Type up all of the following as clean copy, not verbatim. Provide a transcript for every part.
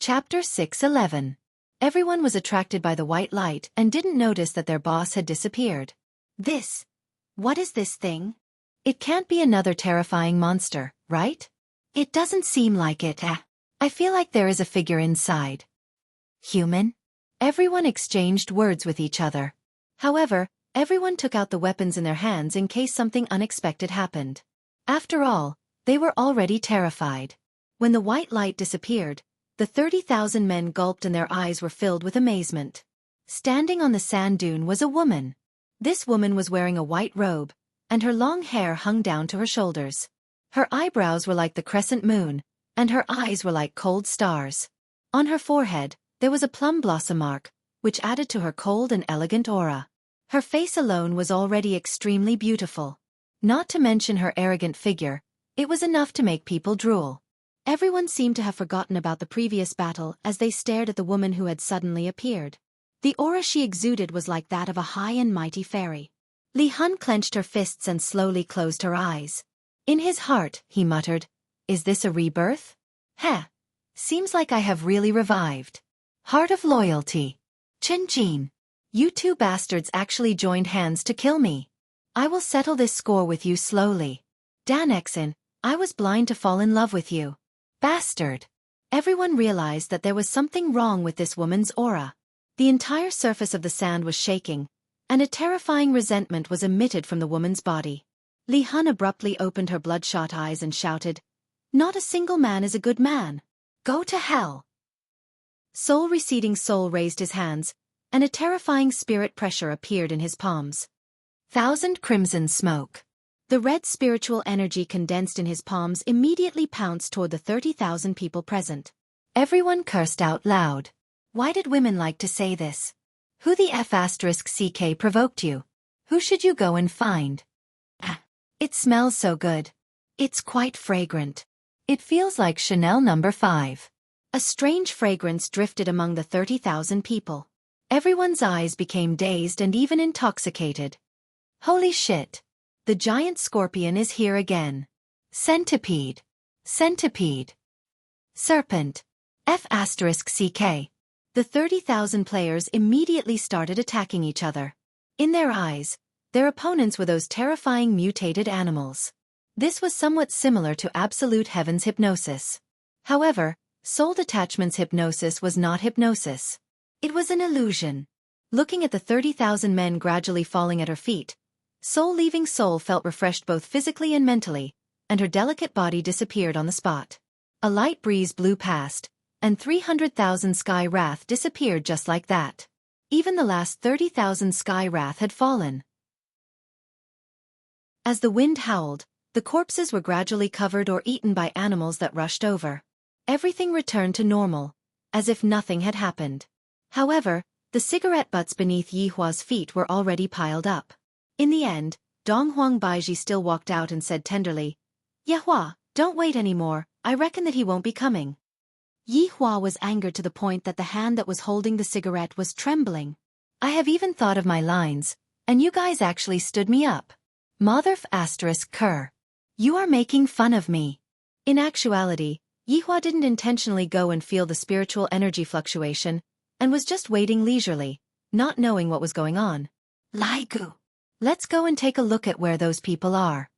Chapter 6:11. Everyone was attracted by the white light and didn't notice that their boss had disappeared. What is this thing? It can't be another terrifying monster, right? It doesn't seem like it. I feel like there is a figure inside. Human? Everyone exchanged words with each other. However, everyone took out the weapons in their hands in case something unexpected happened. After all, they were already terrified. When the white light disappeared, the 30,000 men gulped and their eyes were filled with amazement. Standing on the sand dune was a woman. This woman was wearing a white robe, and her long hair hung down to her shoulders. Her eyebrows were like the crescent moon, and her eyes were like cold stars. On her forehead, there was a plum blossom mark, which added to her cold and elegant aura. Her face alone was already extremely beautiful. Not to mention her arrogant figure, it was enough to make people drool. Everyone seemed to have forgotten about the previous battle as they stared at the woman who had suddenly appeared. The aura she exuded was like that of a high and mighty fairy. Li Hun clenched her fists and slowly closed her eyes. In his heart, he muttered, "Is this a rebirth? Seems like I have really revived. Heart of loyalty. Chen Jin. You two bastards actually joined hands to kill me. I will settle this score with you slowly. Dan Exin, I was blind to fall in love with you. Bastard." Everyone realized that there was something wrong with this woman's aura. The entire surface of the sand was shaking, and a terrifying resentment was emitted from the woman's body. Li Hun abruptly opened her bloodshot eyes and shouted, "Not a single man is a good man. Go to hell." Soul Receding Soul raised his hands, and a terrifying spirit pressure appeared in his palms. 1,000 crimson smoke. The red spiritual energy condensed in his palms immediately pounced toward the 30,000 people present. Everyone cursed out loud. Why did women like to say this? Who the F***ck provoked you? Who should you go and find? It smells so good. It's quite fragrant. It feels like Chanel No. 5. A strange fragrance drifted among the 30,000 people. Everyone's eyes became dazed and even intoxicated. Holy shit! The giant scorpion is here again. Centipede. Centipede. Serpent. F***ck. The 30,000 players immediately started attacking each other. In their eyes, their opponents were those terrifying mutated animals. This was somewhat similar to Absolute Heaven's hypnosis. However, Soul Detachment's hypnosis was not hypnosis. It was an illusion. Looking at the 30,000 men gradually falling at her feet, Soul Leaving Soul felt refreshed both physically and mentally, and her delicate body disappeared on the spot. A light breeze blew past, and 300,000 Sky Wrath disappeared just like that. Even the last 30,000 Sky Wrath had fallen. As the wind howled, the corpses were gradually covered or eaten by animals that rushed over. Everything returned to normal, as if nothing had happened. However, the cigarette butts beneath Yi Hua's feet were already piled up. In the end, Donghuang Baiji still walked out and said tenderly, "Ye Hua, don't wait anymore, I reckon that he won't be coming." Yi Hua was angered to the point that the hand that was holding the cigarette was trembling. "I have even thought of my lines, and you guys actually stood me up. Motherf***ker. You are making fun of me." In actuality, Yi Hua didn't intentionally go and feel the spiritual energy fluctuation, and was just waiting leisurely, not knowing what was going on. "Lai Gu. Let's go and take a look at where those people are."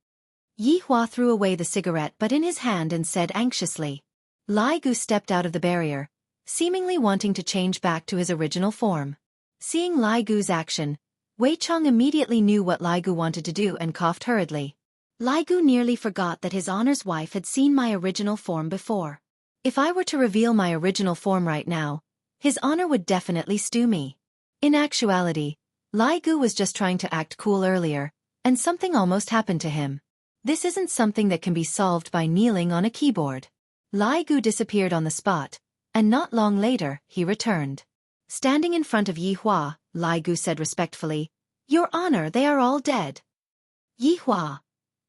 Yi Hua threw away the cigarette butt in his hand and said anxiously. Lai Gu stepped out of the barrier, seemingly wanting to change back to his original form. Seeing Lai Gu's action, Wei Chong immediately knew what Lai Gu wanted to do and coughed hurriedly. Lai Gu nearly forgot that his honor's wife had seen my original form before. If I were to reveal my original form right now, his honor would definitely stew me. In actuality, Lai Gu was just trying to act cool earlier, and something almost happened to him. This isn't something that can be solved by kneeling on a keyboard. Lai Gu disappeared on the spot, and not long later, he returned. Standing in front of Yi Hua, Lai Gu said respectfully, "Your honor, they are all dead." Yi Hua.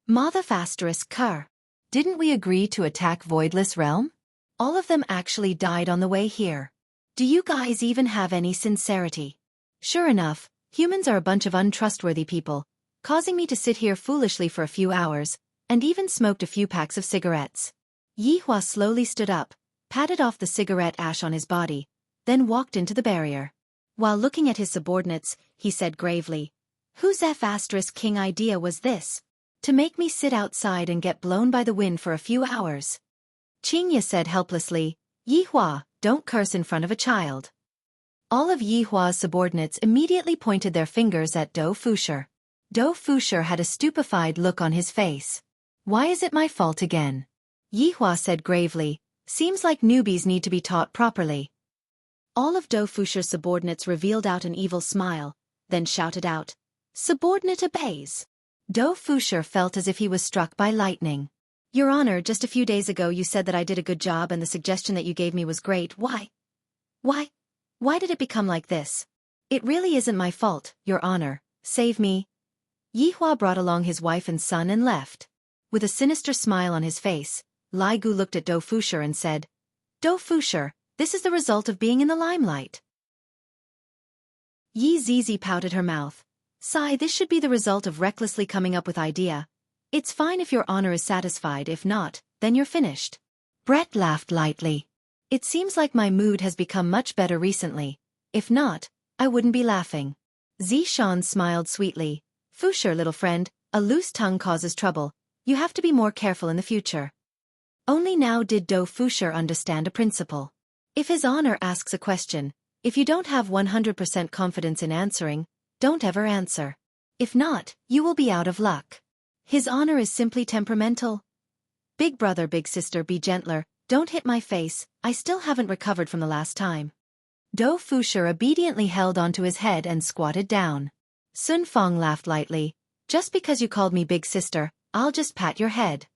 Motherf***ker. Didn't we agree to attack Voidless Realm? All of them actually died on the way here. Do you guys even have any sincerity? Sure enough, humans are a bunch of untrustworthy people, causing me to sit here foolishly for a few hours, and even smoked a few packs of cigarettes. Yi Hua slowly stood up, patted off the cigarette ash on his body, then walked into the barrier. While looking at his subordinates, he said gravely, "Whose F***king idea was this? To make me sit outside and get blown by the wind for a few hours?" Qingye said helplessly, "Yihua, don't curse in front of a child." All of Yihua's subordinates immediately pointed their fingers at Dou Fusher. Dou Fusher had a stupefied look on his face. "Why is it my fault again?" Yihua said gravely, "Seems like newbies need to be taught properly." All of Dou Fusher's subordinates revealed out an evil smile, then shouted out, "Subordinate obeys." Dou Fusher felt as if he was struck by lightning. "Your Honor, just a few days ago you said that I did a good job and the suggestion that you gave me was great. Why did it become like this? It really isn't my fault, Your Honor. Save me." Yihua brought along his wife and son and left. With a sinister smile on his face, Lai Gu looked at Dou Fusher and said, "Dou Fusher, this is the result of being in the limelight." Yi Zizi pouted her mouth. "Sigh, this should be the result of recklessly coming up with idea. It's fine if Your Honor is satisfied, if not, then you're finished." Brett laughed lightly. "It seems like my mood has become much better recently. If not, I wouldn't be laughing." Zishan smiled sweetly. "Fusher, little friend, a loose tongue causes trouble. You have to be more careful in the future." Only now did Dou Fusher understand a principle. If His Honor asks a question, if you don't have 100% confidence in answering, don't ever answer. If not, you will be out of luck. His Honor is simply temperamental. "Big brother, big sister, be gentler, don't hit my face, I still haven't recovered from the last time." Dou Fusher obediently held onto his head and squatted down. Sun Fong laughed lightly. "Just because you called me big sister, I'll just pat your head."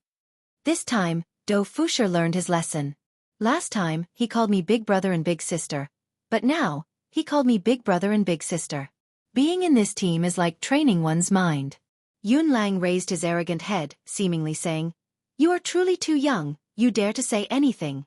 This time, Dou Fusher learned his lesson. Last time, he called me big brother and big sister. But now, he called me big brother and big sister. Being in this team is like training one's mind. Yun Lang raised his arrogant head, seemingly saying, "You are truly too young, you dare to say anything."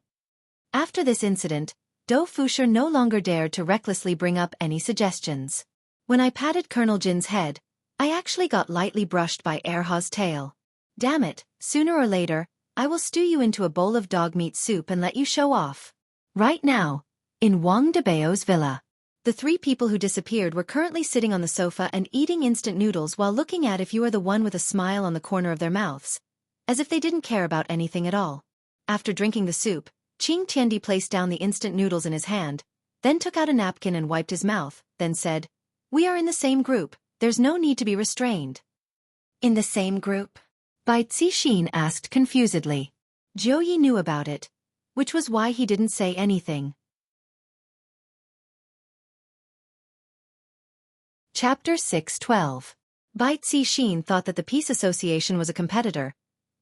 After this incident, Dou Fusher no longer dared to recklessly bring up any suggestions. When I patted Colonel Jin's head, I actually got lightly brushed by Erha's tail. "Damn it, sooner or later, I will stew you into a bowl of dog meat soup and let you show off." Right now, in Wang Debao's villa. The three people who disappeared were currently sitting on the sofa and eating instant noodles while looking at if you are the one with a smile on the corner of their mouths, as if they didn't care about anything at all. After drinking the soup, Qing Tiandi placed down the instant noodles in his hand, then took out a napkin and wiped his mouth, then said, "We are in the same group, there's no need to be restrained." "In the same group?" Bai Zixin asked confusedly. Zhou Yi knew about it, which was why he didn't say anything. Chapter 6:12. Bai Zixin thought that the Peace Association was a competitor,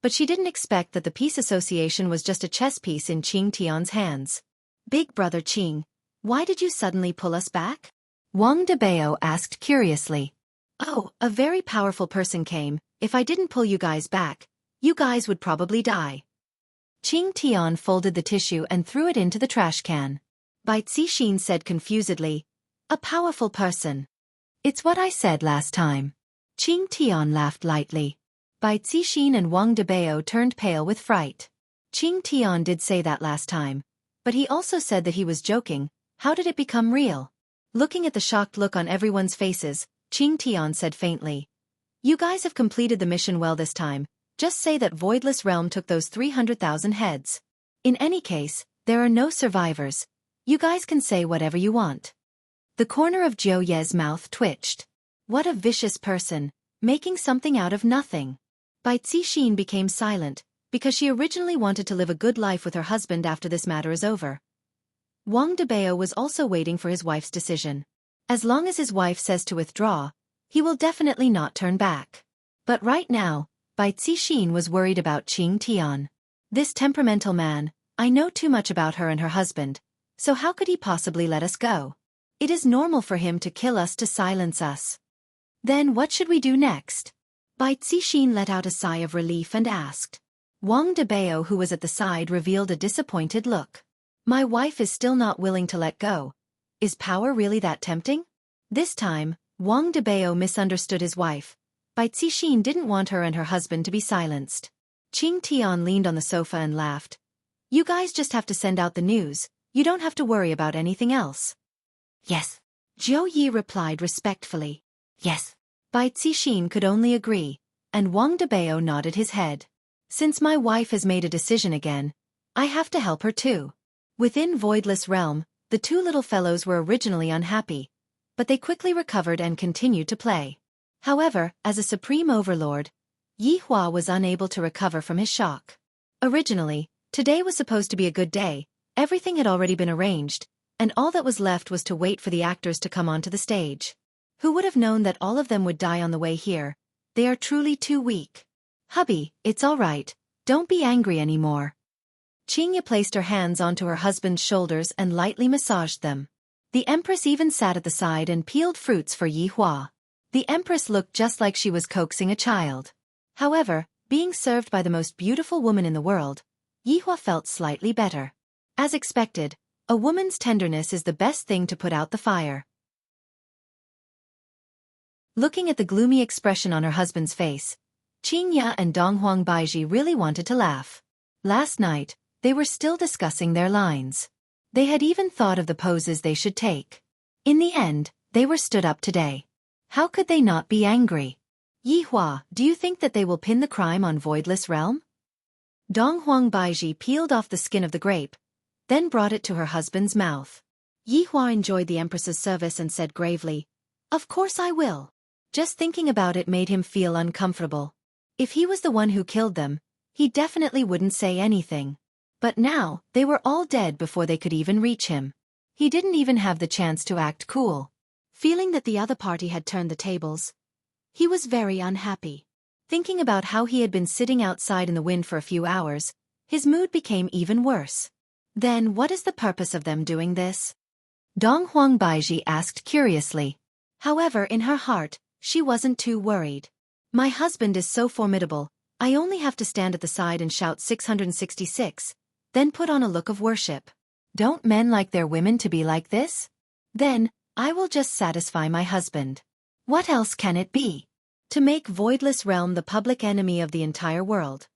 but she didn't expect that the Peace Association was just a chess piece in Qing Tian's hands. "Big brother Qing, why did you suddenly pull us back?" Wang Debao asked curiously. "Oh, a very powerful person came. If I didn't pull you guys back, you guys would probably die." Qing Tian folded the tissue and threw it into the trash can. Bai Zixin said confusedly, "A powerful person. It's what I said last time." Qing Tian laughed lightly. Bai Zixin and Wang Debao turned pale with fright. Qing Tian did say that last time, but he also said that he was joking. How did it become real? Looking at the shocked look on everyone's faces, Qing Tian said faintly, "You guys have completed the mission well this time. Just say that Voidless Realm took those 300,000 heads. In any case, there are no survivors. You guys can say whatever you want." The corner of Zhou Ye's mouth twitched. What a vicious person, making something out of nothing. Bai Zixin became silent, because she originally wanted to live a good life with her husband after this matter is over. Wang Debao was also waiting for his wife's decision. As long as his wife says to withdraw, he will definitely not turn back. But right now, Bai Zixin was worried about Qing Tian. This temperamental man, I know too much about her and her husband, so how could he possibly let us go? It is normal for him to kill us to silence us. Then what should we do next? Bai Zixin let out a sigh of relief and asked. Wang Debao, who was at the side, revealed a disappointed look. My wife is still not willing to let go. Is power really that tempting? This time, Wang Debao misunderstood his wife. Bai Zixin didn't want her and her husband to be silenced. Qing Tian leaned on the sofa and laughed. You guys just have to send out the news, you don't have to worry about anything else. Yes. Zhou Yi replied respectfully. Yes. Bai Cixin could only agree, and Wang Debao nodded his head. Since my wife has made a decision again, I have to help her too. Within Voidless Realm, the two little fellows were originally unhappy, but they quickly recovered and continued to play. However, as a supreme overlord, Yi Hua was unable to recover from his shock. Originally, today was supposed to be a good day, everything had already been arranged, and all that was left was to wait for the actors to come onto the stage. Who would have known that all of them would die on the way here? They are truly too weak. Hubby, it's all right, don't be angry anymore. Qingya placed her hands onto her husband's shoulders and lightly massaged them. The Empress even sat at the side and peeled fruits for Yi Hua. The Empress looked just like she was coaxing a child. However, being served by the most beautiful woman in the world, Yi Hua felt slightly better. As expected, a woman's tenderness is the best thing to put out the fire. Looking at the gloomy expression on her husband's face, Qingya and Donghuang Baiji really wanted to laugh. Last night, they were still discussing their lines. They had even thought of the poses they should take. In the end, they were stood up today. How could they not be angry? Yi Hua, do you think that they will pin the crime on Voidless Realm? Donghuang Baiji peeled off the skin of the grape, then brought it to her husband's mouth. Yi Hua enjoyed the Empress's service and said gravely, "Of course I will." Just thinking about it made him feel uncomfortable. If he was the one who killed them, he definitely wouldn't say anything. But now, they were all dead before they could even reach him. He didn't even have the chance to act cool. Feeling that the other party had turned the tables, he was very unhappy. Thinking about how he had been sitting outside in the wind for a few hours, his mood became even worse. Then what is the purpose of them doing this? Donghuang Baiji asked curiously. However, in her heart, she wasn't too worried. My husband is so formidable, I only have to stand at the side and shout 666, then put on a look of worship. Don't men like their women to be like this? Then, I will just satisfy my husband. What else can it be? To make Voidless Realm the public enemy of the entire world.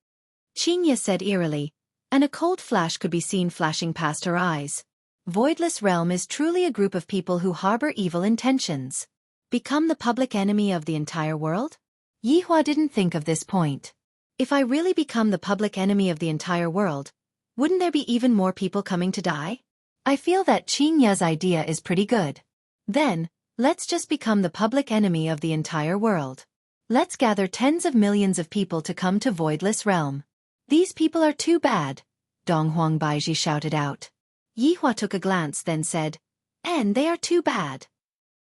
Qingya said eerily, and a cold flash could be seen flashing past her eyes. Voidless Realm is truly a group of people who harbor evil intentions. Become the public enemy of the entire world? Yi Hua didn't think of this point. If I really become the public enemy of the entire world, wouldn't there be even more people coming to die? I feel that Qingya's idea is pretty good. Then, let's just become the public enemy of the entire world. Let's gather tens of millions of people to come to Voidless Realm. These people are too bad, Donghuang Baiji shouted out. Yi Hua took a glance then said, and they are too bad.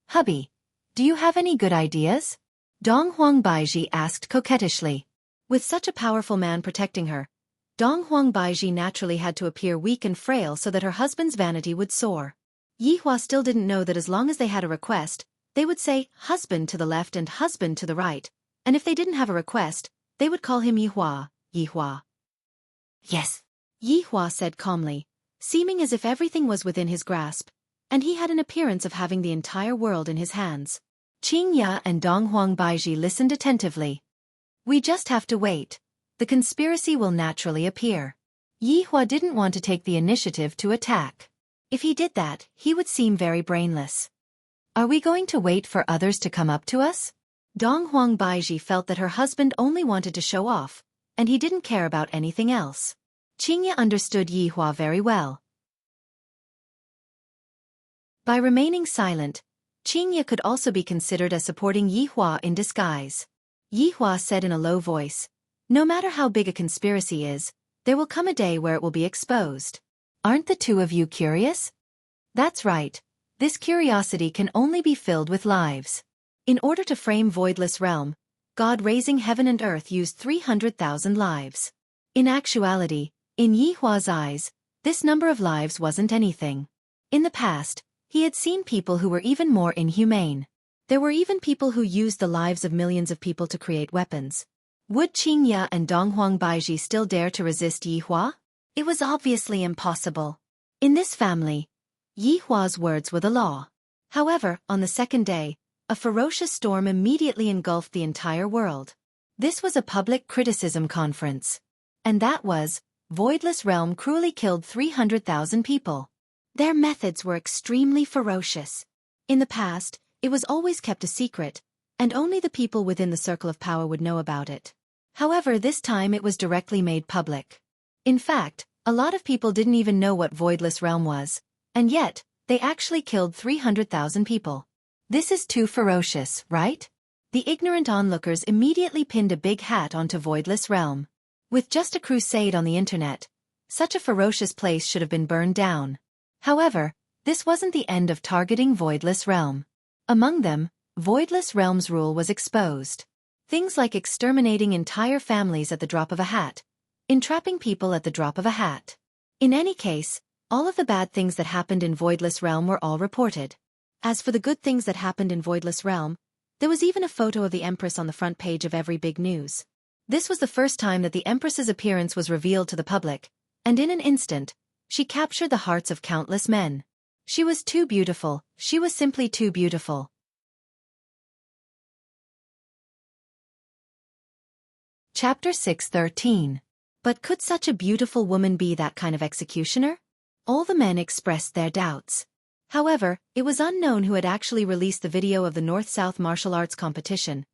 Hubby, do you have any good ideas? Donghuang Baiji asked coquettishly. With such a powerful man protecting her, Donghuang Baiji naturally had to appear weak and frail so that her husband's vanity would soar. Yi Hua still didn't know that as long as they had a request, they would say husband to the left and husband to the right, and if they didn't have a request, they would call him Yi Hua, Yi Hua. Yes, Yi Hua said calmly, seeming as if everything was within his grasp, and he had an appearance of having the entire world in his hands. Qingya and Donghuang Baiji listened attentively. We just have to wait. The conspiracy will naturally appear. Yi Hua didn't want to take the initiative to attack. If he did that, he would seem very brainless. Are we going to wait for others to come up to us? Donghuang Baiji felt that her husband only wanted to show off, and he didn't care about anything else. Qingya understood Yi Hua very well. By remaining silent, Qingya could also be considered as supporting Yi Hua in disguise. Yi Hua said in a low voice, no matter how big a conspiracy is, there will come a day where it will be exposed. Aren't the two of you curious? That's right. This curiosity can only be filled with lives. In order to frame Voidless Realm, God raising heaven and earth used 300,000 lives. In actuality, in Yi Hua's eyes, this number of lives wasn't anything. In the past, he had seen people who were even more inhumane. There were even people who used the lives of millions of people to create weapons. Would Qingya and Donghuang Baiji still dare to resist Yi Hua? It was obviously impossible. In this family, Yi Hua's words were the law. However, on the second day, a ferocious storm immediately engulfed the entire world. This was a public criticism conference. And that was, Voidless Realm cruelly killed 300,000 people. Their methods were extremely ferocious. In the past, it was always kept a secret, and only the people within the circle of power would know about it. However, this time it was directly made public. In fact, a lot of people didn't even know what Voidless Realm was, and yet, they actually killed 300,000 people. This is too ferocious, right? The ignorant onlookers immediately pinned a big hat onto Voidless Realm. With just a crusade on the internet, such a ferocious place should have been burned down. However, this wasn't the end of targeting Voidless Realm. Among them, Voidless Realm's rule was exposed. Things like exterminating entire families at the drop of a hat, entrapping people at the drop of a hat. In any case, all of the bad things that happened in Voidless Realm were all reported. As for the good things that happened in Voidless Realm, there was even a photo of the Empress on the front page of every big news. This was the first time that the Empress's appearance was revealed to the public, and in an instant, she captured the hearts of countless men. She was too beautiful, she was simply too beautiful. Chapter 6:13. But could such a beautiful woman be that kind of executioner? All the men expressed their doubts. However, it was unknown who had actually released the video of the North-South martial arts competition,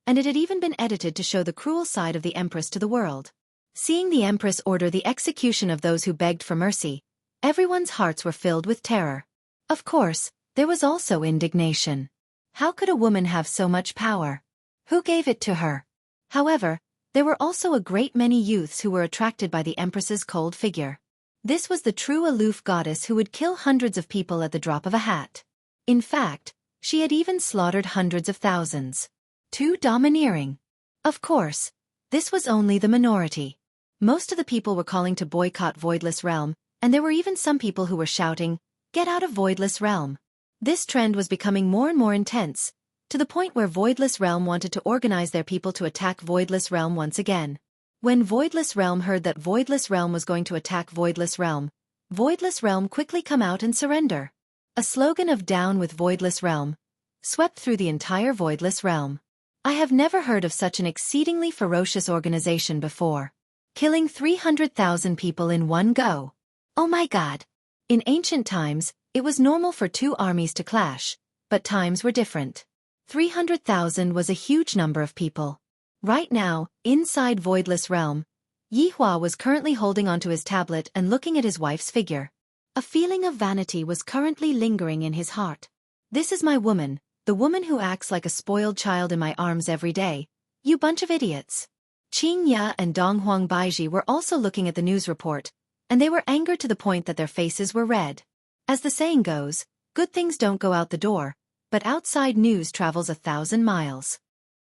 and it had even been edited to show the cruel side of the Empress to the world. Seeing the Empress order the execution of those who begged for mercy, everyone's hearts were filled with terror. Of course, there was also indignation. How could a woman have so much power? Who gave it to her? However, there were also a great many youths who were attracted by the Empress's cold figure. This was the true aloof goddess who would kill hundreds of people at the drop of a hat. In fact, she had even slaughtered hundreds of thousands. Too domineering. Of course, this was only the minority. Most of the people were calling to boycott Voidless Realm, and there were even some people who were shouting, "Get out of Voidless Realm." This trend was becoming more and more intense, to the point where Voidless Realm wanted to organize their people to attack Voidless Realm once again. When Voidless Realm heard that Voidless Realm was going to attack Voidless Realm quickly come out and surrender. A slogan of "Down with Voidless Realm" swept through the entire Voidless Realm. I have never heard of such an exceedingly ferocious organization before. Killing 300,000 people in one go. Oh my god. In ancient times, it was normal for two armies to clash, but times were different. 300,000 was a huge number of people. Right now, inside Voidless Realm, Yihua was currently holding onto his tablet and looking at his wife's figure. A feeling of vanity was currently lingering in his heart. This is my woman, the woman who acts like a spoiled child in my arms every day. You bunch of idiots. Qing Ya and Donghuang Baiji were also looking at the news report, and they were angered to the point that their faces were red. As the saying goes, good things don't go out the door, but outside news travels 1,000 miles.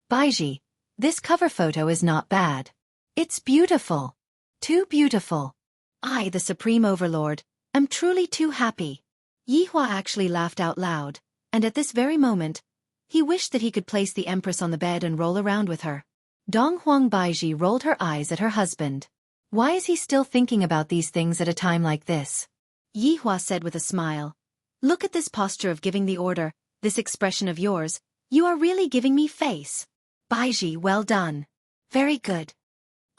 Baiji, this cover photo is not bad. It's beautiful. Too beautiful. I, the Supreme Overlord, am truly too happy. Yihua actually laughed out loud, and at this very moment, he wished that he could place the Empress on the bed and roll around with her. Donghuang Baiji rolled her eyes at her husband. Why is he still thinking about these things at a time like this? Yihua said with a smile. Look at this posture of giving the order, this expression of yours. You are really giving me face. Baiji, well done. Very good.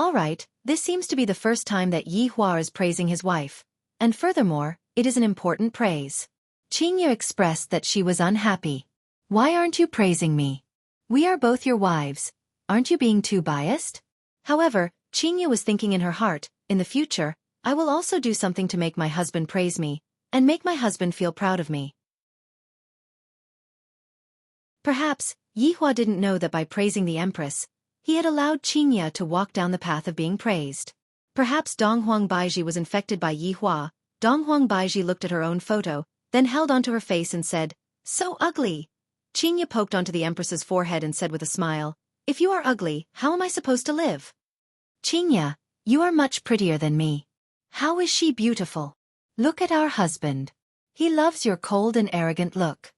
Alright, this seems to be the first time that Yihua is praising his wife. And furthermore, it is an important praise. Qingya expressed that she was unhappy. Why aren't you praising me? We are both your wives. Aren't you being too biased? However, Qingya was thinking in her heart, in the future, I will also do something to make my husband praise me, and make my husband feel proud of me. Perhaps, Yihua didn't know that by praising the Empress, he had allowed Qingya to walk down the path of being praised. Perhaps Donghuang Baiji was infected by Yihua. Donghuang Baiji looked at her own photo, then held onto her face and said, "So ugly." Qingya poked onto the Empress's forehead and said with a smile, "If you are ugly, how am I supposed to live?" Qingya, you are much prettier than me. How is she beautiful? Look at our husband. He loves your cold and arrogant look.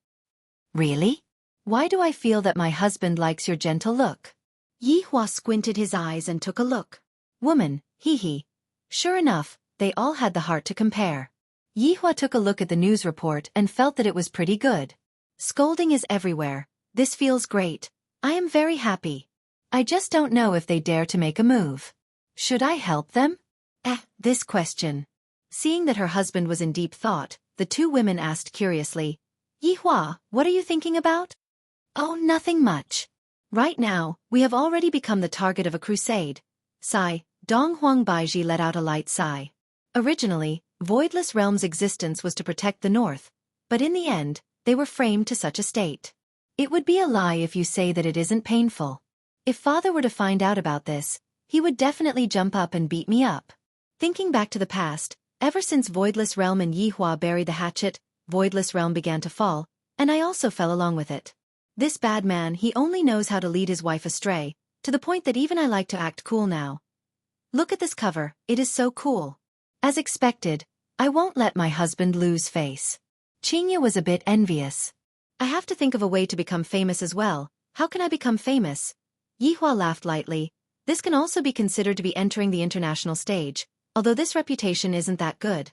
Really? Why do I feel that my husband likes your gentle look? Yihua squinted his eyes and took a look. Woman, hee. Sure enough, they all had the heart to compare. Yihua took a look at the news report and felt that it was pretty good. Scolding is everywhere. This feels great. I am very happy. I just don't know if they dare to make a move. Should I help them? This question. Seeing that her husband was in deep thought, the two women asked curiously, Yihua, what are you thinking about? Oh, nothing much. Right now, we have already become the target of a crusade. Sigh, Dong Huang Baiji let out a light sigh. Originally, Voidless Realm's existence was to protect the North, but in the end, they were framed to such a state. It would be a lie if you say that it isn't painful. If father were to find out about this, he would definitely jump up and beat me up. Thinking back to the past, ever since Voidless Realm and Yihua buried the hatchet, Voidless Realm began to fall, and I also fell along with it. This bad man, he only knows how to lead his wife astray, to the point that even I like to act cool now. Look at this cover, it is so cool. As expected, I won't let my husband lose face. Qingya was a bit envious. I have to think of a way to become famous as well. How can I become famous? Yihua laughed lightly. This can also be considered to be entering the international stage, although this reputation isn't that good.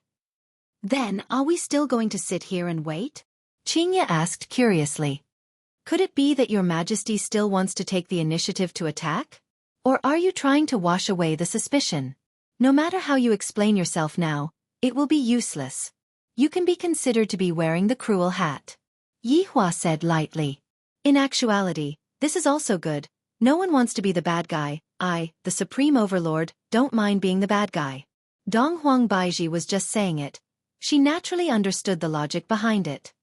Then, are we still going to sit here and wait? Qingya asked curiously. Could it be that your majesty still wants to take the initiative to attack? Or are you trying to wash away the suspicion? No matter how you explain yourself now, it will be useless. You can be considered to be wearing the cruel hat. Yihua said lightly. In actuality, this is also good. No one wants to be the bad guy. I, the Supreme Overlord, don't mind being the bad guy. Dong Huang Baiji was just saying it. She naturally understood the logic behind it.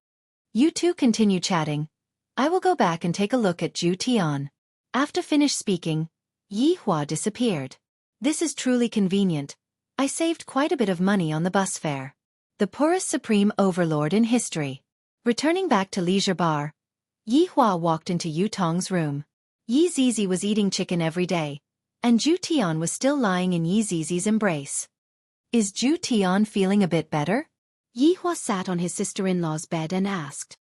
You two continue chatting. I will go back and take a look at Zhu Tian. After finished speaking, Yihua disappeared. This is truly convenient. I saved quite a bit of money on the bus fare. The poorest Supreme Overlord in history. Returning back to Leisure Bar, Yihua walked into Yu Tong's room. Yi Zizi was eating chicken every day, and Zhu Tian was still lying in Yi Zizi's embrace. Is Zhu Tian feeling a bit better? Yihua sat on his sister-in-law's bed and asked.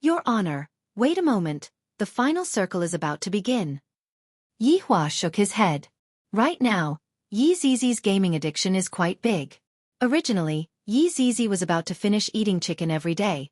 Your Honor, wait a moment, the final circle is about to begin. Yihua shook his head. Right now, Yi Zizi's gaming addiction is quite big. Originally, Yi Zizi was about to finish eating chicken every day,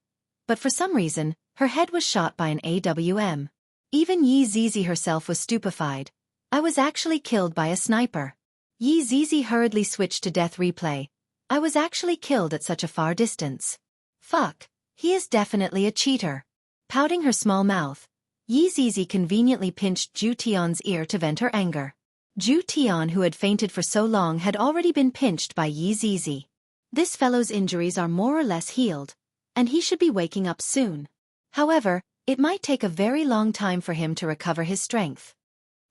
but for some reason, her head was shot by an AWM. Even Yi Zizi herself was stupefied. I was actually killed by a sniper. Yi Zizi hurriedly switched to death replay. I was actually killed at such a far distance. Fuck, he is definitely a cheater. Pouting her small mouth, Yi Zizi conveniently pinched Zhu Tian's ear to vent her anger. Zhu Tian, who had fainted for so long, had already been pinched by Yi Zizi. This fellow's injuries are more or less healed, and he should be waking up soon. However, it might take a very long time for him to recover his strength.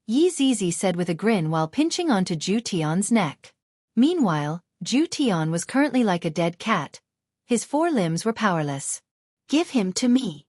Yi Zizi said with a grin while pinching onto Zhu Tian's neck. Meanwhile, Zhu Tian was currently like a dead cat. His four limbs were powerless. Give him to me.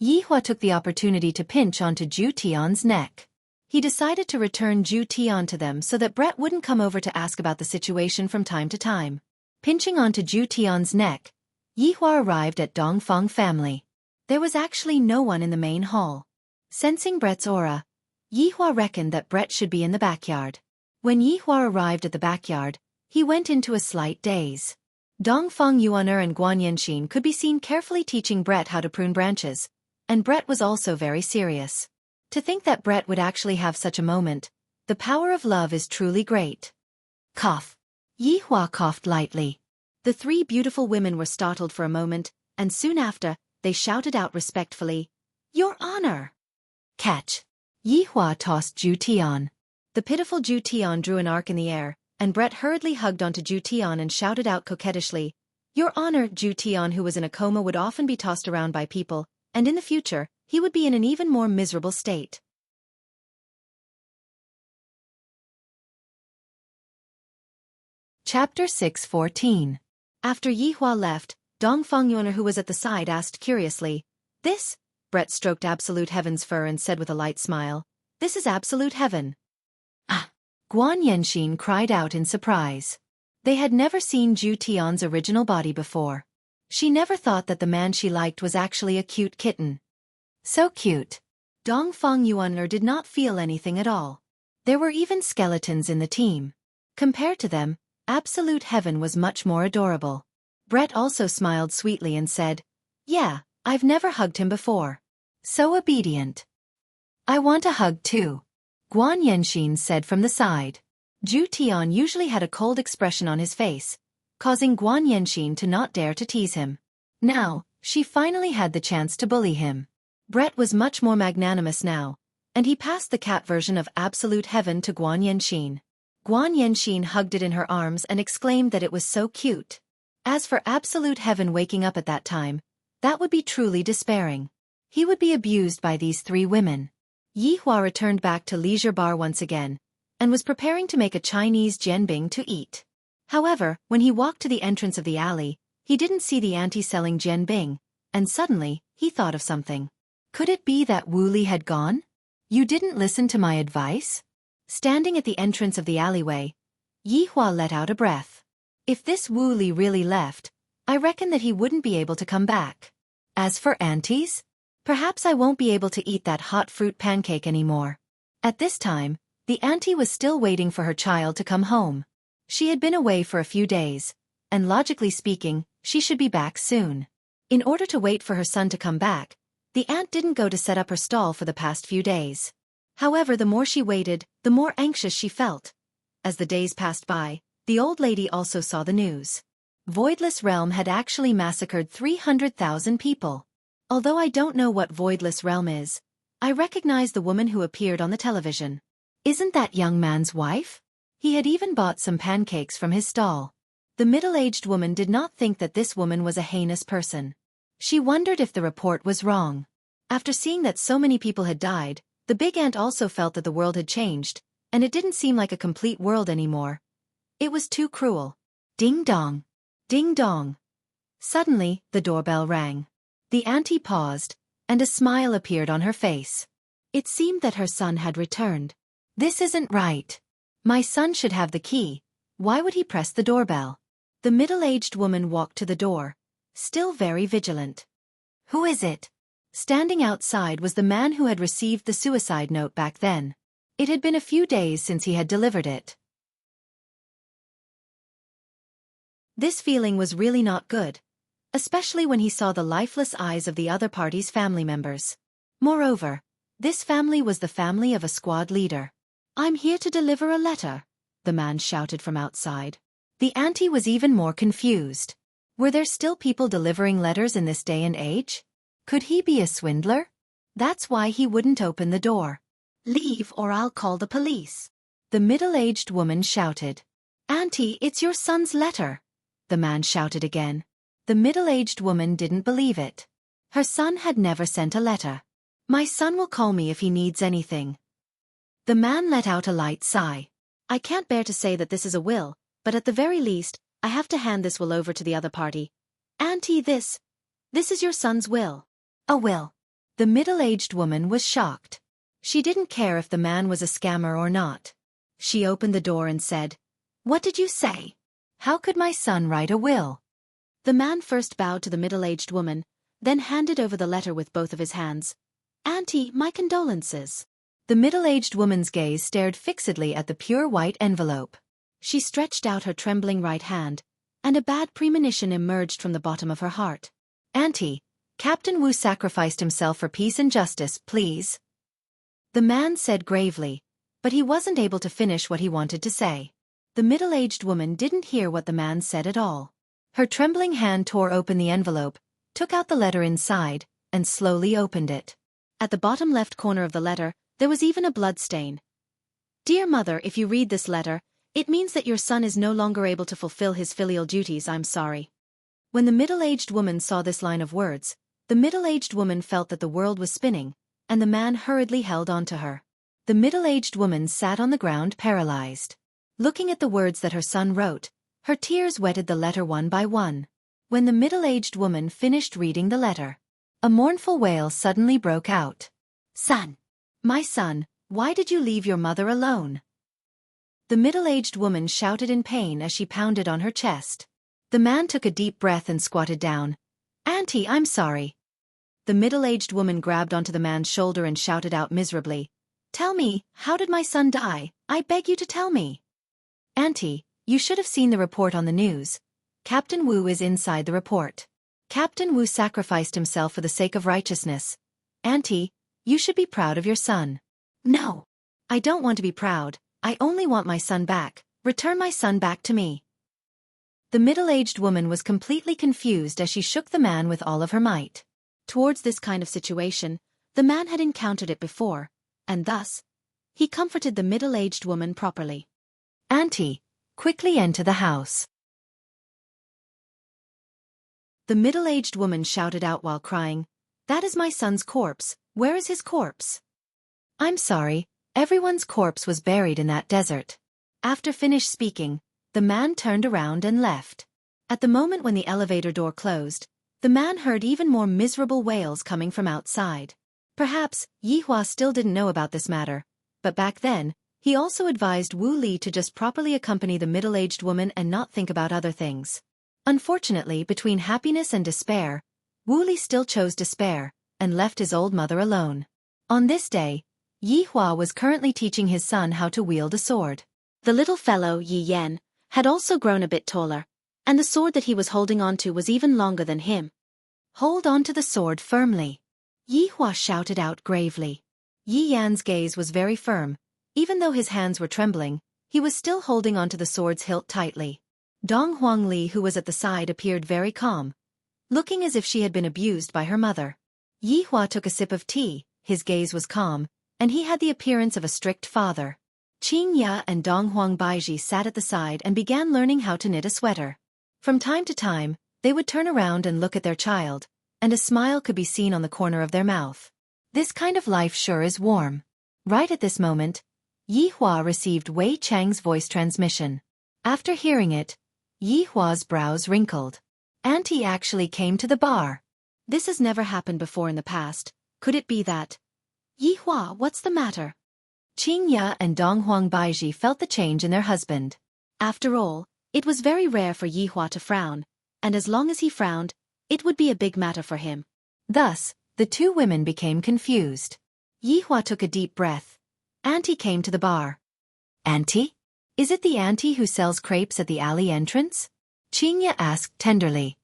Yihua took the opportunity to pinch onto Zhu Tian's neck. He decided to return Zhu Tian to them so that Brett wouldn't come over to ask about the situation from time to time. Pinching onto Zhu Tian's neck, Yihua arrived at Dongfang family. There was actually no one in the main hall. Sensing Brett's aura, Yihua reckoned that Brett should be in the backyard. When Yihua arrived at the backyard, he went into a slight daze. Dongfang Yuaner and Guan Yanxin could be seen carefully teaching Brett how to prune branches, and Brett was also very serious. To think that Brett would actually have such a moment, the power of love is truly great. Cough. Yihua coughed lightly. The three beautiful women were startled for a moment, and soon after, they shouted out respectfully, Your Honor! Catch. Yihua tossed Zhu Tian. The pitiful Zhu Tian drew an arc in the air, and Brett hurriedly hugged onto Zhu Tian and shouted out coquettishly, Your Honor! Zhu Tian, who was in a coma, would often be tossed around by people, and in the future, he would be in an even more miserable state. Chapter 6:14. After Yihua left, Dongfang Yuaner, who was at the side, asked curiously, This? Brett stroked Absolute Heaven's fur and said with a light smile, This is Absolute Heaven. Ah! Guan Yanxin cried out in surprise. They had never seen Zhu Tian's original body before. She never thought that the man she liked was actually a cute kitten. So cute. Dongfang Yuaner did not feel anything at all. There were even skeletons in the team. Compared to them, Absolute Heaven was much more adorable. Brett also smiled sweetly and said, Yeah, I've never hugged him before. So obedient. I want a hug too. Guan Yanxin said from the side. Zhu Tian usually had a cold expression on his face, causing Guan Yanxin to not dare to tease him. Now, she finally had the chance to bully him. Brett was much more magnanimous now, and he passed the cat version of absolute heaven to Guan Yanxin. Guan Yanxin hugged it in her arms and exclaimed that it was so cute. As for absolute heaven waking up at that time, that would be truly despairing. He would be abused by these three women. Yi Hua returned back to Leisure Bar once again, and was preparing to make a Chinese jianbing to eat. However, when he walked to the entrance of the alley, he didn't see the auntie selling jianbing, and suddenly, he thought of something. Could it be that Wu Li had gone? You didn't listen to my advice? Standing at the entrance of the alleyway, Yi Hua let out a breath. If this Wu Li really left, I reckon that he wouldn't be able to come back. As for aunties, perhaps I won't be able to eat that hot fruit pancake anymore. At this time, the auntie was still waiting for her child to come home. She had been away for a few days, and logically speaking, she should be back soon. In order to wait for her son to come back, the aunt didn't go to set up her stall for the past few days. However, the more she waited, the more anxious she felt. As the days passed by, the old lady also saw the news. Voidless Realm had actually massacred 300,000 people. Although I don't know what Voidless Realm is, I recognize the woman who appeared on the television. Isn't that young man's wife? He had even bought some pancakes from his stall. The middle-aged woman did not think that this woman was a heinous person. She wondered if the report was wrong. After seeing that so many people had died, the big aunt also felt that the world had changed, and it didn't seem like a complete world anymore. It was too cruel. Ding dong. Ding dong. Suddenly, the doorbell rang. The auntie paused, and a smile appeared on her face. It seemed that her son had returned. This isn't right. My son should have the key. Why would he press the doorbell? The middle-aged woman walked to the door, still very vigilant. Who is it? Standing outside was the man who had received the suicide note back then. It had been a few days since he had delivered it. This feeling was really not good, especially when he saw the lifeless eyes of the other party's family members. Moreover, this family was the family of a squad leader. I'm here to deliver a letter, the man shouted from outside. The auntie was even more confused. Were there still people delivering letters in this day and age? Could he be a swindler? That's why he wouldn't open the door. Leave or I'll call the police. The middle-aged woman shouted. Auntie, it's your son's letter, the man shouted again. The middle-aged woman didn't believe it. Her son had never sent a letter. My son will call me if he needs anything. The man let out a light sigh. I can't bear to say that this is a will, but at the very least, I have to hand this will over to the other party. Auntie, this is your son's will. A will. The middle-aged woman was shocked. She didn't care if the man was a scammer or not. She opened the door and said, What did you say? How could my son write a will? The man first bowed to the middle-aged woman, then handed over the letter with both of his hands. Auntie, my condolences. The middle-aged woman's gaze stared fixedly at the pure white envelope. She stretched out her trembling right hand, and a bad premonition emerged from the bottom of her heart. Auntie, Captain Wu sacrificed himself for peace and justice, please. The man said gravely, but he wasn't able to finish what he wanted to say. The middle-aged woman didn't hear what the man said at all. Her trembling hand tore open the envelope, took out the letter inside, and slowly opened it. At the bottom left corner of the letter, there was even a blood stain. Dear mother, if you read this letter, it means that your son is no longer able to fulfill his filial duties. I'm sorry. When the middle-aged woman saw this line of words, the middle-aged woman felt that the world was spinning, and the man hurriedly held on to her. The middle-aged woman sat on the ground paralyzed. Looking at the words that her son wrote, her tears wetted the letter one by one. When the middle-aged woman finished reading the letter, a mournful wail suddenly broke out. Son! My son, why did you leave your mother alone? The middle-aged woman shouted in pain as she pounded on her chest. The man took a deep breath and squatted down. Auntie, I'm sorry. The middle-aged woman grabbed onto the man's shoulder and shouted out miserably. Tell me, how did my son die? I beg you to tell me. Auntie, you should have seen the report on the news. Captain Wu is inside the report. Captain Wu sacrificed himself for the sake of righteousness. Auntie, you should be proud of your son. No. I don't want to be proud, I only want my son back. Return my son back to me. The middle-aged woman was completely confused as she shook the man with all of her might. Towards this kind of situation, the man had encountered it before, and thus, he comforted the middle-aged woman properly. Auntie, quickly enter the house. The middle-aged woman shouted out while crying, That is my son's corpse, where is his corpse? I'm sorry, everyone's corpse was buried in that desert. After finished speaking, the man turned around and left. At the moment when the elevator door closed, the man heard even more miserable wails coming from outside. Perhaps, Yihua still didn't know about this matter, but back then, he also advised Wu Li to just properly accompany the middle-aged woman and not think about other things. Unfortunately, between happiness and despair, Wu Li still chose despair, and left his old mother alone. On this day, Yihua was currently teaching his son how to wield a sword. The little fellow, Yi Yan, had also grown a bit taller, and the sword that he was holding onto was even longer than him. Hold on to the sword firmly. Yihua shouted out gravely. Yi Yan's gaze was very firm. Even though his hands were trembling, he was still holding onto the sword's hilt tightly. Dong Huangli, who was at the side, appeared very calm, looking as if she had been abused by her mother. Yihua took a sip of tea, his gaze was calm, and he had the appearance of a strict father. Qing Ya and Dong Huang Baiji sat at the side and began learning how to knit a sweater. From time to time, they would turn around and look at their child, and a smile could be seen on the corner of their mouth. This kind of life sure is warm. Right at this moment, Yihua received Wei Chang's voice transmission. After hearing it, Yihua's brows wrinkled. Auntie actually came to the bar. This has never happened before in the past. Could it be that? Yihua, what's the matter? Qing Ya and Dong Huang Baiji felt the change in their husband. After all, it was very rare for Yihua to frown, and as long as he frowned, it would be a big matter for him. Thus, the two women became confused. Yihua took a deep breath. Auntie came to the bar. Auntie? Is it the auntie who sells crepes at the alley entrance? Qing Ya asked tenderly.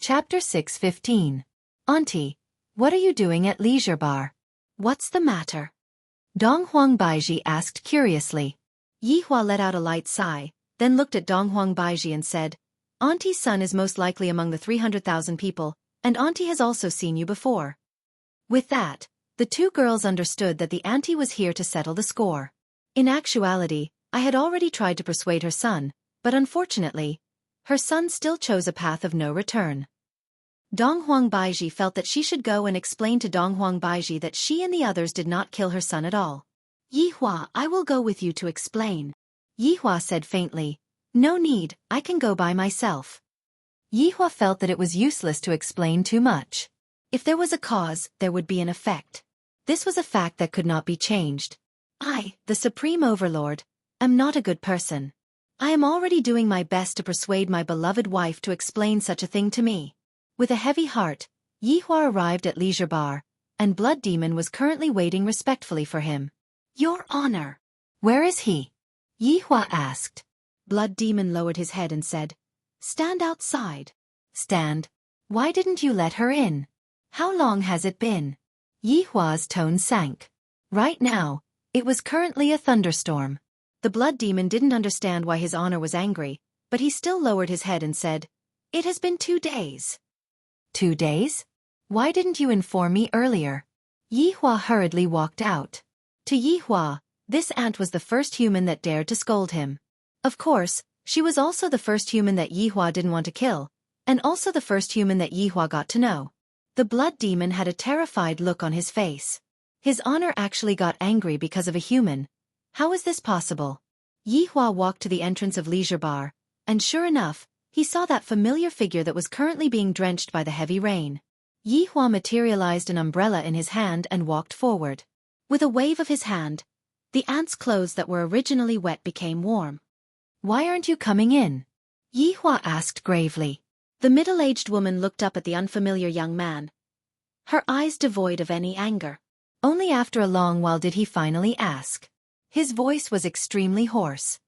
Chapter 6:15. Auntie, what are you doing at leisure bar? What's the matter? Dong Huang Baiji asked curiously. Yihua let out a light sigh, then looked at Dong Huang Baiji and said, Auntie's son is most likely among the 300,000 people, and Auntie has also seen you before. With that, the two girls understood that the auntie was here to settle the score. In actuality, I had already tried to persuade her son, but unfortunately, her son still chose a path of no return. Dong Huang Baiji felt that she should go and explain to Dong Huang Baiji that she and the others did not kill her son at all. Yihua, I will go with you to explain. Yihua said faintly, No need, I can go by myself. Yihua felt that it was useless to explain too much. If there was a cause, there would be an effect. This was a fact that could not be changed. I, the Supreme Overlord, am not a good person. I am already doing my best to persuade my beloved wife to explain such a thing to me. With a heavy heart, Yihua arrived at Leisure Bar, and Blood Demon was currently waiting respectfully for him. Your Honor! Where is he? Yihua asked. Blood Demon lowered his head and said, Stand outside. Stand? Why didn't you let her in? How long has it been? Yihua's tone sank. Right now, it was currently a thunderstorm. The Blood Demon didn't understand why his honor was angry, but he still lowered his head and said, It has been 2 days. 2 days? Why didn't you inform me earlier? Yihua hurriedly walked out. To Yihua, this aunt was the first human that dared to scold him. Of course, she was also the first human that Yihua didn't want to kill, and also the first human that Yihua got to know. The Blood Demon had a terrified look on his face. His honor actually got angry because of a human. How is this possible? Yihua walked to the entrance of Leisure Bar, and sure enough, he saw that familiar figure that was currently being drenched by the heavy rain. Yihua materialized an umbrella in his hand and walked forward. With a wave of his hand, the aunt's clothes that were originally wet became warm. Why aren't you coming in? Yihua asked gravely. The middle-aged woman looked up at the unfamiliar young man, her eyes devoid of any anger. Only after a long while did he finally ask. His voice was extremely hoarse.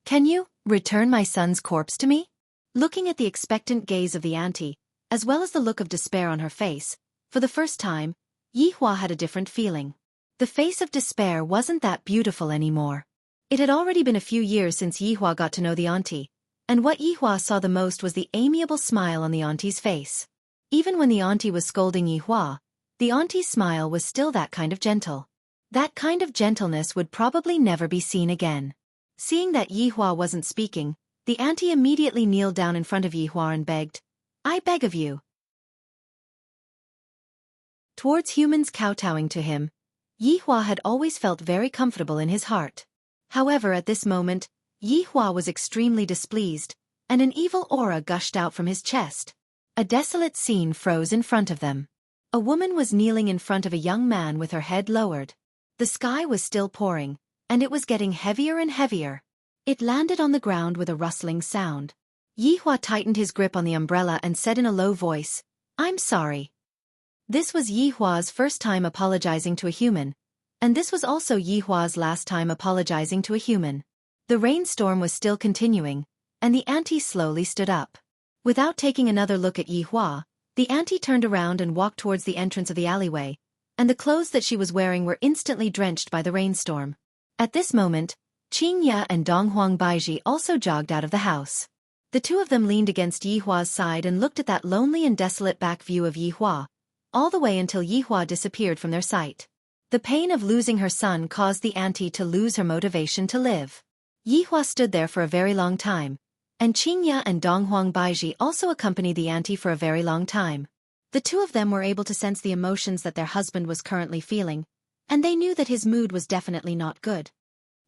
Can you return my son's corpse to me? Looking at the expectant gaze of the auntie, as well as the look of despair on her face, for the first time, Yihua had a different feeling. The face of despair wasn't that beautiful anymore. It had already been a few years since Yihua got to know the auntie, and what Yihua saw the most was the amiable smile on the auntie's face. Even when the auntie was scolding Yihua, the auntie's smile was still that kind of gentle. That kind of gentleness would probably never be seen again. Seeing that Yihua wasn't speaking, the auntie immediately kneeled down in front of Yihua and begged, "I beg of you." Towards humans kowtowing to him, Yihua had always felt very comfortable in his heart. However, at this moment, Yihua was extremely displeased, and an evil aura gushed out from his chest. A desolate scene froze in front of them. A woman was kneeling in front of a young man with her head lowered. The sky was still pouring, and it was getting heavier and heavier. It landed on the ground with a rustling sound. Yihua tightened his grip on the umbrella and said in a low voice, "I'm sorry." This was Yihua's first time apologizing to a human, and this was also Yihua's last time apologizing to a human. The rainstorm was still continuing, and the auntie slowly stood up. Without taking another look at Yihua, the auntie turned around and walked towards the entrance of the alleyway, and the clothes that she was wearing were instantly drenched by the rainstorm. At this moment, Qingya and Donghuang Baiji also jogged out of the house. The two of them leaned against Yihua's side and looked at that lonely and desolate back view of Yihua, all the way until Yihua disappeared from their sight. The pain of losing her son caused the auntie to lose her motivation to live. Yihua stood there for a very long time, and Qingya and Donghuang Baiji also accompanied the auntie for a very long time. The two of them were able to sense the emotions that their husband was currently feeling, and they knew that his mood was definitely not good.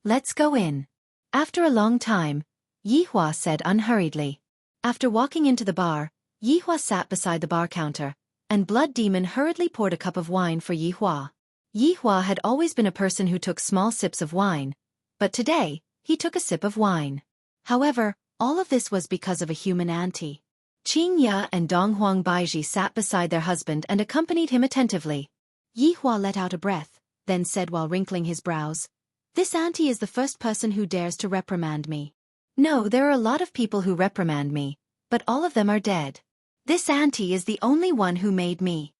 "Let's go in." After a long time, Yihua said unhurriedly. After walking into the bar, Yihua sat beside the bar counter, and Blood Demon hurriedly poured a cup of wine for Yihua. Yihua had always been a person who took small sips of wine, but today, he took a sip of wine. However, all of this was because of a human auntie. Qingya and Donghuang Baiji sat beside their husband and accompanied him attentively. Yihua let out a breath, then said while wrinkling his brows, "This auntie is the first person who dares to reprimand me. No, there are a lot of people who reprimand me, but all of them are dead. This auntie is the only one who made me."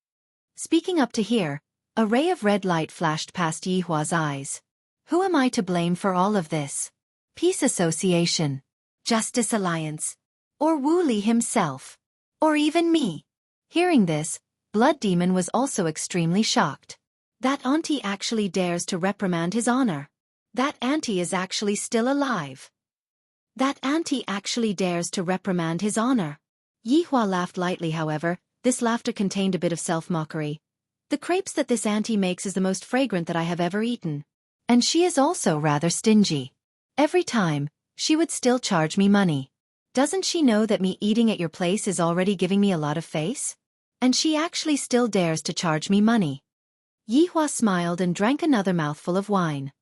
Speaking up to here, a ray of red light flashed past Yihua's eyes. Who am I to blame for all of this? Peace Association, Justice Alliance, or Wu Li himself, or even me? Hearing this, Blood Demon was also extremely shocked. That auntie actually dares to reprimand his honor. That auntie is actually still alive. That auntie actually dares to reprimand his honor. Yihua laughed lightly, however, this laughter contained a bit of self-mockery. The crepes that this auntie makes is the most fragrant that I have ever eaten. And she is also rather stingy. Every time, she would still charge me money. Doesn't she know that me eating at your place is already giving me a lot of face? And she actually still dares to charge me money. Yihua smiled and drank another mouthful of wine.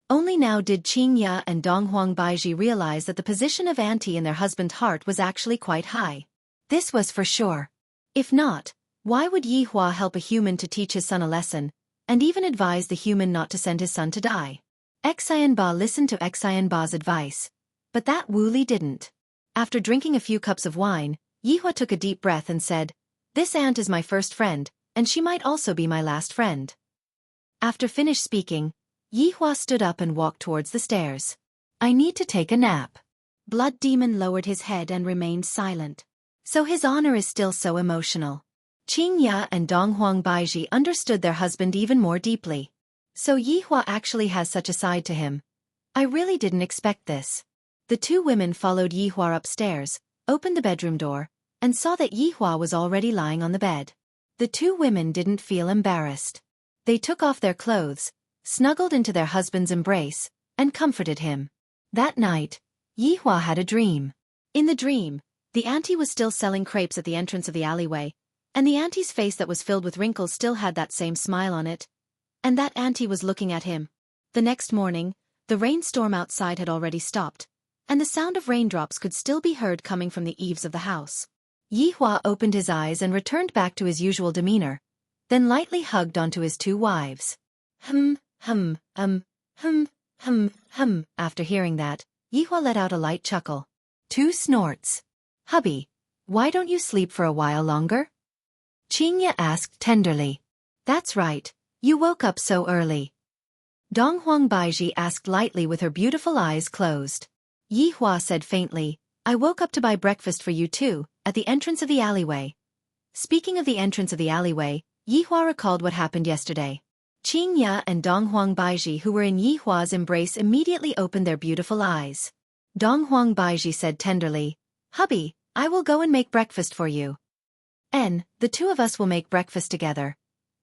Only now did Qingya and Donghuang Baiji realize that the position of auntie in their husband's heart was actually quite high. This was for sure. If not, why would Yihua help a human to teach his son a lesson, and even advise the human not to send his son to die? Xianba listened to Xianba's advice, but that Wu Li didn't. After drinking a few cups of wine, Yihua took a deep breath and said, "This aunt is my first friend, and she might also be my last friend." After finished speaking, Yihua stood up and walked towards the stairs. "I need to take a nap." Blood Demon lowered his head and remained silent. So his honor is still so emotional. Qingya and Donghuang Baiji understood their husband even more deeply. So Yihua actually has such a side to him. I really didn't expect this. The two women followed Yihua upstairs, opened the bedroom door, and saw that Yihua was already lying on the bed. The two women didn't feel embarrassed. They took off their clothes, snuggled into their husband's embrace, and comforted him. That night, Yihua had a dream. In the dream, the auntie was still selling crepes at the entrance of the alleyway, and the auntie's face that was filled with wrinkles still had that same smile on it. And that auntie was looking at him. The next morning, the rainstorm outside had already stopped, and the sound of raindrops could still be heard coming from the eaves of the house. Yihua opened his eyes and returned back to his usual demeanor, then lightly hugged onto his two wives. After hearing that, Yihua let out a light chuckle. Two snorts. "Hubby, why don't you sleep for a while longer?" Qingya asked tenderly. That's right, you woke up so early. Donghuang Baiji asked lightly with her beautiful eyes closed. Yi Hua said faintly, I woke up to buy breakfast for you too, at the entrance of the alleyway. Speaking of the entrance of the alleyway, Yi Hua recalled what happened yesterday. Qingya and Donghuang Baiji, who were in Yi Hua's embrace, immediately opened their beautiful eyes. Donghuang Baiji said tenderly, Hubby, I will go and make breakfast for you. The two of us will make breakfast together.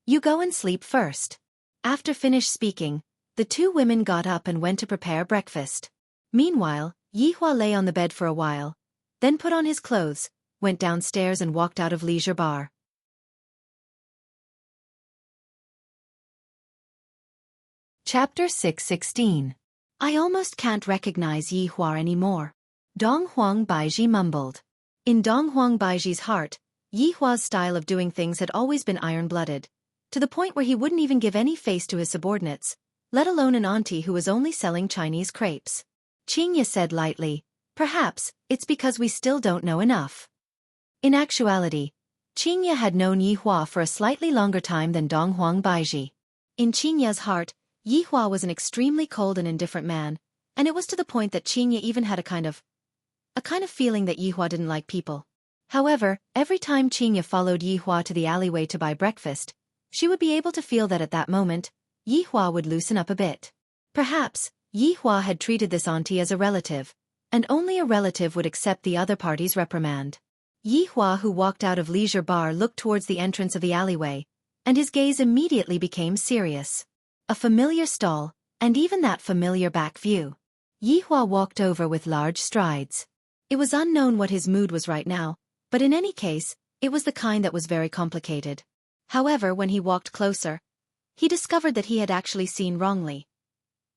You go and sleep first. After finished speaking, the two women got up and went to prepare breakfast. Meanwhile, Yi Hua lay on the bed for a while, then put on his clothes, went downstairs and walked out of leisure bar. Chapter 6:16. I almost can't recognize Yi Hua anymore. Donghuang Baiji mumbled. In Donghuang Baiji's heart, Yi Hua's style of doing things had always been iron-blooded, to the point where he wouldn't even give any face to his subordinates, let alone an auntie who was only selling Chinese crepes. Qingya said lightly, perhaps, it's because we still don't know enough. In actuality, Qingya had known Yi Hua for a slightly longer time than Donghuang Baiji. In Qingya's heart, Yi Hua was an extremely cold and indifferent man, and it was to the point that Qingya even had a kind of feeling that Yi Hua didn't like people. However, every time Qingya followed Yi Hua to the alleyway to buy breakfast, she would be able to feel that at that moment, Yi Hua would loosen up a bit. Perhaps, Yi Hua had treated this auntie as a relative, and only a relative would accept the other party's reprimand. Yi Hua, who walked out of leisure bar, looked towards the entrance of the alleyway, and his gaze immediately became serious. A familiar stall, and even that familiar back view. Yi Hua walked over with large strides. It was unknown what his mood was right now, but in any case, it was the kind that was very complicated. However, when he walked closer, he discovered that he had actually seen wrongly.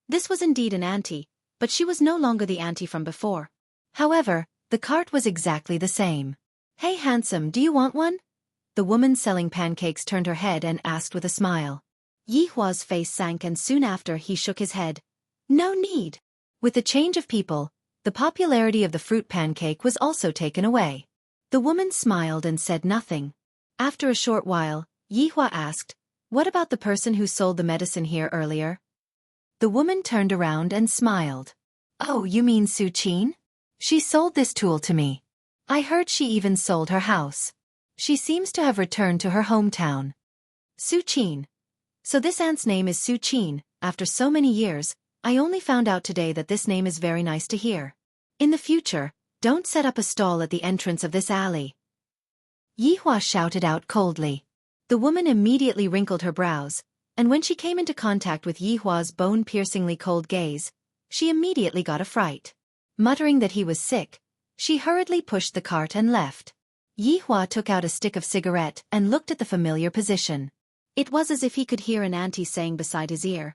This was indeed an auntie, but she was no longer the auntie from before. However, the cart was exactly the same. Hey handsome, do you want one? The woman selling pancakes turned her head and asked with a smile. Yi Hua's face sank and soon after he shook his head. No need. With the change of people, the popularity of the fruit pancake was also taken away. The woman smiled and said nothing. After a short while, Yi Hua asked, what about the person who sold the medicine here earlier? The woman turned around and smiled. Oh, you mean Su Qin? She sold this tool to me. I heard she even sold her house. She seems to have returned to her hometown. Su Qin. So this aunt's name is Su Qin. After so many years, I only found out today that this name is very nice to hear. In the future, don't set up a stall at the entrance of this alley. Yi Hua shouted out coldly. The woman immediately wrinkled her brows, and when she came into contact with Yi Hua's bone-piercingly cold gaze, she immediately got a fright. Muttering that he was sick, she hurriedly pushed the cart and left. Yi Hua took out a stick of cigarette and looked at the familiar position. It was as if he could hear an auntie saying beside his ear,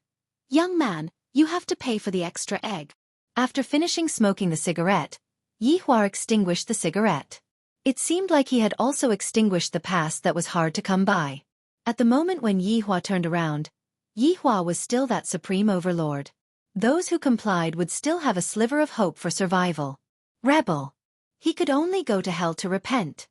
Young man, you have to pay for the extra egg. After finishing smoking the cigarette, Yi Hua extinguished the cigarette. It seemed like he had also extinguished the past that was hard to come by. At the moment when Yi Hua turned around, Yi Hua was still that supreme overlord. Those who complied would still have a sliver of hope for survival. Rebel. He could only go to hell to repent.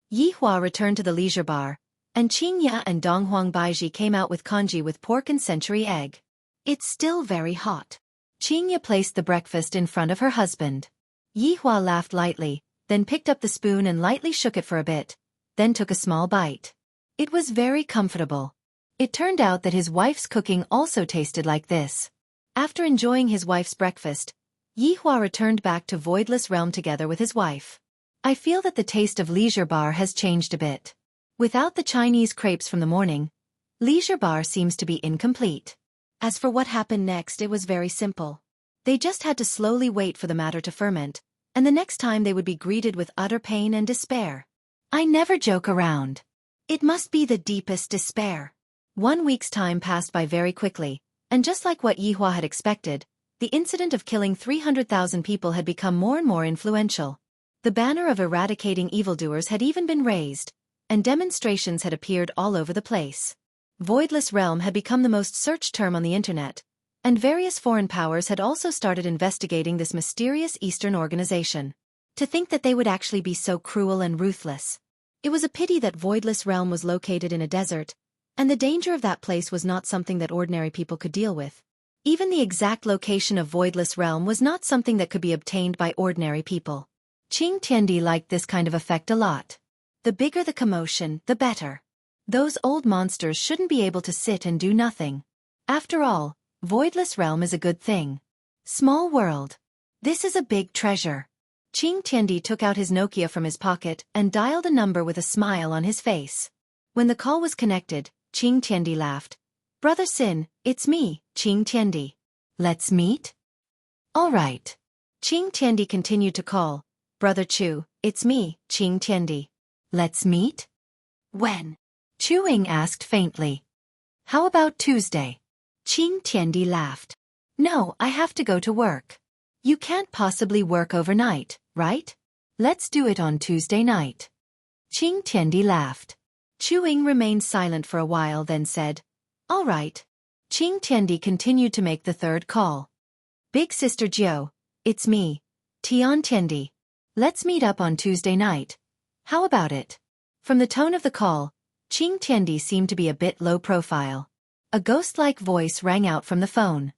Yi Hua returned to the leisure bar, and Qingya and Donghuang Baiji came out with congee with pork and century egg. It's still very hot. Qingya placed the breakfast in front of her husband. Yi Hua laughed lightly, then picked up the spoon and lightly shook it for a bit, then took a small bite. It was very comfortable. It turned out that his wife's cooking also tasted like this. After enjoying his wife's breakfast, Yi Hua returned back to Voidless Realm together with his wife. I feel that the taste of leisure bar has changed a bit. Without the Chinese crepes from the morning, leisure bar seems to be incomplete. As for what happened next, it was very simple. They just had to slowly wait for the matter to ferment, and the next time they would be greeted with utter pain and despair. I never joke around. It must be the deepest despair. 1 week's time passed by very quickly, and just like what Yi Hua had expected, the incident of killing 300,000 people had become more and more influential. The banner of eradicating evildoers had even been raised, and demonstrations had appeared all over the place. Voidless Realm had become the most searched term on the internet, and various foreign powers had also started investigating this mysterious Eastern organization. To think that they would actually be so cruel and ruthless. It was a pity that Voidless Realm was located in a desert, and the danger of that place was not something that ordinary people could deal with. Even the exact location of Voidless Realm was not something that could be obtained by ordinary people. Qing Tiandi liked this kind of effect a lot. The bigger the commotion, the better. Those old monsters shouldn't be able to sit and do nothing. After all, Voidless Realm is a good thing. Small world. This is a big treasure. Qing Tiandi took out his Nokia from his pocket and dialed a number with a smile on his face. When the call was connected, Qing Tiandi laughed. Brother Sin, it's me, Qing Tiandi. Let's meet? All right. Qing Tiandi continued to call. Brother Chu, it's me, Qing Tiandi. Let's meet? When? Chu Ying asked faintly. How about Tuesday? Qing Tiandi laughed. No, I have to go to work. You can't possibly work overnight, right? Let's do it on Tuesday night. Qing Tiandi laughed. Chu Ying remained silent for a while, then said, All right. Qing Tiandi continued to make the third call. Big Sister Jiao, it's me, Tian Tiandi. Let's meet up on Tuesday night. How about it? From the tone of the call, Qing Tiandi seemed to be a bit low profile. A ghost-like voice rang out from the phone.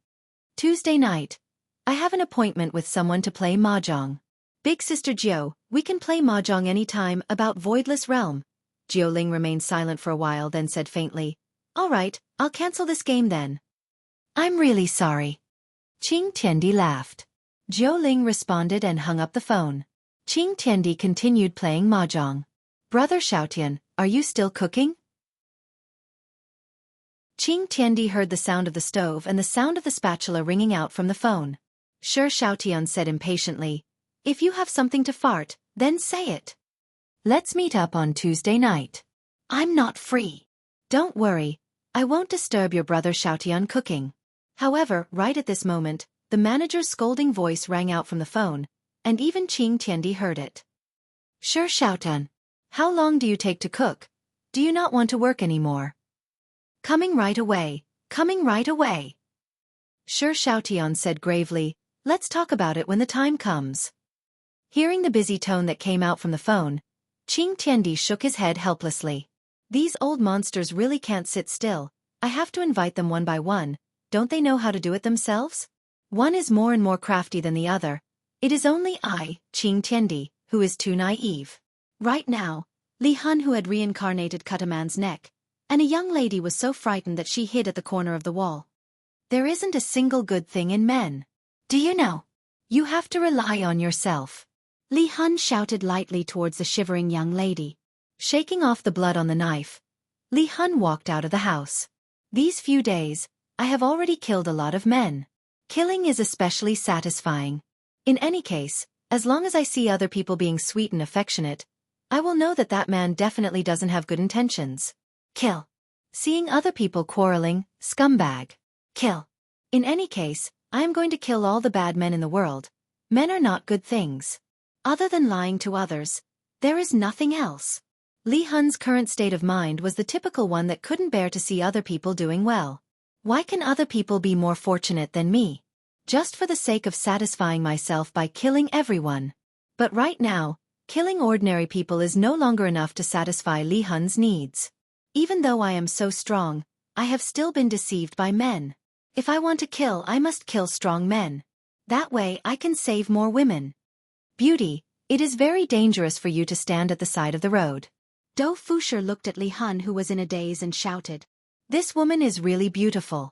Tuesday night. I have an appointment with someone to play mahjong. Big Sister Jiao, we can play mahjong anytime about Voidless Realm. Jiao Ling remained silent for a while, then said faintly, All right, I'll cancel this game then. I'm really sorry. Qing Tiandi laughed. Jiao Ling responded and hung up the phone. Qing Tiandi continued playing mahjong. Brother Xiaotian, are you still cooking? Qing Tiandi heard the sound of the stove and the sound of the spatula ringing out from the phone. Sure, Xiaotian said impatiently. If you have something to fart, then say it. Let's meet up on Tuesday night. I'm not free. Don't worry, I won't disturb your brother Xiaotian cooking. However, right at this moment, the manager's scolding voice rang out from the phone, and even Qing Tiandi heard it. Sure, Xiaotian. How long do you take to cook? Do you not want to work anymore? Coming right away, coming right away. Sure, Xiaotian said gravely, let's talk about it when the time comes. Hearing the busy tone that came out from the phone, Qing Tiandi shook his head helplessly. These old monsters really can't sit still. I have to invite them one by one. Don't they know how to do it themselves? One is more and more crafty than the other. It is only I, Qing Tiandi, who is too naive. Right now, Li Hun, who had reincarnated, cut a man's neck, and a young lady was so frightened that she hid at the corner of the wall. There isn't a single good thing in men. Do you know? You have to rely on yourself. Li Hun shouted lightly towards the shivering young lady. Shaking off the blood on the knife, Li Hun walked out of the house. These few days, I have already killed a lot of men. Killing is especially satisfying. In any case, as long as I see other people being sweet and affectionate, I will know that that man definitely doesn't have good intentions. Kill. Seeing other people quarreling, scumbag. Kill. In any case, I am going to kill all the bad men in the world. Men are not good things. Other than lying to others, there is nothing else. Li Hun's current state of mind was the typical one that couldn't bear to see other people doing well. Why can other people be more fortunate than me? Just for the sake of satisfying myself by killing everyone. But right now, killing ordinary people is no longer enough to satisfy Li Hun's needs. Even though I am so strong, I have still been deceived by men. If I want to kill, I must kill strong men. That way I can save more women. Beauty, it is very dangerous for you to stand at the side of the road. Dou Fusher looked at Li Hun, who was in a daze, and shouted, This woman is really beautiful.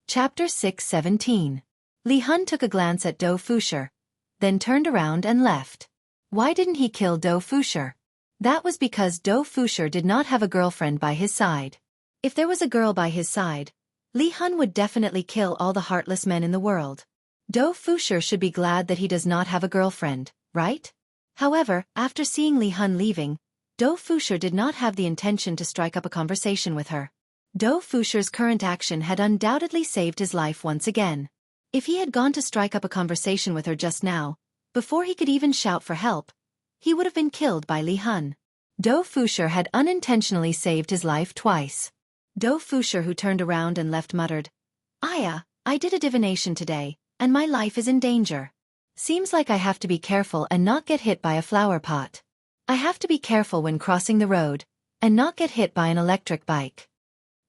Chapter 6:17. Li Hun took a glance at Dou Fusher, then turned around and left. Why didn't he kill Dou Fusher? That was because Dou Fusher did not have a girlfriend by his side. If there was a girl by his side, Li Hun would definitely kill all the heartless men in the world. Dou Fusher should be glad that he does not have a girlfriend, right? However, after seeing Li Hun leaving, Dou Fusher did not have the intention to strike up a conversation with her. Dou Fusher's current action had undoubtedly saved his life once again. If he had gone to strike up a conversation with her just now, before he could even shout for help, he would have been killed by Li Hun. Dou Fusher had unintentionally saved his life twice. Dou Fusher, who turned around and left, muttered, I did a divination today, and my life is in danger. Seems like I have to be careful and not get hit by a flower pot. I have to be careful when crossing the road, and not get hit by an electric bike.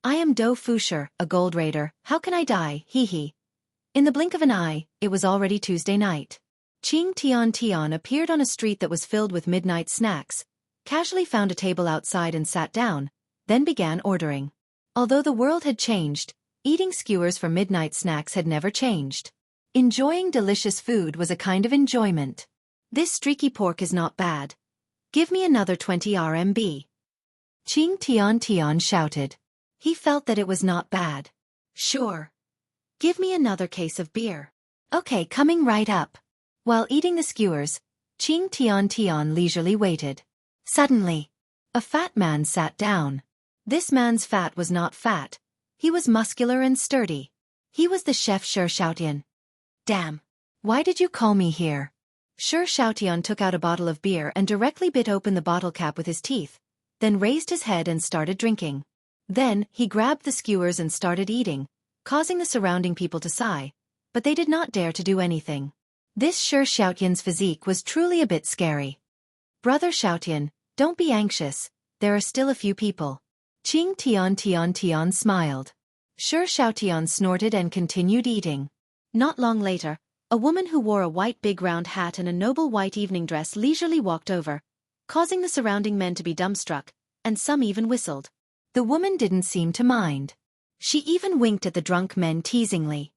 I am Do Fusher, a gold raider, how can I die, hee hee. In the blink of an eye, it was already Tuesday night. Ching Tian Tian appeared on a street that was filled with midnight snacks, casually found a table outside and sat down, then began ordering. Although the world had changed, eating skewers for midnight snacks had never changed. Enjoying delicious food was a kind of enjoyment. This streaky pork is not bad. Give me another 20 RMB. Ching Tian Tian shouted. He felt that it was not bad. Sure. Give me another case of beer. Okay, coming right up. While eating the skewers, Ching Tian Tian leisurely waited. Suddenly, a fat man sat down. This man's fat was not fat. He was muscular and sturdy. He was the chef Shi Xiaotian. Damn. Why did you call me here? Shi Xiaotian took out a bottle of beer and directly bit open the bottle cap with his teeth, then raised his head and started drinking. Then, he grabbed the skewers and started eating, causing the surrounding people to sigh, but they did not dare to do anything. This Shi Xiaotian's physique was truly a bit scary. Brother Xiaotian, don't be anxious, there are still a few people. Ching Tian Tian Tian smiled. Shi Xiaotian snorted and continued eating. Not long later, a woman who wore a white big round hat and a noble white evening dress leisurely walked over, causing the surrounding men to be dumbstruck, and some even whistled. The woman didn't seem to mind. She even winked at the drunk men teasingly.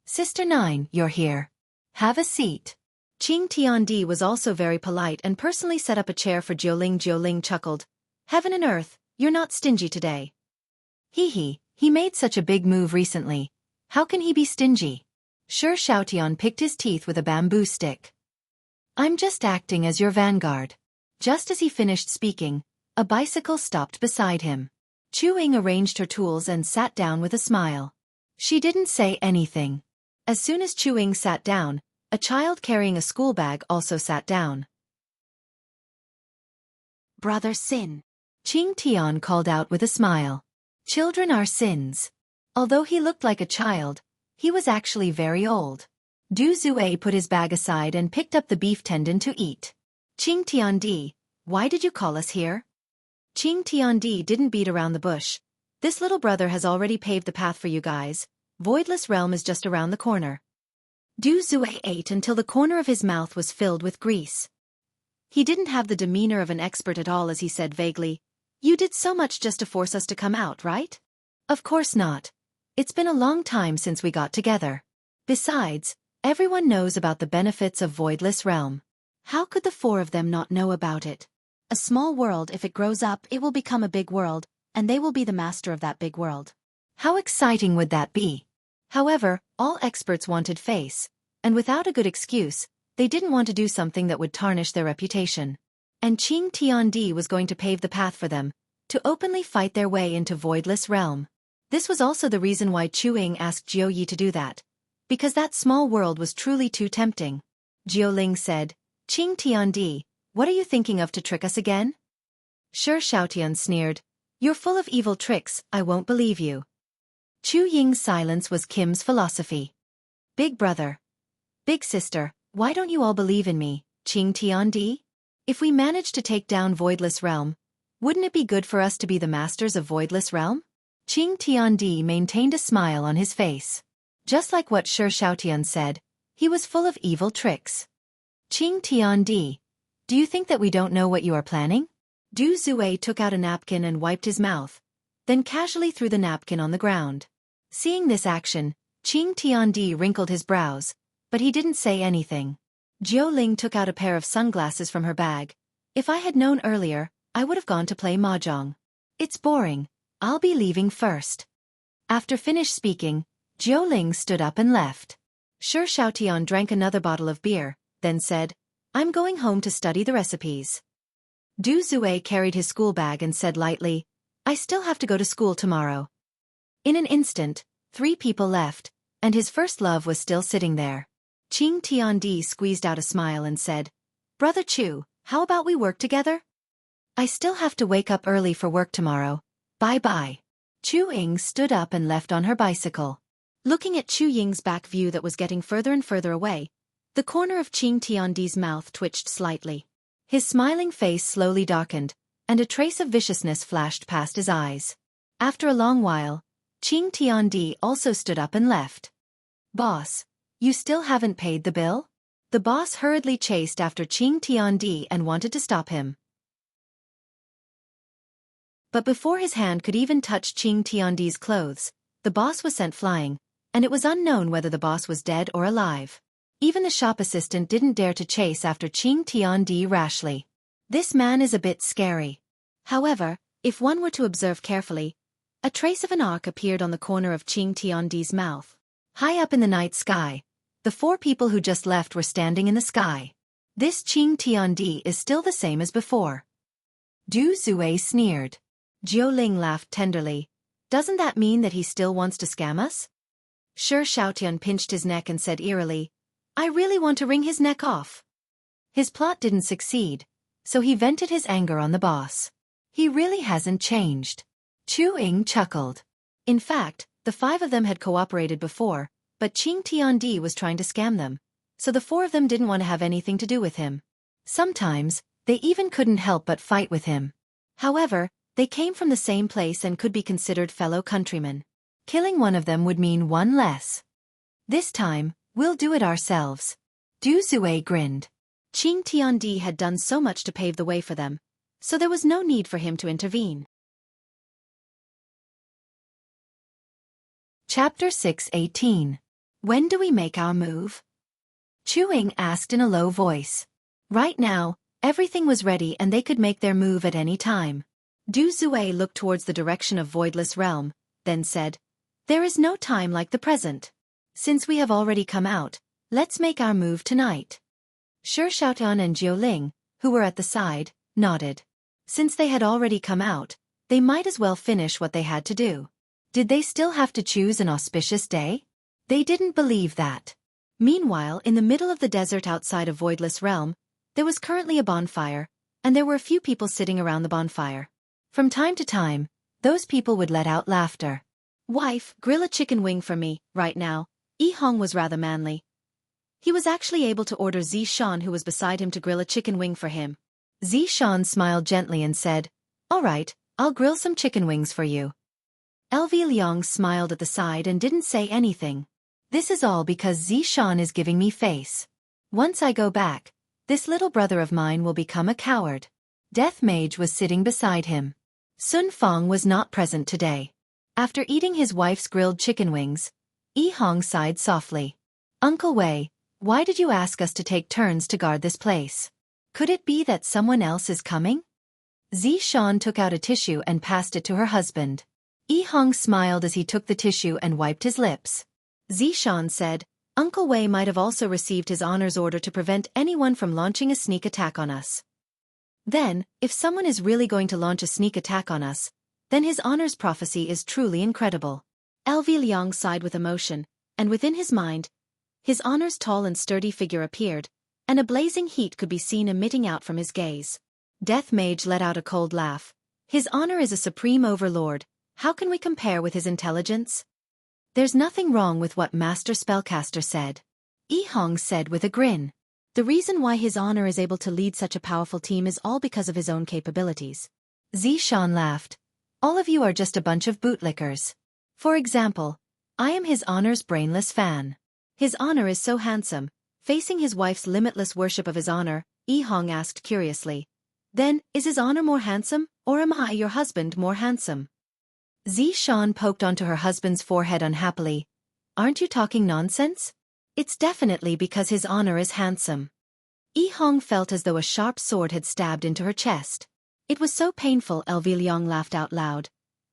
Sister Nine, you're here. Have a seat. Ching Tiandi was also very polite and personally set up a chair for Jiuling. Jiuling chuckled. Heaven and earth, you're not stingy today. Hee hee, he made such a big move recently. How can he be stingy? Shi Xiaotian picked his teeth with a bamboo stick. I'm just acting as your vanguard. Just as he finished speaking, a bicycle stopped beside him. Chu Ying arranged her tools and sat down with a smile. She didn't say anything. As soon as Chu Ying sat down, a child carrying a school bag also sat down. Brother Sin. Ching Tian called out with a smile. Children are sins. Although he looked like a child, he was actually very old. Du Zue put his bag aside and picked up the beef tendon to eat. Ching Tiandi, why did you call us here? Ching Tiandi didn't beat around the bush. This little brother has already paved the path for you guys. Voidless Realm is just around the corner. Du Zue ate until the corner of his mouth was filled with grease. He didn't have the demeanor of an expert at all as he said vaguely, You did so much just to force us to come out, right? Of course not. It's been a long time since we got together. Besides, everyone knows about the benefits of Voidless Realm. How could the four of them not know about it? A small world, if it grows up, it will become a big world, and they will be the master of that big world. How exciting would that be? However, all experts wanted face, and without a good excuse, they didn't want to do something that would tarnish their reputation. And Ching Tiandi was going to pave the path for them, to openly fight their way into Voidless Realm. This was also the reason why Chu Ying asked Jiu Yi to do that, because that small world was truly too tempting. Jiu Ling said, Ching Tiandi, what are you thinking of to trick us again? Shi Xiaotian sneered, You're full of evil tricks, I won't believe you. Chu Ying's silence was Kim's philosophy. Big brother. Big sister, why don't you all believe in me, Ching Tiandi? If we manage to take down Voidless Realm, wouldn't it be good for us to be the masters of Voidless Realm? Ching Tiandi maintained a smile on his face. Just like what Shi Xiaotian said, he was full of evil tricks. Ching Tiandi, do you think that we don't know what you are planning? Du Zue took out a napkin and wiped his mouth, then casually threw the napkin on the ground. Seeing this action, Ching Tiandi wrinkled his brows, but he didn't say anything. Jiu Ling took out a pair of sunglasses from her bag. If I had known earlier, I would have gone to play mahjong. It's boring. I'll be leaving first. After finished speaking, Jiu Ling stood up and left. Shi Xiaotian drank another bottle of beer, then said, I'm going home to study the recipes. Du Zue carried his school bag and said lightly, I still have to go to school tomorrow. In an instant, 3 people left, and his first love was still sitting there. Ching Tiandi squeezed out a smile and said, Brother Chu, how about we work together? I still have to wake up early for work tomorrow. Bye-bye. Chu Ying stood up and left on her bicycle. Looking at Chu Ying's back view that was getting further and further away, the corner of Qing Tiandi's mouth twitched slightly. His smiling face slowly darkened, and a trace of viciousness flashed past his eyes. After a long while, Qing Tiandi also stood up and left. "Boss, you still haven't paid the bill?" The boss hurriedly chased after Qing Tiandi and wanted to stop him. But before his hand could even touch Qing Tiandi's clothes, the boss was sent flying, and it was unknown whether the boss was dead or alive. Even the shop assistant didn't dare to chase after Qing Tiandi rashly. This man is a bit scary. However, if one were to observe carefully, a trace of an arc appeared on the corner of Qing Tiandi's mouth. High up in the night sky, the four people who just left were standing in the sky. This Qing Tiandi is still the same as before. Du Zue sneered. Jiu Ling laughed tenderly. Doesn't that mean that he still wants to scam us? Shi Xiaotian pinched his neck and said eerily, I really want to wring his neck off. His plot didn't succeed, so he vented his anger on the boss. He really hasn't changed. Chu Ying chuckled. In fact, the five of them had cooperated before, but Qing Tiandi was trying to scam them, so the four of them didn't want to have anything to do with him. Sometimes, they even couldn't help but fight with him. However, they came from the same place and could be considered fellow countrymen. Killing one of them would mean one less. This time, we'll do it ourselves. Du Zue grinned. Qing Tiandi had done so much to pave the way for them, so there was no need for him to intervene. Chapter 6:18. When do we make our move? Chu Ying asked in a low voice. Right now, everything was ready and they could make their move at any time. Du Zue looked towards the direction of Voidless Realm, then said, There is no time like the present. Since we have already come out, let's make our move tonight. Shi Xiaotian and Jiu Ling, who were at the side, nodded. Since they had already come out, they might as well finish what they had to do. Did they still have to choose an auspicious day? They didn't believe that. Meanwhile, in the middle of the desert outside of Voidless Realm, there was currently a bonfire, and there were a few people sitting around the bonfire. From time to time, those people would let out laughter. Wife, grill a chicken wing for me, right now. Yi Hong was rather manly. He was actually able to order Zishan, who was beside him, to grill a chicken wing for him. Zishan smiled gently and said, All right, I'll grill some chicken wings for you. LV Liang smiled at the side and didn't say anything. This is all because Zishan is giving me face. Once I go back, this little brother of mine will become a coward. Death Mage was sitting beside him. Sun Fong was not present today. After eating his wife's grilled chicken wings, Yi Hong sighed softly. Uncle Wei, why did you ask us to take turns to guard this place? Could it be that someone else is coming? Zishan took out a tissue and passed it to her husband. Yi Hong smiled as he took the tissue and wiped his lips. Zishan said, Uncle Wei might have also received his honor's order to prevent anyone from launching a sneak attack on us. Then, if someone is really going to launch a sneak attack on us, then his honor's prophecy is truly incredible. LV Liang sighed with emotion, and within his mind, his honor's tall and sturdy figure appeared, and a blazing heat could be seen emitting out from his gaze. Death Mage let out a cold laugh. His honor is a supreme overlord. How can we compare with his intelligence? There's nothing wrong with what Master Spellcaster said. Yi Hong said with a grin. The reason why his honor is able to lead such a powerful team is all because of his own capabilities. Zishan laughed. All of you are just a bunch of bootlickers. For example, I am his honor's brainless fan. His honor is so handsome. Facing his wife's limitless worship of his honor, Yi Hong asked curiously. Then, is his honor more handsome, or am I, your husband, more handsome? Zishan poked onto her husband's forehead unhappily. Aren't you talking nonsense? It's definitely because his honor is handsome. Yi Hong felt as though a sharp sword had stabbed into her chest. It was so painful. LV Liang laughed out loud.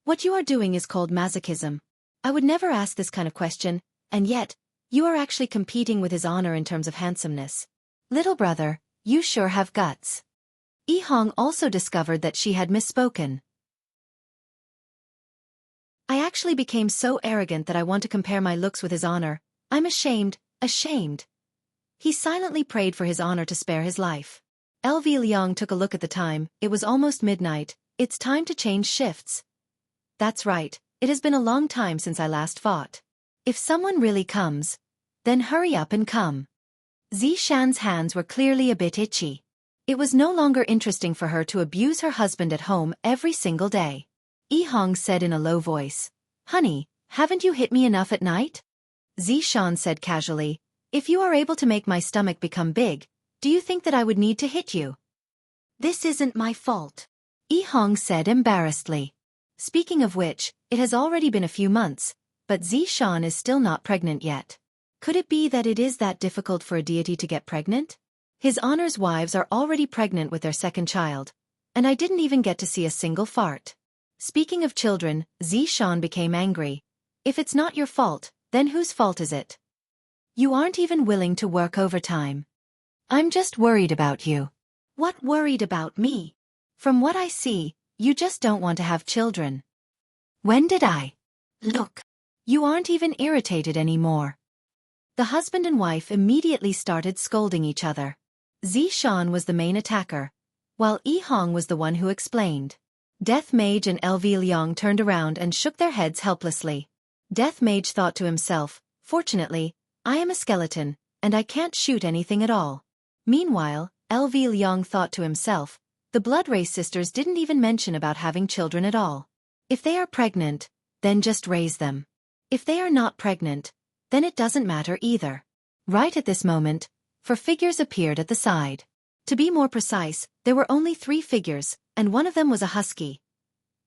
What you are doing is called masochism. I would never ask this kind of question, and yet, you are actually competing with his honor in terms of handsomeness. Little brother, you sure have guts. Yi Hong also discovered that she had misspoken. I actually became so arrogant that I want to compare my looks with his honor. I'm ashamed. He silently prayed for his honor to spare his life. LV Liang took a look at the time. It was almost midnight. It's time to change shifts. That's right. It has been a long time since I last fought. If someone really comes, then hurry up and come. Zishan's hands were clearly a bit itchy. It was no longer interesting for her to abuse her husband at home every single day. Yihong said in a low voice, "Honey, haven't you hit me enough at night?" Zishan said casually, "If you are able to make my stomach become big, do you think that I would need to hit you?" "This isn't my fault," Yihong said embarrassedly. Speaking of which, it has already been a few months, but Zishan is still not pregnant yet. Could it be that it is that difficult for a deity to get pregnant? His Honor's wives are already pregnant with their second child, and I didn't even get to see a single fart. Speaking of children, Zishan became angry. If it's not your fault, then whose fault is it? You aren't even willing to work overtime. I'm just worried about you. What worried about me? From what I see, you just don't want to have children. When did I? Look. You aren't even irritated anymore. The husband and wife immediately started scolding each other. Zishan was the main attacker, while Yihong was the one who explained. Death Mage and LV Liang turned around and shook their heads helplessly. Death Mage thought to himself, "Fortunately, I am a skeleton, and I can't shoot anything at all." Meanwhile, LV Liang thought to himself, "The Blood Race sisters didn't even mention about having children at all. If they are pregnant, then just raise them. If they are not pregnant, then it doesn't matter either." Right at this moment, 4 figures appeared at the side. To be more precise, there were only 3 figures, and one of them was a husky.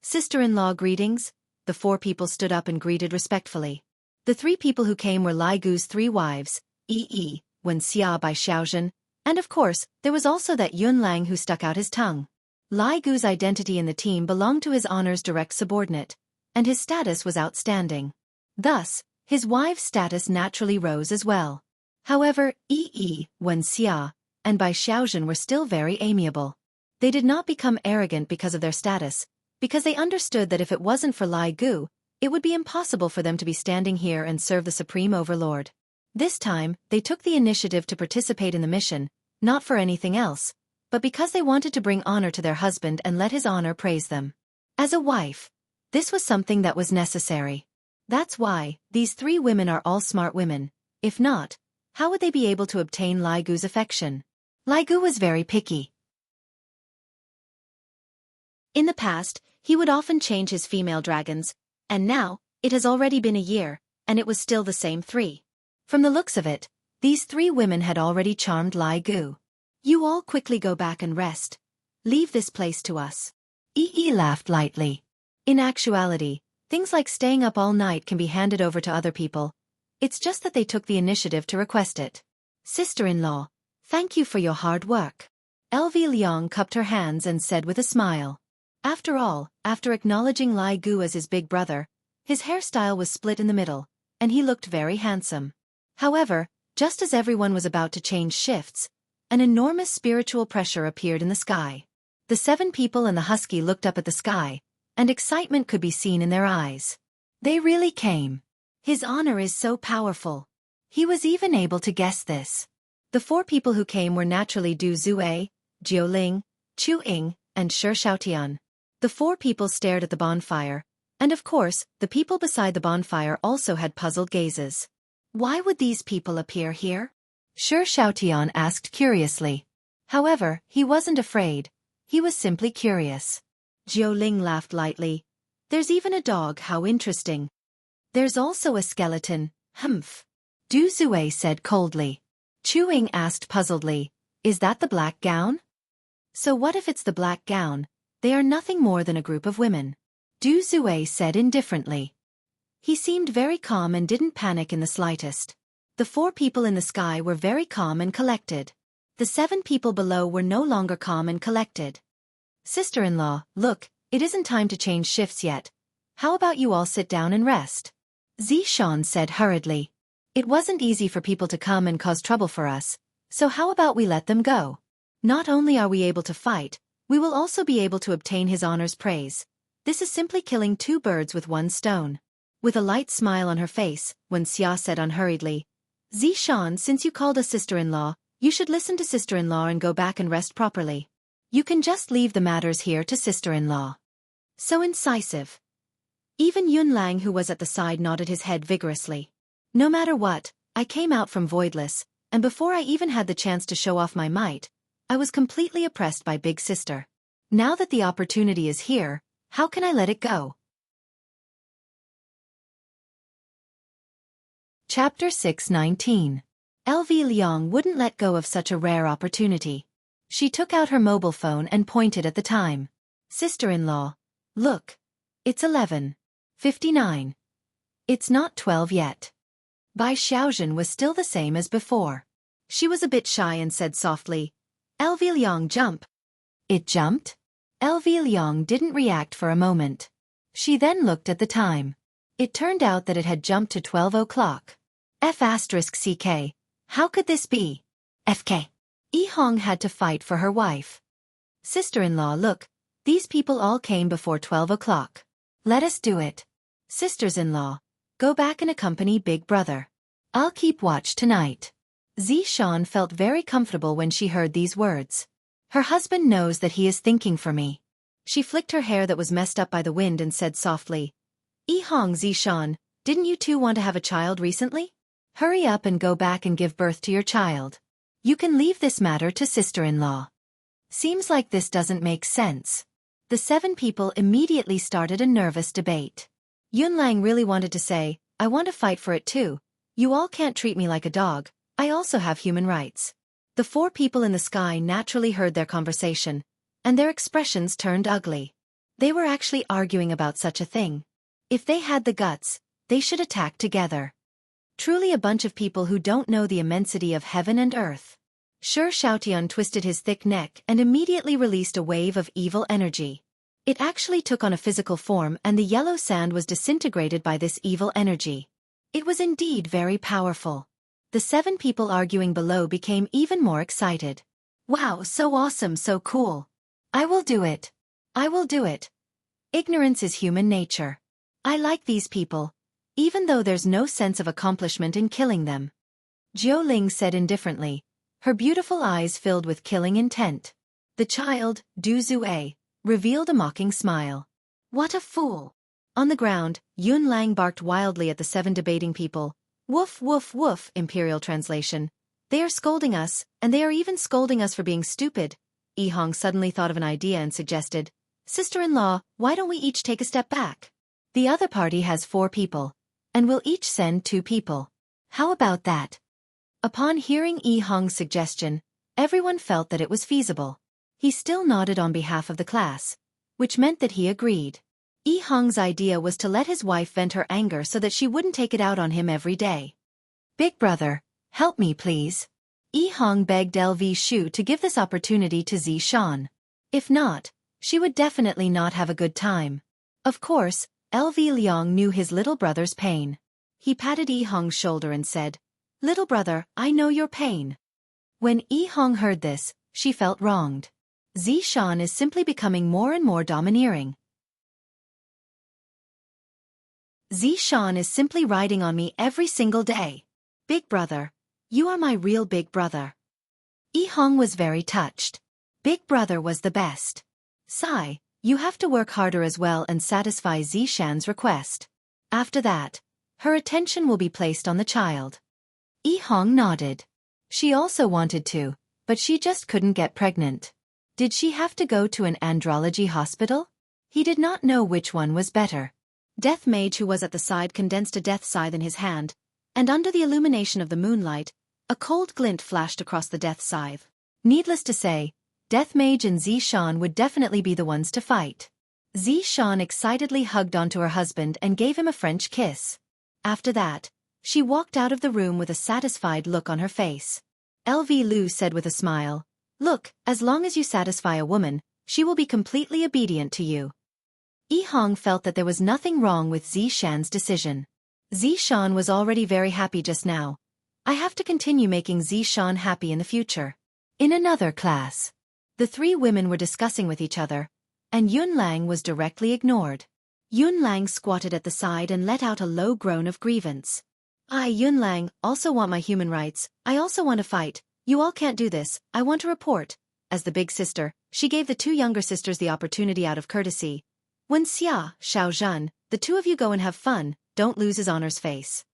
"Sister-in-law greetings," the 4 people stood up and greeted respectfully. The 3 people who came were Lai Gu's 3 wives, Wuxia by Xiaofan, and of course, there was also that Yun Lang who stuck out his tongue. Lai Gu's identity in the team belonged to his Honor's direct subordinate, and his status was outstanding. Thus, his wives' status naturally rose as well. However, Wuxia and Bai Xiaozhen were still very amiable. They did not become arrogant because of their status, because they understood that if it wasn't for Lai Gu, it would be impossible for them to be standing here and serve the Supreme Overlord. This time, they took the initiative to participate in the mission, not for anything else, but because they wanted to bring honor to their husband and let his honor praise them. As a wife, this was something that was necessary. That's why, these 3 women are all smart women. If not, how would they be able to obtain Lai Gu's affection? Lai Gu was very picky. In the past, he would often change his female dragons, and now, it has already been a year, and it was still the same 3. From the looks of it, these 3 women had already charmed Lai Gu. "You all quickly go back and rest. Leave this place to us." Yi laughed lightly. In actuality, things like staying up all night can be handed over to other people. It's just that they took the initiative to request it. "Sister-in-law, thank you for your hard work." LV Liang cupped her hands and said with a smile. After all, after acknowledging Lai Gu as his big brother, his hairstyle was split in the middle, and he looked very handsome. However, just as everyone was about to change shifts, an enormous spiritual pressure appeared in the sky. The 7 people and the husky looked up at the sky, and excitement could be seen in their eyes. They really came. His honor is so powerful. He was even able to guess this. The 4 people who came were naturally Du Zue, Jiuling, Chu Ying, and Shi Shaotian. The 4 people stared at the bonfire, and of course, the people beside the bonfire also had puzzled gazes. Why would these people appear here? Shi Shaotian asked curiously. However, he wasn't afraid. He was simply curious. Jiuling laughed lightly. "There's even a dog, how interesting." "There's also a skeleton, humph." Du Zue said coldly. Chu Ying asked puzzledly, "Is that the black gown?" "So what if it's the black gown? They are nothing more than a group of women." Du Zue said indifferently. He seemed very calm and didn't panic in the slightest. The 4 people in the sky were very calm and collected. The 7 people below were no longer calm and collected. "Sister-in-law, look, it isn't time to change shifts yet. How about you all sit down and rest?" Zishan said hurriedly. "It wasn't easy for people to come and cause trouble for us, so how about we let them go? Not only are we able to fight, we will also be able to obtain his honor's praise. This is simply killing 2 birds with 1 stone." With a light smile on her face, Wuxia said unhurriedly, "Zishan, since you called us sister-in-law, you should listen to sister-in-law and go back and rest properly. You can just leave the matters here to sister-in-law." So incisive. Even Yun Lang, who was at the side, nodded his head vigorously. No matter what, I came out from Voidless, and before I even had the chance to show off my might, I was completely oppressed by Big Sister. Now that the opportunity is here, how can I let it go? Chapter 6:19. LV Liang wouldn't let go of such a rare opportunity. She took out her mobile phone and pointed at the time. Sister-in-law, look. It's 11:59. It's not 12 yet. Bai Xiaozhen was still the same as before. She was a bit shy and said softly, LV Liang, jump. It jumped? LV Liang didn't react for a moment. She then looked at the time. It turned out that it had jumped to 12 o'clock. F***CK. How could this be? FK. Yi Hong had to fight for her wife. Sister-in-law, look, these people all came before 12 o'clock. Let us do it. Sisters-in-law, go back and accompany Big Brother. I'll keep watch tonight. Zishan felt very comfortable when she heard these words. Her husband knows that he is thinking for me. She flicked her hair that was messed up by the wind and said softly, Yi Hong, Zishan, didn't you two want to have a child recently? Hurry up and go back and give birth to your child. You can leave this matter to sister-in-law. Seems like this doesn't make sense. The 7 people immediately started a nervous debate. Yunlang really wanted to say, I want to fight for it too. You all can't treat me like a dog. I also have human rights. The 4 people in the sky naturally heard their conversation, and their expressions turned ugly. They were actually arguing about such a thing. If they had the guts, they should attack together. Truly a bunch of people who don't know the immensity of heaven and earth. Shi Shaotian twisted his thick neck and immediately released a wave of evil energy. It actually took on a physical form and the yellow sand was disintegrated by this evil energy. It was indeed very powerful. The 7 people arguing below became even more excited. Wow, so awesome, so cool. I will do it. I will do it. Ignorance is human nature. I like these people, even though there's no sense of accomplishment in killing them. Jiu Ling said indifferently, her beautiful eyes filled with killing intent. The child, Du Zue, revealed a mocking smile. What a fool! On the ground, Yun Lang barked wildly at the 7 debating people. Woof woof woof, Imperial translation. They are scolding us, and they are even scolding us for being stupid. Yi Hong suddenly thought of an idea and suggested, Sister-in-law, why don't we each take a step back? The other party has 4 people, and we'll each send 2 people. How about that? Upon hearing Yi Hong's suggestion, everyone felt that it was feasible. He still nodded on behalf of the class, which meant that he agreed. Yi Hong's idea was to let his wife vent her anger so that she wouldn't take it out on him every day. Big Brother, help me please. Yi Hong begged LV Shu to give this opportunity to Zishan. If not, she would definitely not have a good time. Of course, LV Liang knew his little brother's pain. He patted Yi Hong's shoulder and said, Little brother, I know your pain. When Yi Hong heard this, she felt wronged. Zishan is simply becoming more and more domineering. Zishan is simply riding on me every single day. Big brother, you are my real big brother. Yi Hong was very touched. Big brother was the best. Sigh, you have to work harder as well and satisfy Zishan's request. After that, her attention will be placed on the child. Yi Hong nodded. She also wanted to, but she just couldn't get pregnant. Did she have to go to an andrology hospital? He did not know which one was better. Death Mage, who was at the side, condensed a death scythe in his hand, and under the illumination of the moonlight, a cold glint flashed across the death scythe. Needless to say, Death Mage and Zishan would definitely be the ones to fight. Zishan excitedly hugged onto her husband and gave him a French kiss. After that, she walked out of the room with a satisfied look on her face. LV Lu said with a smile, Look, as long as you satisfy a woman, she will be completely obedient to you. Yi Hong felt that there was nothing wrong with Zishan's decision. Zishan was already very happy just now. I have to continue making Zishan happy in the future. In another class, the 3 women were discussing with each other, and Yun Lang was directly ignored. Yun Lang squatted at the side and let out a low groan of grievance. I, Yun Lang, also want my human rights. I also want to fight. You all can't do this. I want to report. As the big sister, she gave the 2 younger sisters the opportunity out of courtesy. When Xia, Xiaozhan, the 2 of you go and have fun, don't lose his honor's face.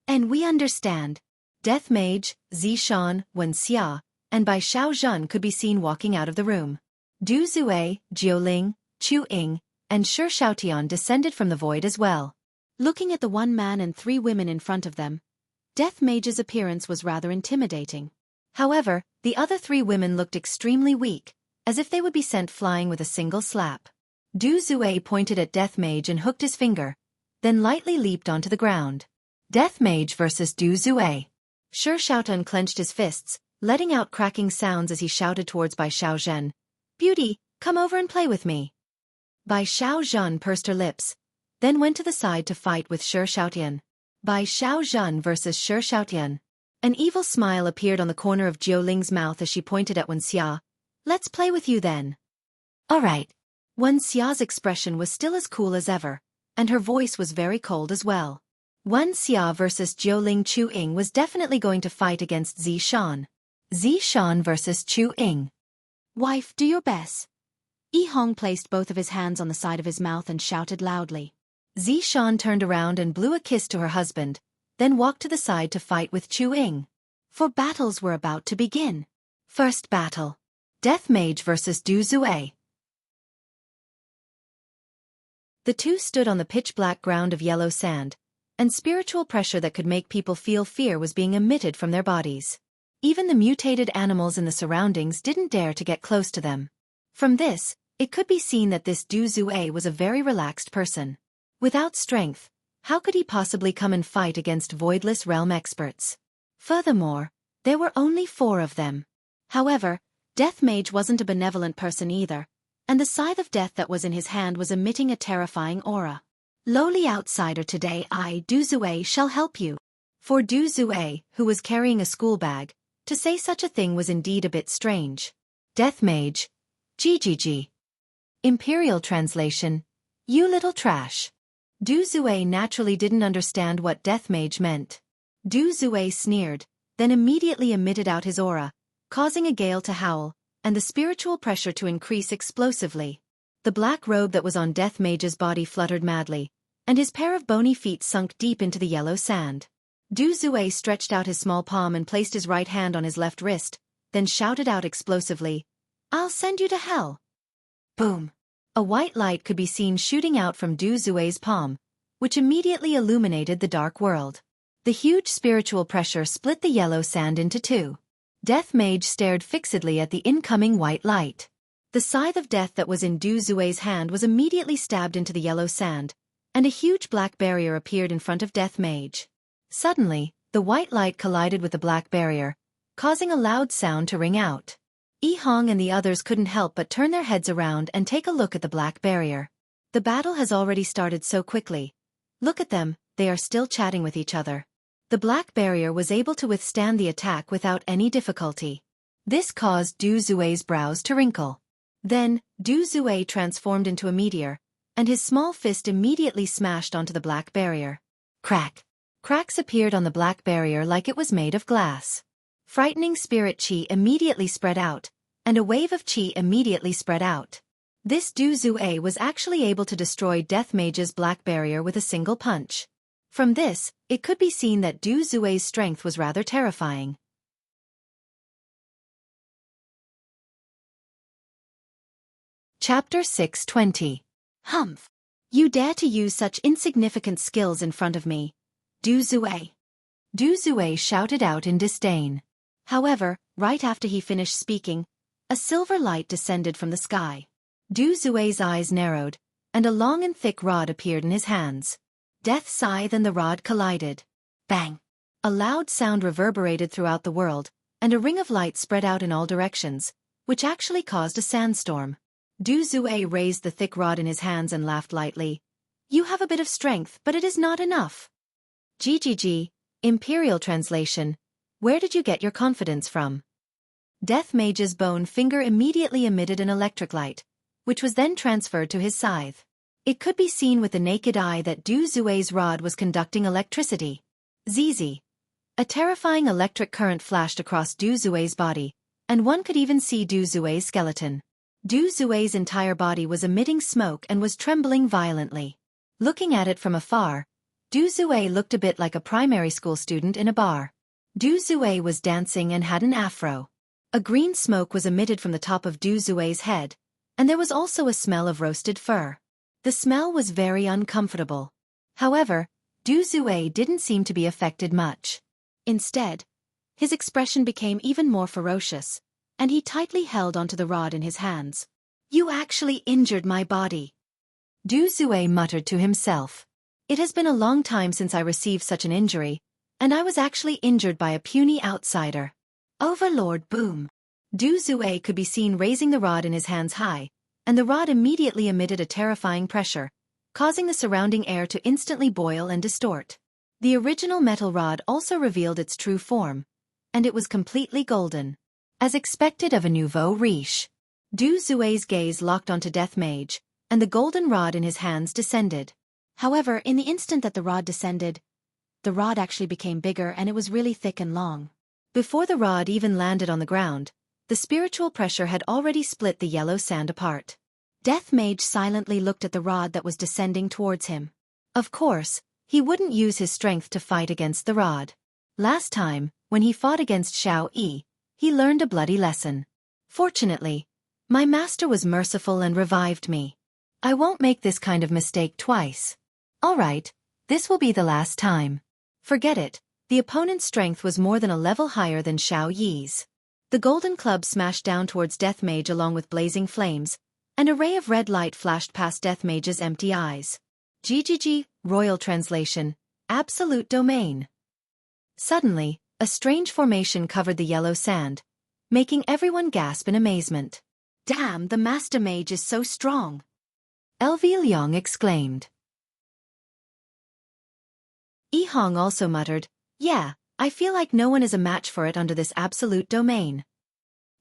And we understand. Death Mage, Zishan, Wuxia, and Bai Xiaozhen could be seen walking out of the room. Du Zue, Jiuling, Chu Ying, and Shi Shaotian descended from the void as well. Looking at the one man and three women in front of them, Death Mage's appearance was rather intimidating. However, the other three women looked extremely weak, as if they would be sent flying with a single slap. Du Zue pointed at Death Mage and hooked his finger, then lightly leaped onto the ground. Death Mage versus Du Zue. Shi Shaotian clenched his fists, letting out cracking sounds as he shouted towards Bai Xiaozhen. Beauty, come over and play with me. Bai Xiaozhen pursed her lips, then went to the side to fight with Shi Shaotian. Bai Xiaozhen versus Shi Shaotian. An evil smile appeared on the corner of Jiuling's mouth as she pointed at Wuxia. Let's play with you then. Alright. Wuxia's expression was still as cool as ever, and her voice was very cold as well. Wuxia versus Jiuling. Chu Ying was definitely going to fight against Zishan. Zishan versus Chu Ying. Wife, do your best. Yi Hong placed both of his hands on the side of his mouth and shouted loudly. Zishan turned around and blew a kiss to her husband, then walked to the side to fight with Chu Ying. For battles were about to begin. First battle. Death Mage versus Du Zue. The two stood on the pitch-black ground of yellow sand, and spiritual pressure that could make people feel fear was being emitted from their bodies. Even the mutated animals in the surroundings didn't dare to get close to them. From this, it could be seen that this Du Zue was a very relaxed person. Without strength, how could he possibly come and fight against Voidless Realm experts? Furthermore, there were only 4 of them. However, Death Mage wasn't a benevolent person either, and the scythe of death that was in his hand was emitting a terrifying aura. Lowly outsider, today I, Du Zue, shall help you. For Du Zue, who was carrying a school bag, to say such a thing was indeed a bit strange. Death Mage. GGG. Imperial translation. You little trash. Du Zue naturally didn't understand what Death Mage meant. Du Zue sneered, then immediately emitted out his aura, causing a gale to howl, and the spiritual pressure to increase explosively. The black robe that was on Death Mage's body fluttered madly, and his pair of bony feet sunk deep into the yellow sand. Du Zue stretched out his small palm and placed his right hand on his left wrist, then shouted out explosively, I'll send you to hell. Boom. A white light could be seen shooting out from Du Zue's palm, which immediately illuminated the dark world. The huge spiritual pressure split the yellow sand into 2. Death Mage stared fixedly at the incoming white light. The scythe of death that was in Du Zue's hand was immediately stabbed into the yellow sand, and a huge black barrier appeared in front of Death Mage. Suddenly, the white light collided with the black barrier, causing a loud sound to ring out. Yi Hong and the others couldn't help but turn their heads around and take a look at the black barrier. The battle has already started so quickly. Look at them, they are still chatting with each other. The black barrier was able to withstand the attack without any difficulty. This caused Du Zue's brows to wrinkle. Then, Du Zue transformed into a meteor, and his small fist immediately smashed onto the black barrier. Crack! Cracks appeared on the black barrier like it was made of glass. Frightening spirit chi immediately spread out, and a wave of chi immediately spread out. This Du Zue was actually able to destroy Death Mage's black barrier with a single punch. From this, it could be seen that Du Zue's strength was rather terrifying. Chapter 620. Humph! You dare to use such insignificant skills in front of me, Du Zue. Du Zue shouted out in disdain. However, right after he finished speaking, a silver light descended from the sky. Du Zue's eyes narrowed, and a long and thick rod appeared in his hands. Death scythe and the rod collided. Bang! A loud sound reverberated throughout the world, and a ring of light spread out in all directions, which actually caused a sandstorm. Du Zue raised the thick rod in his hands and laughed lightly. You have a bit of strength, but it is not enough. GGG, Imperial translation. Where did you get your confidence from? Death Mage's bone finger immediately emitted an electric light, which was then transferred to his scythe. It could be seen with the naked eye that Du Zue's rod was conducting electricity. ZZ. A terrifying electric current flashed across Du Zue's body, and one could even see Du Zue's skeleton. Du Zue's entire body was emitting smoke and was trembling violently. Looking at it from afar, Du Zue looked a bit like a primary school student in a bar. Du Zue was dancing and had an afro. A green smoke was emitted from the top of Du Zue's head, and there was also a smell of roasted fur. The smell was very uncomfortable. However, Du Zue didn't seem to be affected much. Instead, his expression became even more ferocious, and he tightly held onto the rod in his hands. "You actually injured my body," Du Zue muttered to himself. "It has been a long time since I received such an injury, and I was actually injured by a puny outsider." Overlord boom! Du Zue could be seen raising the rod in his hands high, and the rod immediately emitted a terrifying pressure, causing the surrounding air to instantly boil and distort. The original metal rod also revealed its true form, and it was completely golden. As expected of a nouveau riche, Du Zue's gaze locked onto Death Mage, and the golden rod in his hands descended. However, in the instant that the rod descended, the rod actually became bigger and it was really thick and long. Before the rod even landed on the ground, the spiritual pressure had already split the yellow sand apart. Death Mage silently looked at the rod that was descending towards him. Of course, he wouldn't use his strength to fight against the rod. Last time, when he fought against Xiao Yi, he learned a bloody lesson. Fortunately, my master was merciful and revived me. I won't make this kind of mistake twice. Alright, this will be the last time. Forget it, the opponent's strength was more than a level higher than Xiao Yi's. The golden club smashed down towards Death Mage along with blazing flames. An array of red light flashed past Death Mage's empty eyes. GGG, Royal Translation, Absolute Domain. Suddenly, a strange formation covered the yellow sand, making everyone gasp in amazement. "Damn, the Master Mage is so strong!" LV Liang exclaimed. Yi Hong also muttered, "Yeah, I feel like no one is a match for it under this absolute domain."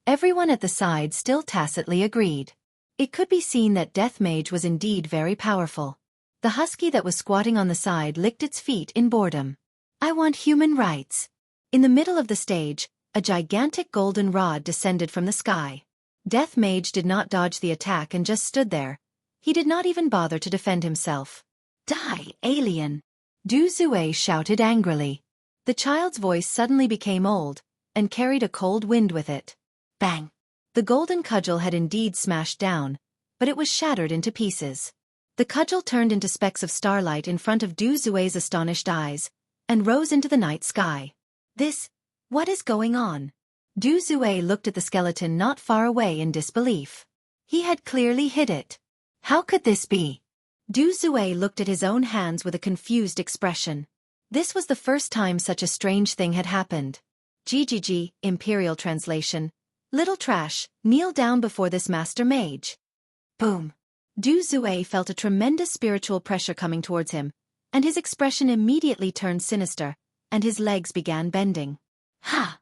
Everyone at the side still tacitly agreed. It could be seen that Death Mage was indeed very powerful. The husky that was squatting on the side licked its feet in boredom. "I want human rights." In the middle of the stage, a gigantic golden rod descended from the sky. Death Mage did not dodge the attack and just stood there. He did not even bother to defend himself. "Die, alien!" Du Zue shouted angrily. The child's voice suddenly became old, and carried a cold wind with it. Bang! The golden cudgel had indeed smashed down, but it was shattered into pieces. The cudgel turned into specks of starlight in front of Du Zue's astonished eyes, and rose into the night sky. What is going on? Du Zue looked at the skeleton not far away in disbelief. He had clearly hit it. How could this be? Du Zue looked at his own hands with a confused expression. This was the first time such a strange thing had happened. GGG, Imperial Translation. Little trash, kneel down before this Master Mage. Boom. Du Zue felt a tremendous spiritual pressure coming towards him, and his expression immediately turned sinister, and his legs began bending. Ha!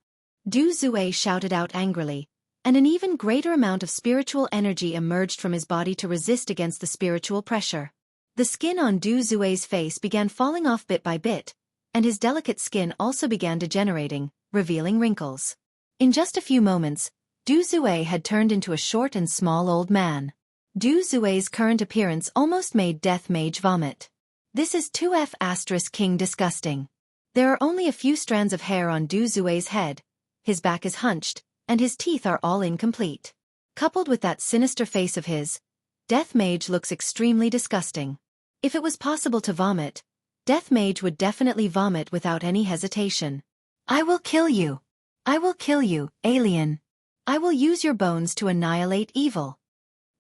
Du Zue shouted out angrily, and an even greater amount of spiritual energy emerged from his body to resist against the spiritual pressure. The skin on Du Zue's face began falling off bit by bit, and his delicate skin also began degenerating, revealing wrinkles. In just a few moments, Du Zue had turned into a short and small old man. Du Zue's current appearance almost made Death Mage vomit. This is 2F** King disgusting. There are only a few strands of hair on Du Zue's head, his back is hunched, and his teeth are all incomplete. Coupled with that sinister face of his, Death Mage looks extremely disgusting. If it was possible to vomit, Death Mage would definitely vomit without any hesitation. "I will kill you. I will kill you, alien. I will use your bones to annihilate evil."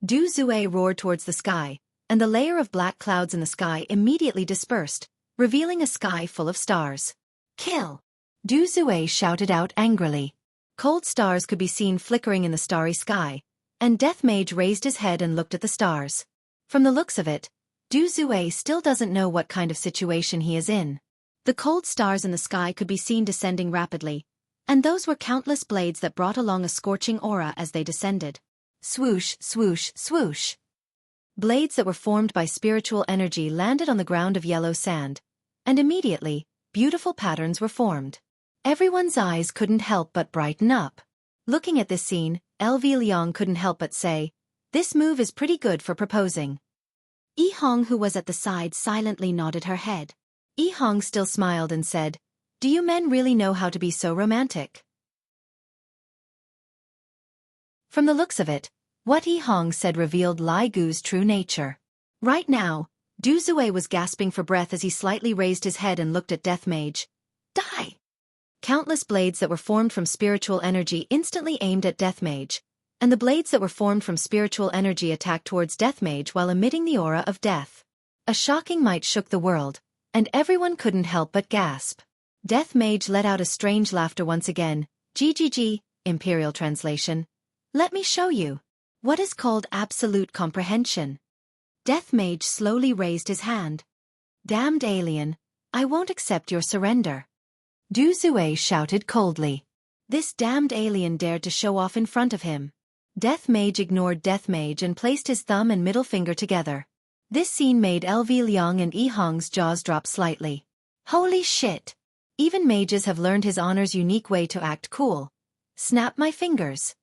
Du Zue roared towards the sky, and the layer of black clouds in the sky immediately dispersed, revealing a sky full of stars. "Kill!" Du Zue shouted out angrily. Cold stars could be seen flickering in the starry sky, and Death Mage raised his head and looked at the stars. From the looks of it, Du Zue still doesn't know what kind of situation he is in. The cold stars in the sky could be seen descending rapidly, and those were countless blades that brought along a scorching aura as they descended. Swoosh, swoosh, swoosh. Blades that were formed by spiritual energy landed on the ground of yellow sand, and immediately, beautiful patterns were formed. Everyone's eyes couldn't help but brighten up. Looking at this scene, LV Liang couldn't help but say, "This move is pretty good for proposing." Yi Hong, who was at the side, silently nodded her head. Yi Hong still smiled and said, "Do you men really know how to be so romantic?" From the looks of it, what Yi Hong said revealed Lai Gu's true nature. Right now, Du Zue was gasping for breath as he slightly raised his head and looked at Death Mage. Die! Countless blades that were formed from spiritual energy instantly aimed at Death Mage, and the blades that were formed from spiritual energy attacked towards Death Mage while emitting the aura of death. A shocking might shook the world, and everyone couldn't help but gasp. Death Mage let out a strange laughter once again. GGG, Imperial Translation. Let me show you. What is called absolute comprehension. Death Mage slowly raised his hand. Damned alien, I won't accept your surrender. Du Zue shouted coldly. This damned alien dared to show off in front of him. Death Mage ignored Death Mage and placed his thumb and middle finger together. This scene made LV Liang and Yi Hong's jaws drop slightly. Holy shit! Even mages have learned his honor's unique way to act cool. Snap my fingers.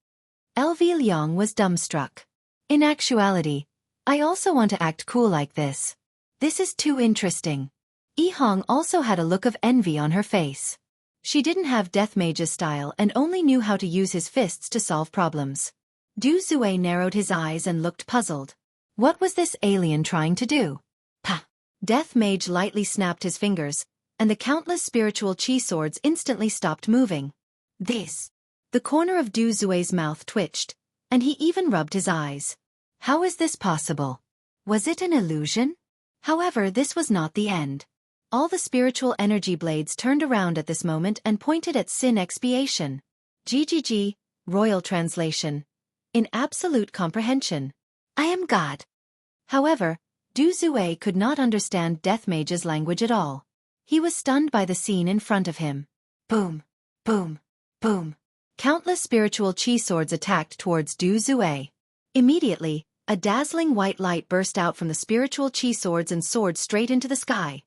LV Liang was dumbstruck. In actuality, I also want to act cool like this. This is too interesting. Yi Hong also had a look of envy on her face. She didn't have Death Mage's style and only knew how to use his fists to solve problems. Du Zue narrowed his eyes and looked puzzled. What was this alien trying to do? Pa! Death Mage lightly snapped his fingers, and the countless spiritual chi swords instantly stopped moving. This. The corner of Du Zue's mouth twitched, and he even rubbed his eyes. How is this possible? Was it an illusion? However, this was not the end. All the spiritual energy blades turned around at this moment and pointed at sin expiation. GGG, Royal Translation. In absolute comprehension. I am God. However, Du Zue could not understand Death Mage's language at all. He was stunned by the scene in front of him. Boom, boom, boom. Countless spiritual chi swords attacked towards Du Zue. Immediately, a dazzling white light burst out from the spiritual chi swords and soared straight into the sky.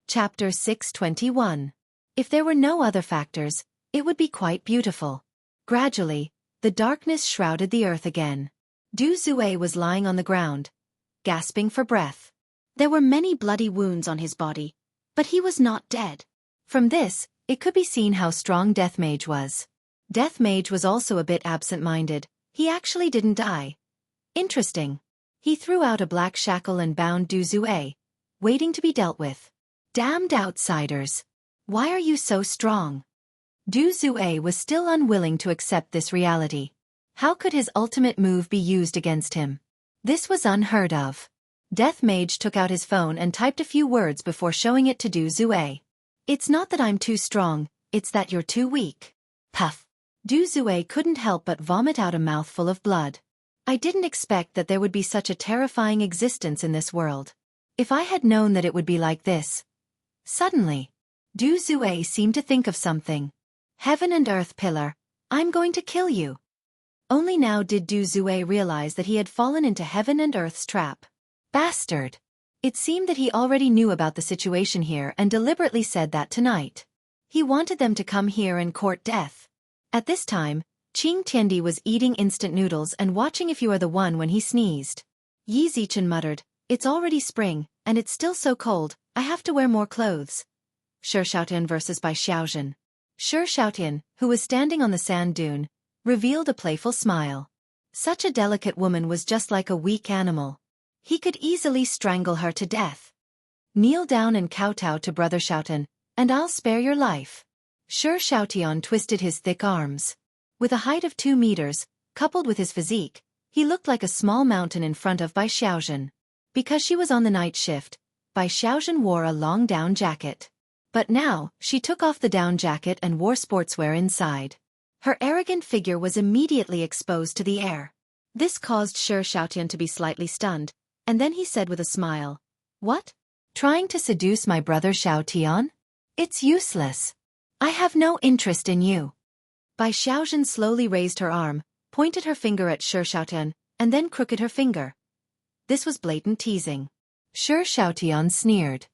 Chapter 621. If there were no other factors, it would be quite beautiful. Gradually, the darkness shrouded the earth again. Du Zue was lying on the ground, gasping for breath. There were many bloody wounds on his body, but he was not dead. From this, it could be seen how strong Death Mage was. Death Mage was also a bit absent-minded. He actually didn't die. Interesting. He threw out a black shackle and bound Du Zue, waiting to be dealt with. Damned outsiders. Why are you so strong? Du Zue was still unwilling to accept this reality. How could his ultimate move be used against him? This was unheard of. Death Mage took out his phone and typed a few words before showing it to Du Zue. It's not that I'm too strong, it's that you're too weak. Puff. Du Zue couldn't help but vomit out a mouthful of blood. I didn't expect that there would be such a terrifying existence in this world. If I had known that it would be like this. Suddenly, Du Zue seemed to think of something. Heaven and Earth Pillar, I'm going to kill you. Only now did Du Zue realize that he had fallen into Heaven and Earth's trap. Bastard. It seemed that he already knew about the situation here and deliberately said that tonight. He wanted them to come here and court death. At this time, Qing Tiandi was eating instant noodles and watching If You Are the One when he sneezed. Yi Zichen muttered, It's already spring, and it's still so cold, I have to wear more clothes. Shi Xiaotian versus by Xiaozhen. Shi Xiaotian, who was standing on the sand dune, revealed a playful smile. Such a delicate woman was just like a weak animal. He could easily strangle her to death. Kneel down and kowtow to Brother Xiaotian, and I'll spare your life. Shi Xiaotian twisted his thick arms. With a height of 2 meters, coupled with his physique, he looked like a small mountain in front of Bai Xiaozhen. Because she was on the night shift, Bai Xiaozhen wore a long down jacket. But now, she took off the down jacket and wore sportswear inside. Her arrogant figure was immediately exposed to the air. This caused Shi Xiaotian to be slightly stunned, and then he said with a smile, What? Trying to seduce my brother Xiaotian? It's useless. I have no interest in you. Bai Xiaozhen slowly raised her arm, pointed her finger at Shi Xiaotian, and then crooked her finger. This was blatant teasing. Shi Xiaotian sneered.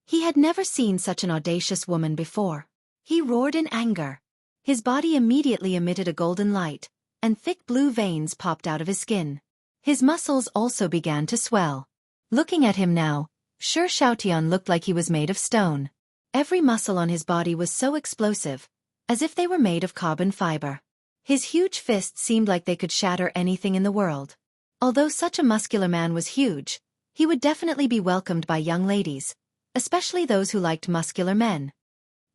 He had never seen such an audacious woman before. He roared in anger. His body immediately emitted a golden light, and thick blue veins popped out of his skin. His muscles also began to swell. Looking at him now, Shi Xiaotian looked like he was made of stone. Every muscle on his body was so explosive, as if they were made of carbon fiber. His huge fists seemed like they could shatter anything in the world. Although such a muscular man was huge, he would definitely be welcomed by young ladies, especially those who liked muscular men.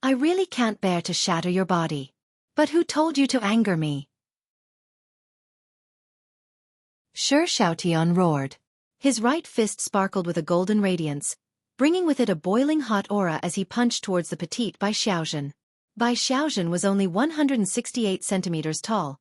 I really can't bear to shatter your body. But who told you to anger me? Shi Xiaotian roared. His right fist sparkled with a golden radiance, bringing with it a boiling hot aura as he punched towards the petite Bai Xiaozhen. Bai Xiaozhen was only 168 centimeters tall,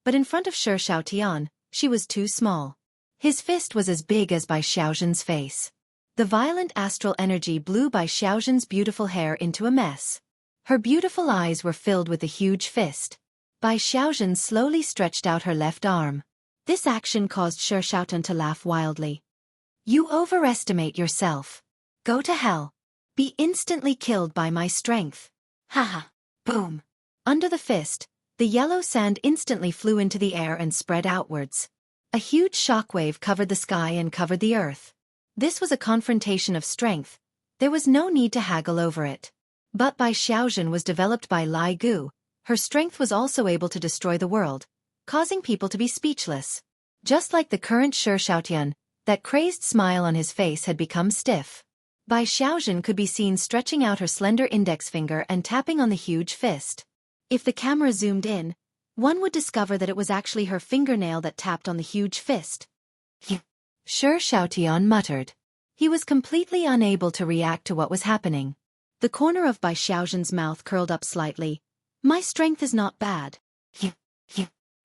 but in front of Shi Xiaotian, she was too small. His fist was as big as Bai Xiaozhen's face. The violent astral energy blew Bai Xiaozhen's beautiful hair into a mess. Her beautiful eyes were filled with the huge fist. Bai Xiaozhen slowly stretched out her left arm. This action caused Shi Xiaotian to laugh wildly. You overestimate yourself. Go to hell. Be instantly killed by my strength. Haha. Boom. Under the fist, the yellow sand instantly flew into the air and spread outwards. A huge shockwave covered the sky and covered the earth. This was a confrontation of strength. There was no need to haggle over it. But Bai Xiaozhen was developed by Lai Gu. Her strength was also able to destroy the world, causing people to be speechless. Just like the current Shi Xiaotian, that crazed smile on his face had become stiff. Bai Xiaozhen could be seen stretching out her slender index finger and tapping on the huge fist. If the camera zoomed in, one would discover that it was actually her fingernail that tapped on the huge fist. Shi Xiaotian muttered. He was completely unable to react to what was happening. The corner of Bai Xiaozhen's mouth curled up slightly. My strength is not bad.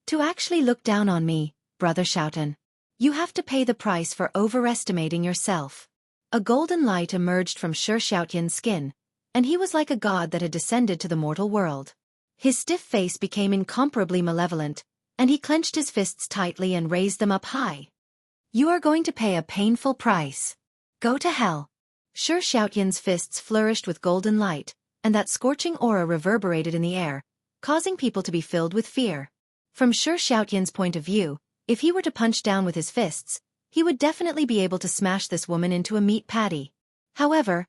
To actually look down on me, Brother Xiaotian. You have to pay the price for overestimating yourself. A golden light emerged from Shi Xiaotian's skin, and he was like a god that had descended to the mortal world. His stiff face became incomparably malevolent, and he clenched his fists tightly and raised them up high. You are going to pay a painful price. Go to hell. Shi Xiaotian's fists flourished with golden light, and that scorching aura reverberated in the air, causing people to be filled with fear. From Shi Xiaotian's point of view, if he were to punch down with his fists, he would definitely be able to smash this woman into a meat patty. However,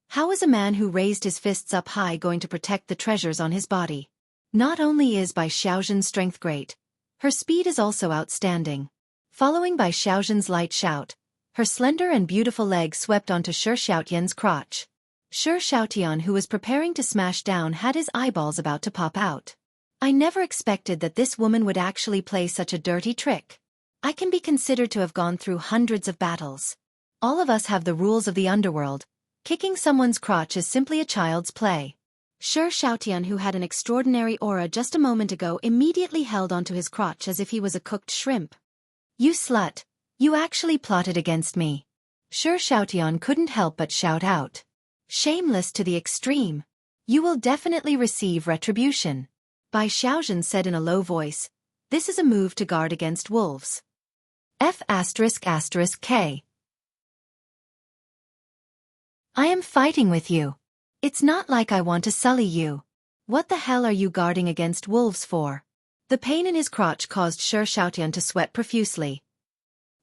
how is a man who raised his fists up high going to protect the treasures on his body? Not only is Bai Xiaozhen's strength great, her speed is also outstanding. Following Bai Xiaozhen's light shout, her slender and beautiful legs swept onto Shi Xiaotian's crotch. Shi Xiaotian, who was preparing to smash down, had his eyeballs about to pop out. I never expected that this woman would actually play such a dirty trick. I can be considered to have gone through hundreds of battles. All of us have the rules of the underworld. Kicking someone's crotch is simply a child's play. Shi Xiaotian, who had an extraordinary aura just a moment ago, immediately held onto his crotch as if he was a cooked shrimp. You slut! You actually plotted against me. Shi Xiaotian couldn't help but shout out. Shameless to the extreme. You will definitely receive retribution. Bai Xiaozhen said in a low voice, this is a move to guard against wolves. F***K. I am fighting with you. It's not like I want to sully you. What the hell are you guarding against wolves for? The pain in his crotch caused Shi Xiaotian to sweat profusely.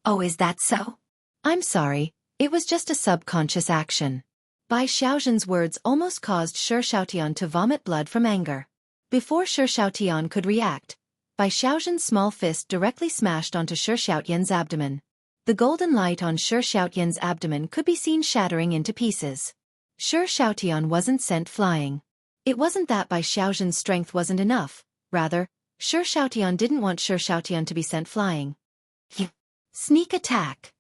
Oh, is that so? I'm sorry, it was just a subconscious action. Bai Xiaozhen's words almost caused Shi Xiaotian to vomit blood from anger. Before Shi Xiaotian could react, Bai Xiaozhen's small fist directly smashed onto Shi Xiaotian's abdomen. The golden light on Shi Xiaotian's abdomen could be seen shattering into pieces. Shi Xiaotian wasn't sent flying. It wasn't that Bai Xiaozhen's strength wasn't enough, rather, Shi Xiaotian didn't want Shi Xiaotian to be sent flying. Sneak attack.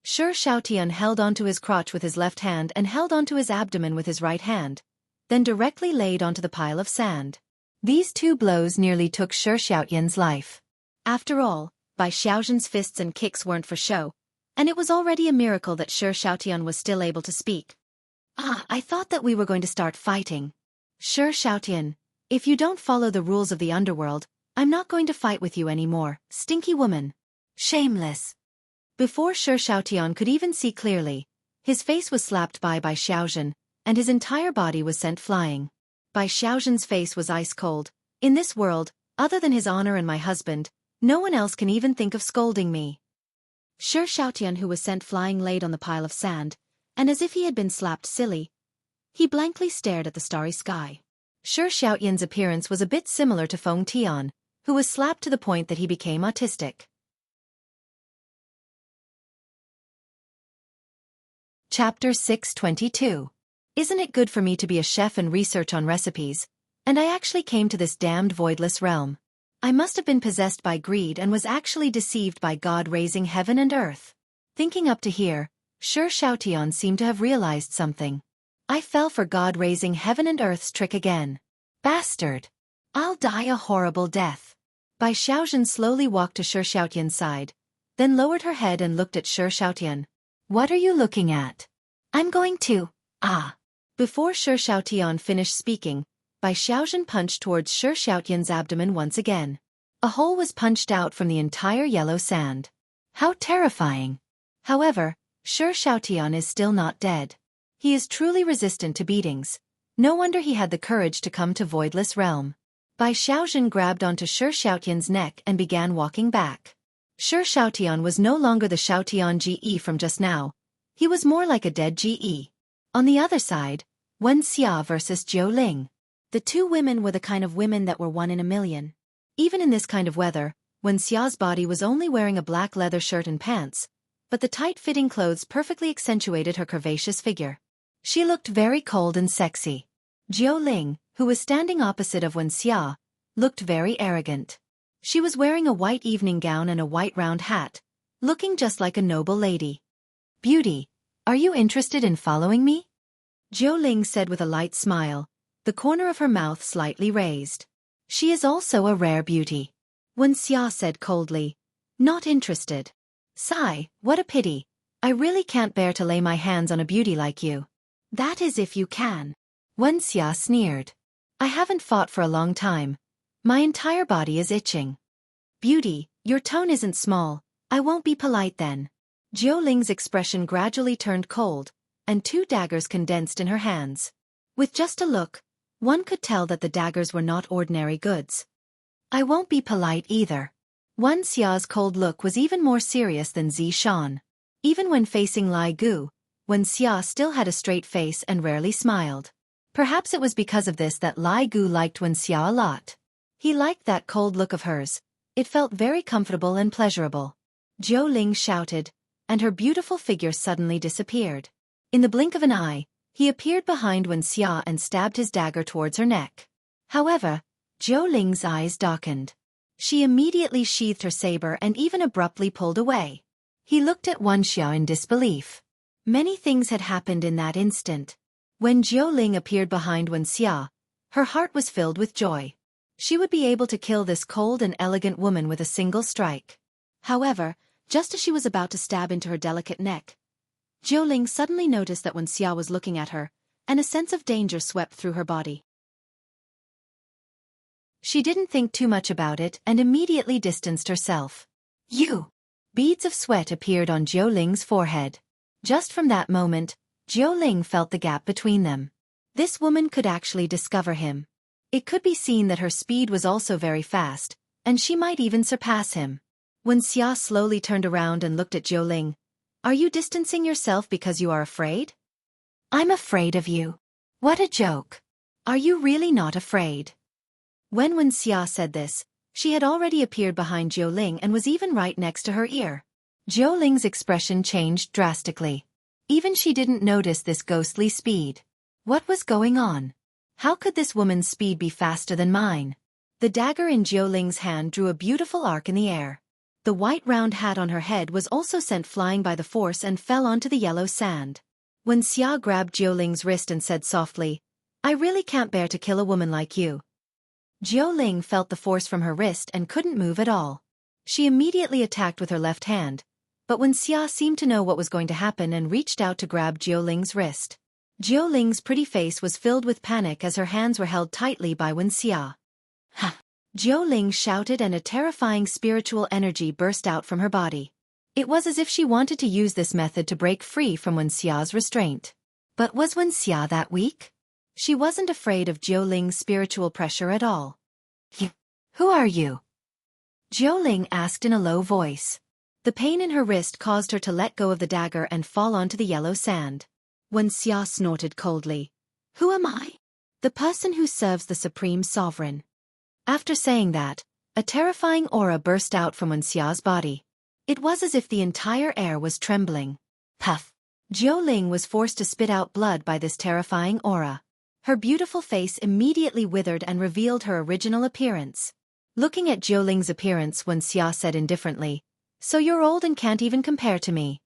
Shi Xiaotian held onto his crotch with his left hand and held onto his abdomen with his right hand, then directly laid onto the pile of sand. These two blows nearly took Shi Xiaotian's life. After all, Bai Xiaozhen's fists and kicks weren't for show, and it was already a miracle that Shi Xiaotian was still able to speak. I thought that we were going to start fighting. Shi Xiaotian, if you don't follow the rules of the underworld, I'm not going to fight with you anymore, stinky woman. Shameless. Before Shi Xiaotian could even see clearly, his face was slapped by Bai Xiaozhen, and his entire body was sent flying. Bai Xiaozhen's face was ice cold. In this world, other than his honor and my husband, no one else can even think of scolding me. Xiaotian, who was sent flying, laid on the pile of sand, and as if he had been slapped silly, he blankly stared at the starry sky. Xiaotian's appearance was a bit similar to Feng Tian, who was slapped to the point that he became autistic. Chapter 622. Isn't it good for me to be a chef and research on recipes? And I actually came to this damned voidless realm. I must have been possessed by greed and was actually deceived by God raising heaven and earth. Thinking up to here, Xiaotian seemed to have realized something. I fell for God raising heaven and earth's trick again. Bastard! I'll die a horrible death. Bai Xiaozhen slowly walked to Xiaotian's side, then lowered her head and looked at Xiaotian. What are you looking at? I'm going to. Before Xiaotian finished speaking, Bai Xiaozhen punched towards Xiaotian's abdomen once again. A hole was punched out from the entire yellow sand. How terrifying! However, Xiaotian is still not dead. He is truly resistant to beatings. No wonder he had the courage to come to Voidless Realm. Bai Xiaozhen grabbed onto Xiaotian's neck and began walking back. Xiaotian was no longer the Xiaotian GE from just now. He was more like a dead GE. On the other side, Wuxia versus Jiu Ling. The two women were the kind of women that were one in a million. Even in this kind of weather, Wuxia's body was only wearing a black leather shirt and pants, but the tight-fitting clothes perfectly accentuated her curvaceous figure. She looked very cold and sexy. Jiu Ling, who was standing opposite of Wuxia, looked very arrogant. She was wearing a white evening gown and a white round hat, looking just like a noble lady. Beauty, are you interested in following me? Jiu Ling said with a light smile, the corner of her mouth slightly raised. She is also a rare beauty. Wuxia said coldly, not interested. Sigh, what a pity. I really can't bear to lay my hands on a beauty like you. That is if you can. Wuxia sneered. I haven't fought for a long time. My entire body is itching. Beauty, your tone isn't small. I won't be polite then. Jiu Ling's expression gradually turned cold, and two daggers condensed in her hands. With just a look, one could tell that the daggers were not ordinary goods. I won't be polite either. Wuxia's cold look was even more serious than Zishan. Even when facing Lai Gu, Wuxia still had a straight face and rarely smiled. Perhaps it was because of this that Lai Gu liked Wuxia a lot. He liked that cold look of hers. It felt very comfortable and pleasurable. Jiu Ling shouted, and her beautiful figure suddenly disappeared. In the blink of an eye, he appeared behind Wuxia and stabbed his dagger towards her neck. However, Jiu Ling's eyes darkened. She immediately sheathed her saber and even abruptly pulled away. He looked at Wuxia in disbelief. Many things had happened in that instant. When Jiu Ling appeared behind Wuxia, her heart was filled with joy. She would be able to kill this cold and elegant woman with a single strike. However, just as she was about to stab into her delicate neck, Jiu Ling suddenly noticed that Wuxia was looking at her, and a sense of danger swept through her body. She didn't think too much about it and immediately distanced herself. You! Beads of sweat appeared on Jiu Ling's forehead. Just from that moment, Jiu Ling felt the gap between them. This woman could actually discover him. It could be seen that her speed was also very fast, and she might even surpass him. Wuxia slowly turned around and looked at Jiu Ling. Are you distancing yourself because you are afraid? I'm afraid of you. What a joke. Are you really not afraid? When Wuxia said this, she had already appeared behind Jiu Ling and was even right next to her ear. Jiu Ling's expression changed drastically. Even she didn't notice this ghostly speed. What was going on? How could this woman's speed be faster than mine? The dagger in Jiu Ling's hand drew a beautiful arc in the air. The white round hat on her head was also sent flying by the force and fell onto the yellow sand. Wuxia grabbed Jiu Ling's wrist and said softly, I really can't bear to kill a woman like you. Jiu Ling felt the force from her wrist and couldn't move at all. She immediately attacked with her left hand, but Wuxia seemed to know what was going to happen and reached out to grab Jiu Ling's wrist. Jiu Ling's pretty face was filled with panic as her hands were held tightly by Wuxia. Ha! Jiu Ling shouted and a terrifying spiritual energy burst out from her body. It was as if she wanted to use this method to break free from Wuxia's restraint. But was Wuxia that weak? She wasn't afraid of Jiu Ling's spiritual pressure at all. Who are you? Jiu Ling asked in a low voice. The pain in her wrist caused her to let go of the dagger and fall onto the yellow sand. Wuxia snorted coldly. Who am I? The person who serves the supreme sovereign. After saying that, a terrifying aura burst out from Wuxia's body. It was as if the entire air was trembling. Puff! Jiuling was forced to spit out blood by this terrifying aura. Her beautiful face immediately withered and revealed her original appearance. Looking at Jiuling's appearance, Wuxia said indifferently, "So you're old and can't even compare to me."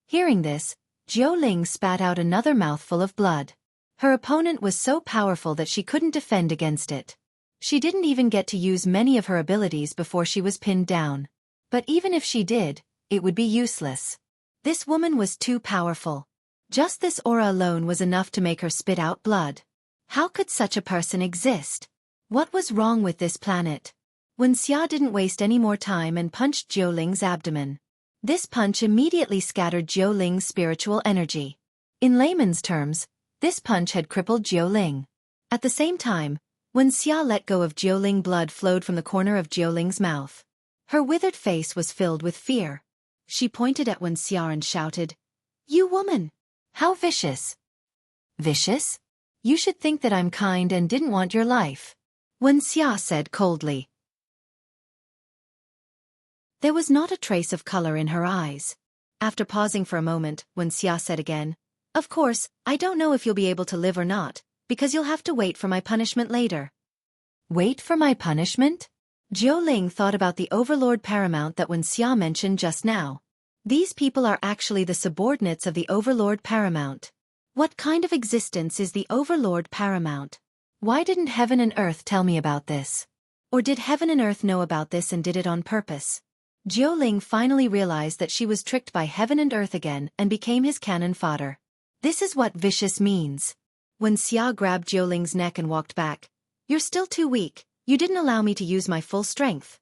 Hearing this, Jiuling spat out another mouthful of blood. Her opponent was so powerful that she couldn't defend against it. She didn't even get to use many of her abilities before she was pinned down. But even if she did, it would be useless. This woman was too powerful. Just this aura alone was enough to make her spit out blood. How could such a person exist? What was wrong with this planet? Wuxia didn't waste any more time and punched Jiuling's abdomen. This punch immediately scattered Jiuling's spiritual energy. In layman's terms, this punch had crippled Jiuling. At the same time, Wuxia let go of Jiuling. Blood flowed from the corner of Jiuling's mouth. Her withered face was filled with fear. She pointed at Wuxia and shouted, "You woman! How vicious!" "Vicious? You should think that I'm kind and didn't want your life," Wuxia said coldly. There was not a trace of color in her eyes. After pausing for a moment, Wuxia said again, "Of course, I don't know if you'll be able to live or not, because you'll have to wait for my punishment later." Wait for my punishment? Jiuling thought about the Overlord Paramount that Wuxia mentioned just now. These people are actually the subordinates of the Overlord Paramount. What kind of existence is the Overlord Paramount? Why didn't Heaven and Earth tell me about this? Or did Heaven and Earth know about this and did it on purpose? Jiuling finally realized that she was tricked by Heaven and Earth again and became his cannon fodder. This is what vicious means. Wuxia grabbed Jiuling's neck and walked back. "You're still too weak. You didn't allow me to use my full strength."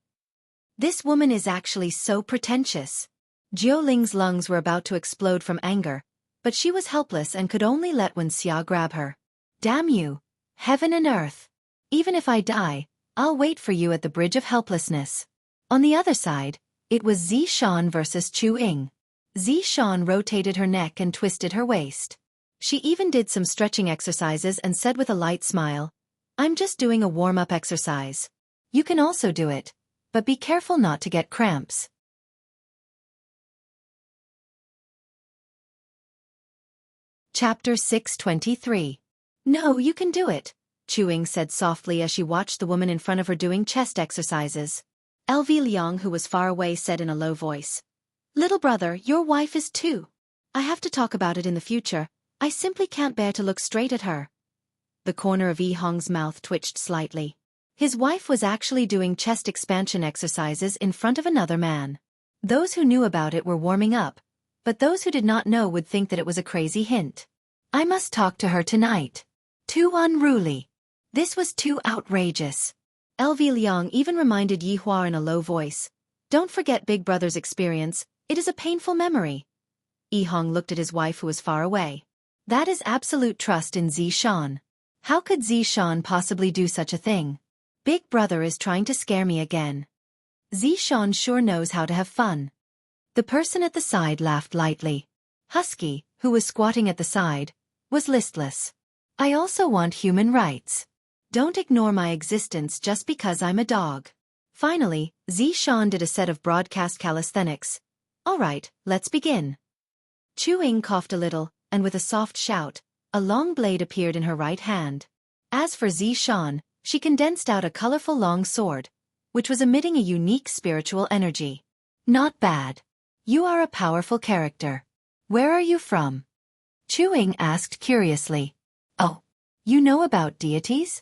This woman is actually so pretentious. Jiuling's lungs were about to explode from anger, but she was helpless and could only let Wuxia grab her. "Damn you, Heaven and Earth. Even if I die, I'll wait for you at the Bridge of Helplessness." On the other side, it was Xiaofan versus Chu Ying. Xiaofan rotated her neck and twisted her waist. She even did some stretching exercises and said with a light smile, "I'm just doing a warm-up exercise. You can also do it, but be careful not to get cramps." Chapter 623. "No, you can do it," Chu Ying said softly as she watched the woman in front of her doing chest exercises. LV Liang, who was far away, said in a low voice, "Little brother, your wife is too. I have to talk about it in the future. I simply can't bear to look straight at her." The corner of Yi Hong's mouth twitched slightly. His wife was actually doing chest expansion exercises in front of another man. Those who knew about it were warming up, but those who did not know would think that it was a crazy hint. I must talk to her tonight. Too unruly. This was too outrageous. LV Liang even reminded Yi Hua in a low voice, "Don't forget Big Brother's experience, it is a painful memory." Yi Hong looked at his wife who was far away. That is absolute trust in Zishan. How could Zishan possibly do such a thing? Big Brother is trying to scare me again. Zishan sure knows how to have fun. The person at the side laughed lightly. Husky, who was squatting at the side, was listless. "I also want human rights. Don't ignore my existence just because I'm a dog." Finally, Zishan did a set of broadcast calisthenics. "All right, let's begin." Chu Ying coughed a little, and with a soft shout, a long blade appeared in her right hand. As for Zishan, she condensed out a colorful long sword, which was emitting a unique spiritual energy. "Not bad. You are a powerful character. Where are you from?" Chu Ying asked curiously. "Oh, you know about deities?"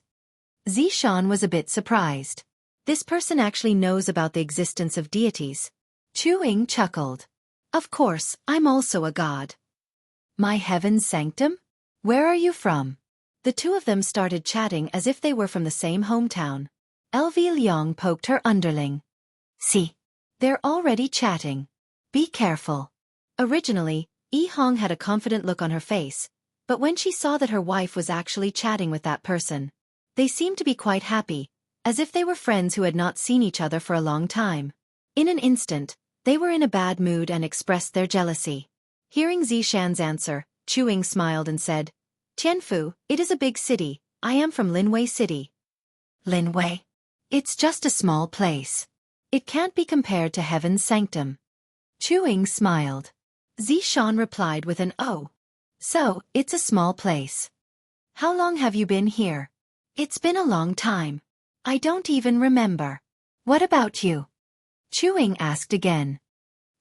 Zishan was a bit surprised. This person actually knows about the existence of deities. Chu Ying chuckled. "Of course, I'm also a god." "My heaven's sanctum? Where are you from?" The two of them started chatting as if they were from the same hometown. LV Liang poked her underling. "See, they're already chatting. Be careful." Originally, Yi Hong had a confident look on her face, but when she saw that her wife was actually chatting with that person, they seemed to be quite happy, as if they were friends who had not seen each other for a long time. In an instant, They were in a bad mood and expressed their jealousy. Hearing Zishan's answer, Chu smiled and said, Tianfu, it is a big city. I am from Linwei City. Linwei? It's just a small place. It can't be compared to heaven's sanctum. Chu smiled. Zishan replied with an "Oh. So, it's a small place. How long have you been here? It's been a long time. I don't even remember. What about you? Chu asked again.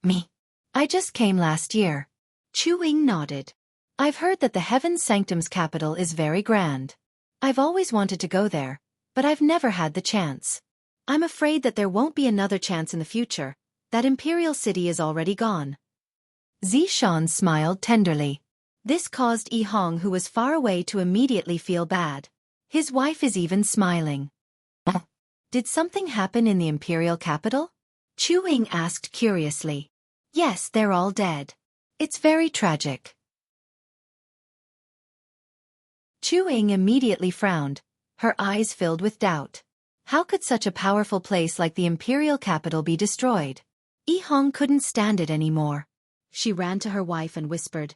Me? I just came last year. Chu nodded. I've heard that the Heaven's Sanctum's capital is very grand. I've always wanted to go there, but I've never had the chance. I'm afraid that there won't be another chance in the future. That imperial city is already gone. Zishan smiled tenderly. This caused Yi Hong, who was far away, to immediately feel bad. His wife is even smiling. Did something happen in the imperial capital? Chu asked curiously. Yes, they're all dead. It's very tragic. Chu immediately frowned. Her eyes filled with doubt. How could such a powerful place like the imperial capital be destroyed? Yi Hong couldn't stand it anymore. She ran to her wife and whispered,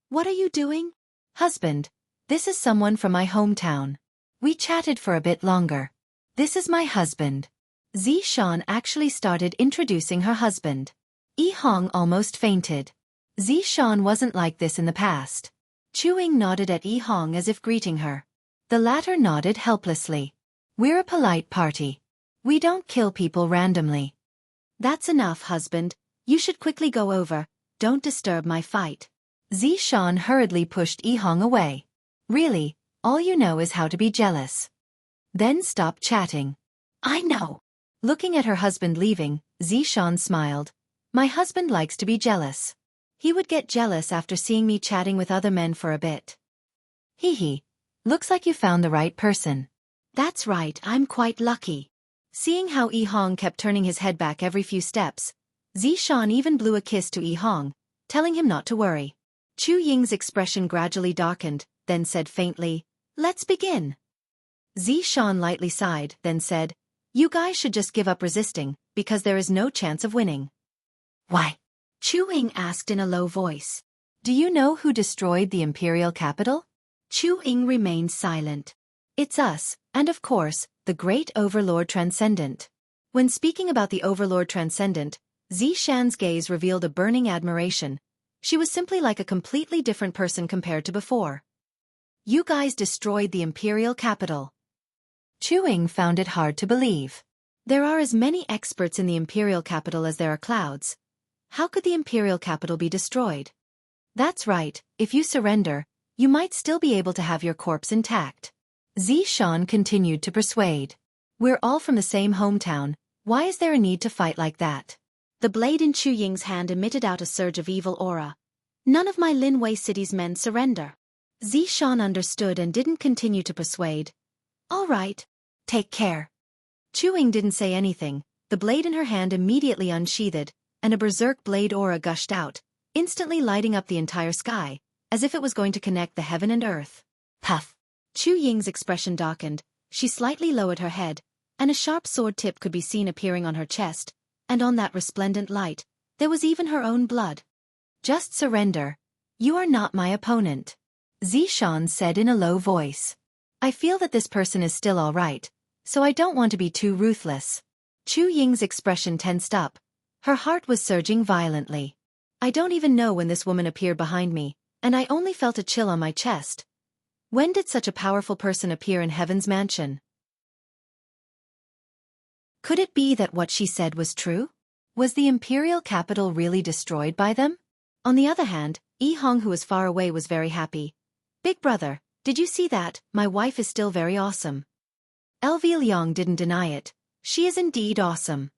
What are you doing? Husband, this is someone from my hometown. We chatted for a bit longer. This is my husband. Zishan actually started introducing her husband. Yi Hong almost fainted. Zishan wasn't like this in the past. Chu nodded at Yi Hong as if greeting her. The latter nodded helplessly. We're a polite party. We don't kill people randomly. That's enough, husband. You should quickly go over. Don't disturb my fight. Zishan hurriedly pushed Yi Hong away. Really, all you know is how to be jealous. Then stop chatting. I know. Looking at her husband leaving, Zishan smiled. My husband likes to be jealous. He would get jealous after seeing me chatting with other men for a bit. Hee. Looks like you found the right person. That's right, I'm quite lucky. Seeing how Yi Hong kept turning his head back every few steps, Zishan even blew a kiss to Yi Hong, telling him not to worry. Chu Ying's expression gradually darkened, then said faintly, Let's begin. Zishan lightly sighed, then said, You guys should just give up resisting, because there is no chance of winning. Why? Chu Ying asked in a low voice. Do you know who destroyed the imperial capital? Chu Ying remained silent. It's us, and of course, the great Overlord Transcendent. When speaking about the Overlord Transcendent, Zishan's gaze revealed a burning admiration. She was simply like a completely different person compared to before. You guys destroyed the imperial capital. Chu Ying found it hard to believe. There are as many experts in the imperial capital as there are clouds. How could the imperial capital be destroyed? That's right, if you surrender, you might still be able to have your corpse intact. Zishan continued to persuade. We're all from the same hometown, why is there a need to fight like that? The blade in Chu Ying's hand emitted out a surge of evil aura. None of my Linwei City's men surrender. Zishan understood and didn't continue to persuade. All right. Take care. Chu Ying didn't say anything. The blade in her hand immediately unsheathed, and a berserk blade aura gushed out, instantly lighting up the entire sky, as if it was going to connect the heaven and earth. Puff. Chu Ying's expression darkened. She slightly lowered her head, and a sharp sword tip could be seen appearing on her chest, and on that resplendent light, there was even her own blood. Just surrender. You are not my opponent. Zishan said in a low voice. I feel that this person is still all right, so I don't want to be too ruthless. Chu Ying's expression tensed up. Her heart was surging violently. I don't even know when this woman appeared behind me, and I only felt a chill on my chest. When did such a powerful person appear in Heaven's mansion? Could it be that what she said was true? Was the imperial capital really destroyed by them? On the other hand, Yi Hong, who was far away, was very happy. Big brother, did you see that? My wife is still very awesome. Elvi Liang didn't deny it. She is indeed awesome.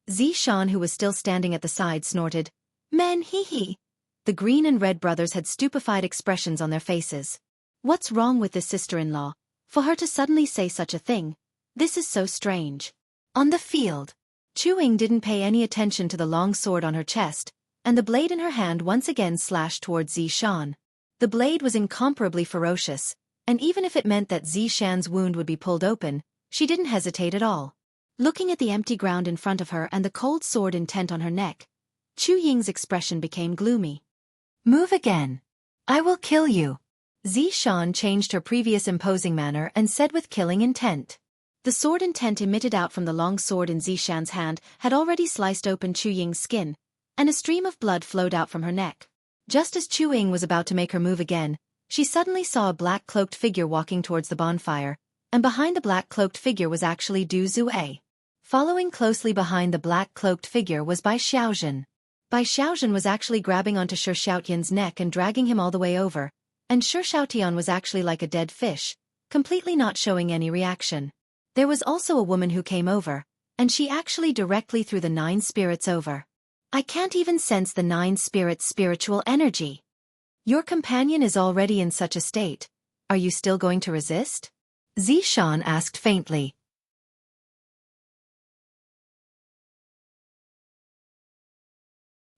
Zishan, who was still standing at the side, snorted. Men, hee. The green and red brothers had stupefied expressions on their faces. What's wrong with this sister-in-law? For her to suddenly say such a thing. This is so strange. On the field, Chu Ying didn't pay any attention to the long sword on her chest, and the blade in her hand once again slashed towards Zishan. The blade was incomparably ferocious, and even if it meant that Zishan's wound would be pulled open, she didn't hesitate at all. Looking at the empty ground in front of her and the cold sword intent on her neck, Chu Ying's expression became gloomy. Move again. I will kill you. Xiaofan changed her previous imposing manner and said with killing intent. The sword intent emitted out from the long sword in Xiaofan's hand had already sliced open Chu Ying's skin, and a stream of blood flowed out from her neck. Just as Chu Ying was about to make her move again, she suddenly saw a black-cloaked figure walking towards the bonfire, and behind the black-cloaked figure was actually Du Zue. Following closely behind the black-cloaked figure was Bai Xiaozhen. Bai Xiaozhen was actually grabbing onto Shi Xiaotian's neck and dragging him all the way over, and Shi Xiaotian was actually like a dead fish, completely not showing any reaction. There was also a woman who came over, and she actually directly threw the 9 spirits over. I can't even sense the 9 spirits' spiritual energy. Your companion is already in such a state. Are you still going to resist? Xiaofan asked faintly.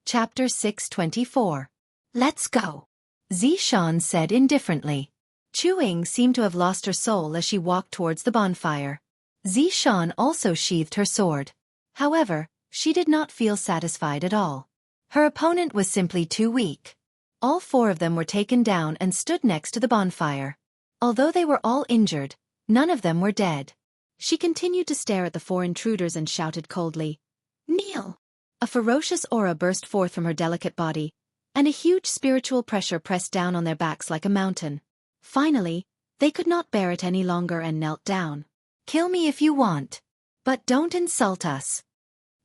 Chapter 624. Let's go. Xiaofan said indifferently. Chu Ying seemed to have lost her soul as she walked towards the bonfire. Xiaofan also sheathed her sword. However, she did not feel satisfied at all. Her opponent was simply too weak. All 4 of them were taken down and stood next to the bonfire. Although they were all injured, none of them were dead. She continued to stare at the 4 intruders and shouted coldly, "Kneel!" A ferocious aura burst forth from her delicate body, and a huge spiritual pressure pressed down on their backs like a mountain. Finally, they could not bear it any longer and knelt down. "Kill me if you want, but don't insult us,"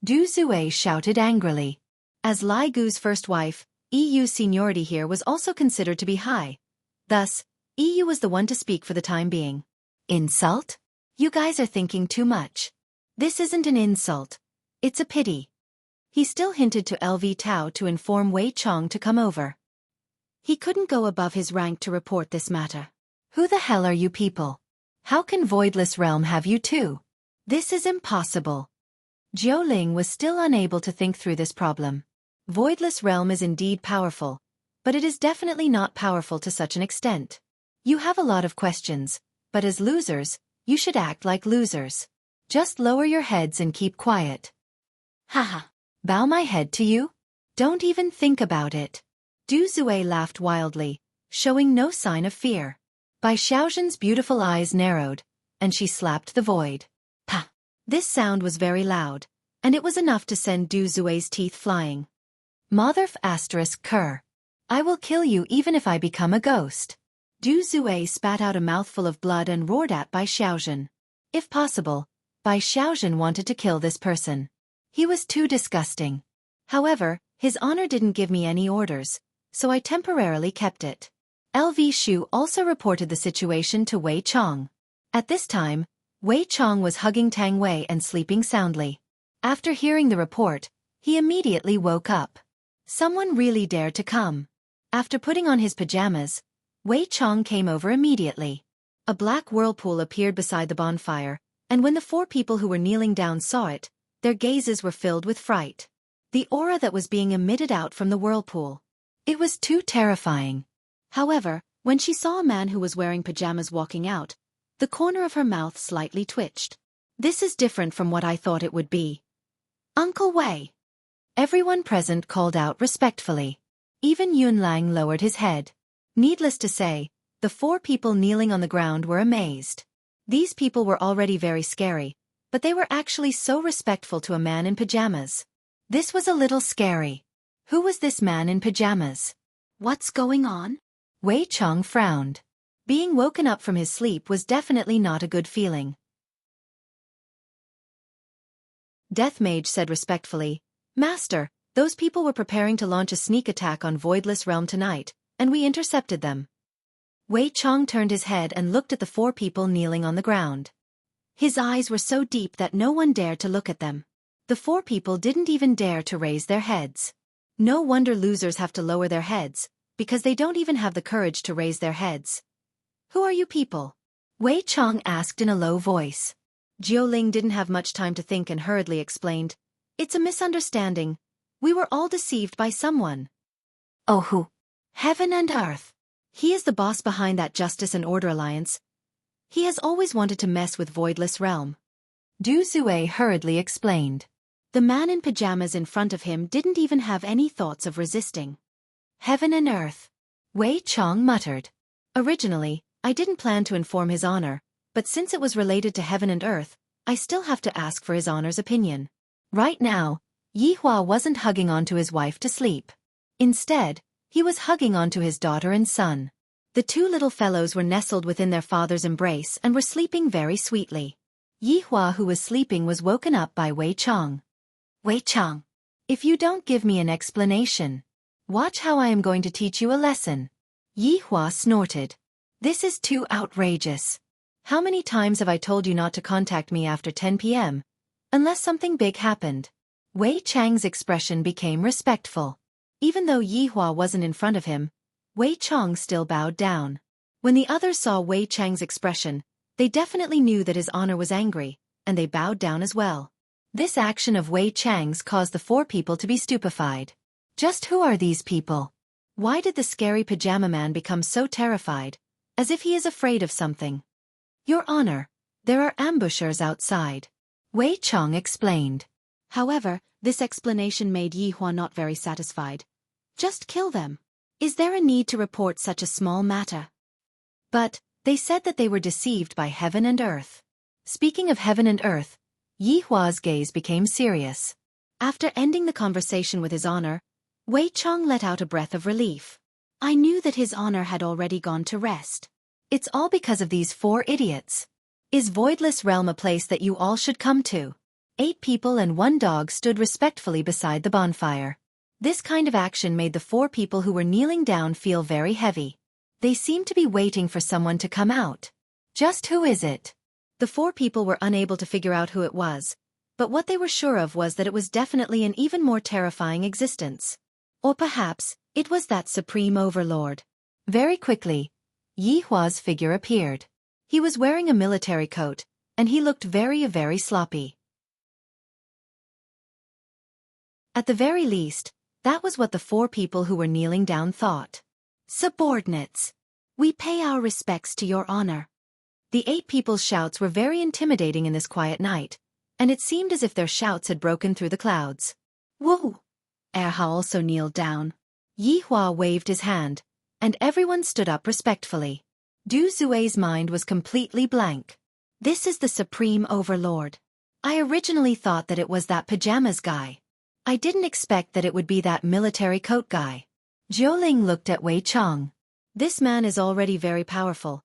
Du Zue shouted angrily. As Lai Gu's first wife, EU's seniority here was also considered to be high. Thus, EU was the one to speak for the time being. "Insult? You guys are thinking too much. This isn't an insult. It's a pity." He still hinted to LV Tao to inform Wei Chong to come over. He couldn't go above his rank to report this matter. "Who the hell are you people? How can Voidless Realm have you too? This is impossible." Jiuling was still unable to think through this problem. Voidless Realm is indeed powerful, but it is definitely not powerful to such an extent. You have a lot of questions, but as losers, you should act like losers. Just lower your heads and keep quiet. Haha. Bow my head to you? Don't even think about it. Du Zue laughed wildly, showing no sign of fear. Bai Xiaozhen's beautiful eyes narrowed, and she slapped the void. Pa! This sound was very loud, and it was enough to send Du Zue's teeth flying. Motherf ****. I will kill you even if I become a ghost. Du Zue spat out a mouthful of blood and roared at Bai Xiaozhen. If possible, Bai Xiaozhen wanted to kill this person. He was too disgusting. However, his honor didn't give me any orders, so I temporarily kept it. LV Shu also reported the situation to Wei Chong. At this time, Wei Chong was hugging Tang Wei and sleeping soundly. After hearing the report, he immediately woke up. Someone really dared to come. After putting on his pajamas, Wei Chong came over immediately. A black whirlpool appeared beside the bonfire, and when the 4 people who were kneeling down saw it, their gazes were filled with fright. The aura that was being emitted out from the whirlpool. It was too terrifying. However, when she saw a man who was wearing pajamas walking out, the corner of her mouth slightly twitched. This is different from what I thought it would be. Uncle Wei. Everyone present called out respectfully. Even Yunlang lowered his head. Needless to say, the 4 people kneeling on the ground were amazed. These people were already very scary, but they were actually so respectful to a man in pajamas. This was a little scary. Who was this man in pajamas? What's going on? Wei Chong frowned. Being woken up from his sleep was definitely not a good feeling. Death Mage said respectfully, "Master, those people were preparing to launch a sneak attack on Voidless Realm tonight, and we intercepted them." Wei Chong turned his head and looked at the 4 people kneeling on the ground. His eyes were so deep that no one dared to look at them. The 4 people didn't even dare to raise their heads. No wonder losers have to lower their heads, because they don't even have the courage to raise their heads. "Who are you people?" Wei Chong asked in a low voice. Jiuling didn't have much time to think and hurriedly explained, "It's a misunderstanding. We were all deceived by someone." "Oh who? Heaven and earth. He is the boss behind that Justice and Order Alliance. He has always wanted to mess with Voidless Realm." Du Zue hurriedly explained. The man in pajamas in front of him didn't even have any thoughts of resisting. Heaven and earth. Wei Chong muttered. Originally, I didn't plan to inform His Honor, but since it was related to heaven and earth, I still have to ask for His Honor's opinion. Right now, Yi Hua wasn't hugging onto his wife to sleep. Instead, he was hugging onto his daughter and son. The two little fellows were nestled within their father's embrace and were sleeping very sweetly. Yi Hua, who was sleeping, was woken up by Wei Chong. Wei Chong, if you don't give me an explanation, watch how I am going to teach you a lesson. Yi Hua snorted. This is too outrageous. How many times have I told you not to contact me after 10 p.m., unless something big happened? Wei Chang's expression became respectful. Even though Yi Hua wasn't in front of him, Wei Chong still bowed down. When the others saw Wei Chang's expression, they definitely knew that His Honor was angry, and they bowed down as well. This action of Wei Chang's caused the four people to be stupefied. Just who are these people? Why did the scary pajama man become so terrified, as if he is afraid of something? Your Honor, there are ambushers outside, Wei Chong explained. However, this explanation made Yi Hua not very satisfied. Just kill them. Is there a need to report such a small matter? But, they said that they were deceived by heaven and earth. Speaking of heaven and earth, Yi Hua's gaze became serious. After ending the conversation with His Honor, Wei Chong let out a breath of relief. I knew that His Honor had already gone to rest. It's all because of these four idiots. Is Voidless Realm a place that you all should come to? 8 people and 1 dog stood respectfully beside the bonfire. This kind of action made the 4 people who were kneeling down feel very heavy. They seemed to be waiting for someone to come out. Just who is it? The 4 people were unable to figure out who it was, but what they were sure of was that it was definitely an even more terrifying existence. Or perhaps, it was that Supreme Overlord. Very quickly, Yi Hua's figure appeared. He was wearing a military coat, and he looked very sloppy. At the very least, that was what the 4 people who were kneeling down thought. Subordinates, we pay our respects to your honor. The 8 people's shouts were very intimidating in this quiet night, and it seemed as if their shouts had broken through the clouds. Woo! Erha also kneeled down. Yi Hua waved his hand, and everyone stood up respectfully. Du Zue's mind was completely blank. This is the Supreme Overlord. I originally thought that it was that pajamas guy. I didn't expect that it would be that military coat guy. Jiuling looked at Wei Chong. This man is already very powerful.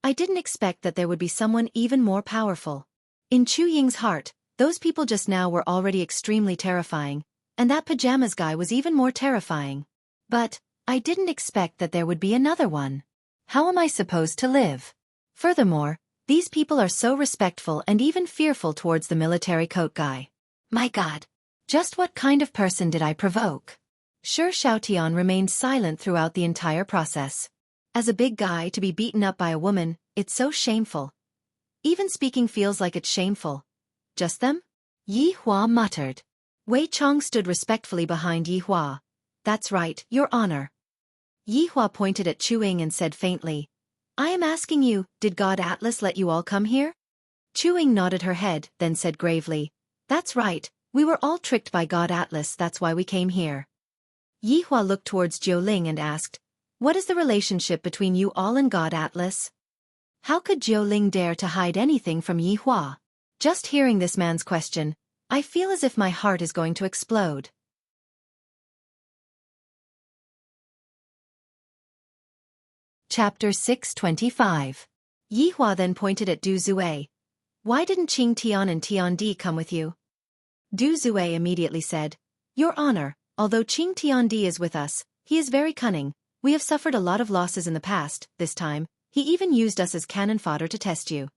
I didn't expect that there would be someone even more powerful. In Chu Ying's heart, those people just now were already extremely terrifying, and that pajamas guy was even more terrifying. But, I didn't expect that there would be another one. How am I supposed to live? Furthermore, these people are so respectful and even fearful towards the military coat guy. My God! Just what kind of person did I provoke? Sure, Xiaotian remained silent throughout the entire process. As a big guy to be beaten up by a woman, it's so shameful. Even speaking feels like it's shameful. Just them? Yi Hua muttered. Wei Chong stood respectfully behind Yi Hua. That's right, Your Honor. Yi Hua pointed at Chu Ying and said faintly, I am asking you, did God Atlas let you all come here? Chu Ying nodded her head, then said gravely, That's right, we were all tricked by God Atlas, that's why we came here. Yi Hua looked towards Jiuling and asked, What is the relationship between you all and God Atlas? How could Jiuling dare to hide anything from Yi Hua? Just hearing this man's question, I feel as if my heart is going to explode. Chapter 625. Yi Hua then pointed at Du Zue. Why didn't Qing Tian and Tian Di come with you? Du Zue immediately said, Your Honor, although Qing Tian Di is with us, he is very cunning. We have suffered a lot of losses in the past. This time, he even used us as cannon fodder to test you.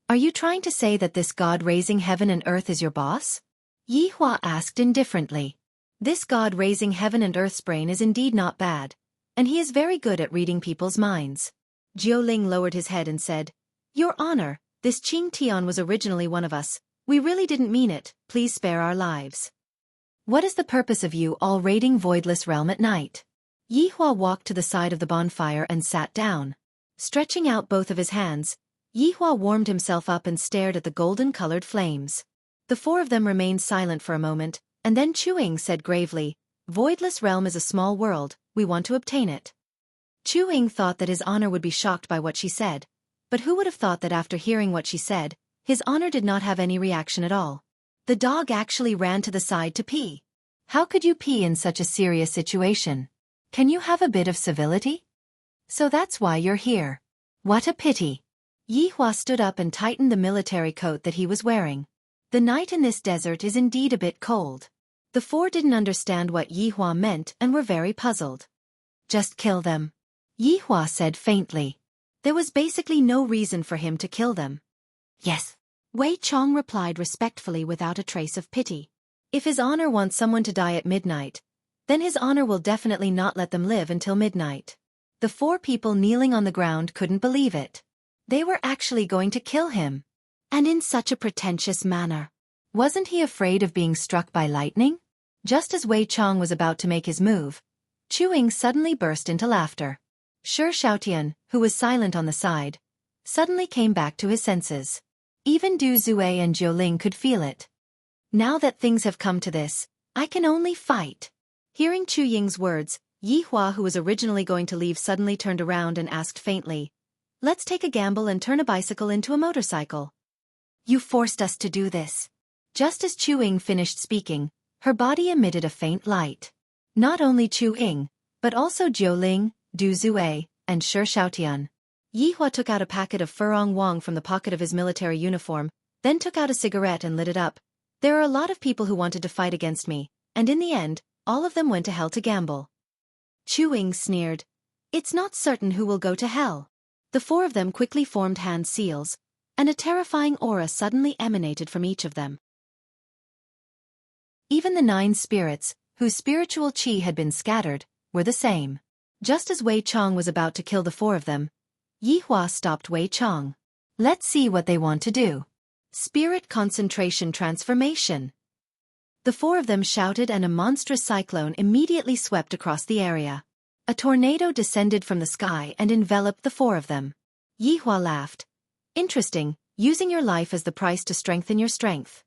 Are you trying to say that this god raising heaven and earth is your boss? Yi Hua asked indifferently. This god raising heaven and earth's brain is indeed not bad, and he is very good at reading people's minds. Jiuling lowered his head and said, Your Honor, this Qing Tian was originally one of us. We really didn't mean it, please spare our lives. What is the purpose of you all raiding Voidless Realm at night? Yi Hua walked to the side of the bonfire and sat down. Stretching out both of his hands, Yi Hua warmed himself up and stared at the golden-colored flames. The four of them remained silent for a moment, and then Chu-Ying said gravely, "Voidless realm is a small world, we want to obtain it." Chu-Ying thought that his honor would be shocked by what she said, but who would have thought that after hearing what she said, his honor did not have any reaction at all. The dog actually ran to the side to pee. How could you pee in such a serious situation? Can you have a bit of civility? So that's why you're here. What a pity. Yi Hua stood up and tightened the military coat that he was wearing. The night in this desert is indeed a bit cold. The four didn't understand what Yi Hua meant and were very puzzled. Just kill them, Yi Hua said faintly. There was basically no reason for him to kill them. Yes, Wei Chong replied respectfully without a trace of pity. If his honor wants someone to die at midnight, then his honor will definitely not let them live until midnight. The four people kneeling on the ground couldn't believe it. They were actually going to kill him. And in such a pretentious manner. Wasn't he afraid of being struck by lightning? Just as Wei Chong was about to make his move, Chu-Ying suddenly burst into laughter. Xiaofan, who was silent on the side, suddenly came back to his senses. Even Du Zue and Jiuling could feel it. Now that things have come to this, I can only fight. Hearing Chu-Ying's words, Yi Hua, who was originally going to leave, suddenly turned around and asked faintly, "Let's take a gamble and turn a bicycle into a motorcycle." You forced us to do this. Just as Chu-Ying finished speaking, her body emitted a faint light. Not only Chu-Ying, but also Jiuling, Du Zue, and Xiaofan. Yi Hua took out a packet of furong wong from the pocket of his military uniform, then took out a cigarette and lit it up. There are a lot of people who wanted to fight against me, and in the end, all of them went to hell to gamble. Chu-Ying sneered. It's not certain who will go to hell. The four of them quickly formed hand seals, and a terrifying aura suddenly emanated from each of them. Even the 9 spirits, whose spiritual qi had been scattered, were the same. Just as Wei Chong was about to kill the four of them, Yi Hua stopped Wei Chong. Let's see what they want to do. Spirit concentration transformation. The four of them shouted and a monstrous cyclone immediately swept across the area. A tornado descended from the sky and enveloped the four of them. Yi Hua laughed. Interesting, using your life as the price to strengthen your strength.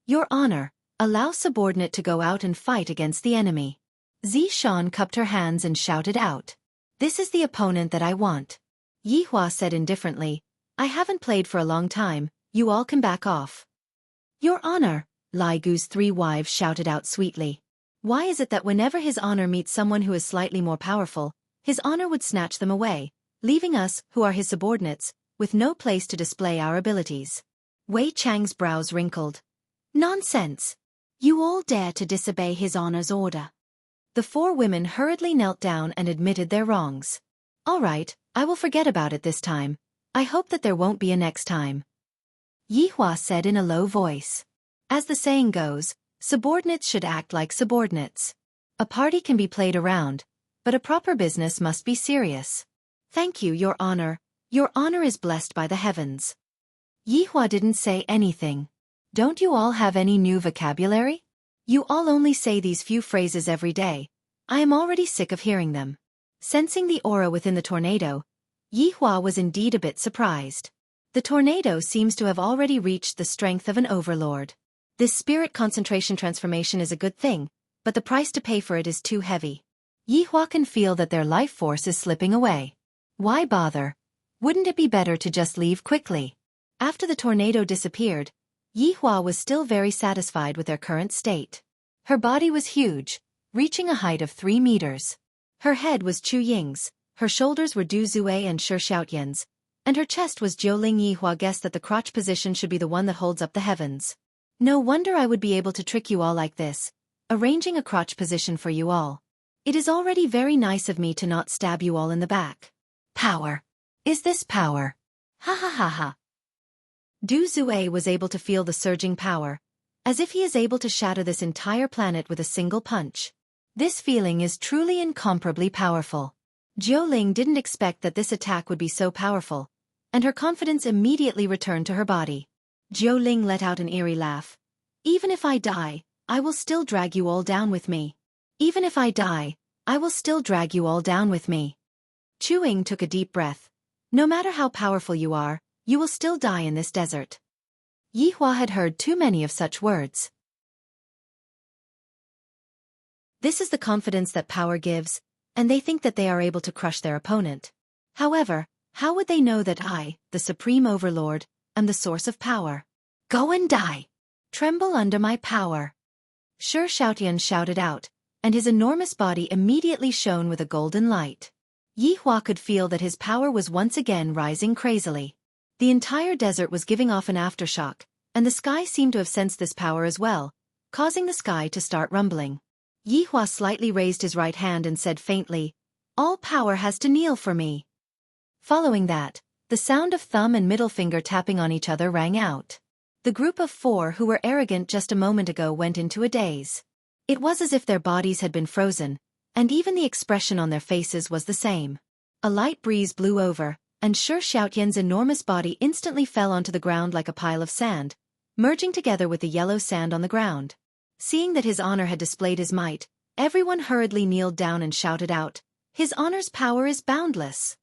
Your honor, allow subordinate to go out and fight against the enemy. Zishan cupped her hands and shouted out. This is the opponent that I want. Yi Hua said indifferently, I haven't played for a long time, you all can back off. Your honor, Lai Gu's 3 wives shouted out sweetly. Why is it that whenever his honor meets someone who is slightly more powerful, his honor would snatch them away, leaving us, who are his subordinates, with no place to display our abilities? Wei Chang's brows wrinkled. Nonsense. You all dare to disobey his honor's order. The 4 women hurriedly knelt down and admitted their wrongs. All right, I will forget about it this time. I hope that there won't be a next time. Yi Hua said in a low voice. As the saying goes, subordinates should act like subordinates. A party can be played around, but a proper business must be serious. Thank you, Your Honor. Your honor is blessed by the heavens. Yi Hua didn't say anything. Don't you all have any new vocabulary? You all only say these few phrases every day. I am already sick of hearing them. Sensing the aura within the tornado, Yi Hua was indeed a bit surprised. The tornado seems to have already reached the strength of an overlord. This spirit concentration transformation is a good thing, but the price to pay for it is too heavy. Yi Hua can feel that their life force is slipping away. Why bother? Wouldn't it be better to just leave quickly? After the tornado disappeared, Yi Hua was still very satisfied with their current state. Her body was huge, reaching a height of 3 meters. Her head was Chu-Ying's, her shoulders were Du Zue and Xiaofan's, and her chest was Jiuling. Yi Hua guessed that the crotch position should be the one that holds up the heavens. No wonder I would be able to trick you all like this, arranging a crotch position for you all. It is already very nice of me to not stab you all in the back. Power. Is this power? Ha ha ha ha. Du Zue was able to feel the surging power, as if he is able to shatter this entire planet with a single punch. This feeling is truly incomparably powerful. Jiuling didn't expect that this attack would be so powerful, and her confidence immediately returned to her body. Jiuling let out an eerie laugh. Even if I die, I will still drag you all down with me. Even if I die, I will still drag you all down with me. Chu-Ying took a deep breath. No matter how powerful you are, you will still die in this desert. Yi Hua had heard too many of such words. This is the confidence that power gives, and they think that they are able to crush their opponent. However, how would they know that I, the Supreme Overlord, am the source of power? Go and die! Tremble under my power! Xiaofan shouted out, and his enormous body immediately shone with a golden light. Yi Hua could feel that his power was once again rising crazily. The entire desert was giving off an aftershock, and the sky seemed to have sensed this power as well, causing the sky to start rumbling. Yi Hua slightly raised his right hand and said faintly, "All power has to kneel for me." Following that, the sound of thumb and middle finger tapping on each other rang out. The group of 4 who were arrogant just a moment ago went into a daze. It was as if their bodies had been frozen, and even the expression on their faces was the same. A light breeze blew over, and Xiaofan's enormous body instantly fell onto the ground like a pile of sand, merging together with the yellow sand on the ground. Seeing that his honor had displayed his might, everyone hurriedly kneeled down and shouted out, "His honor's power is boundless."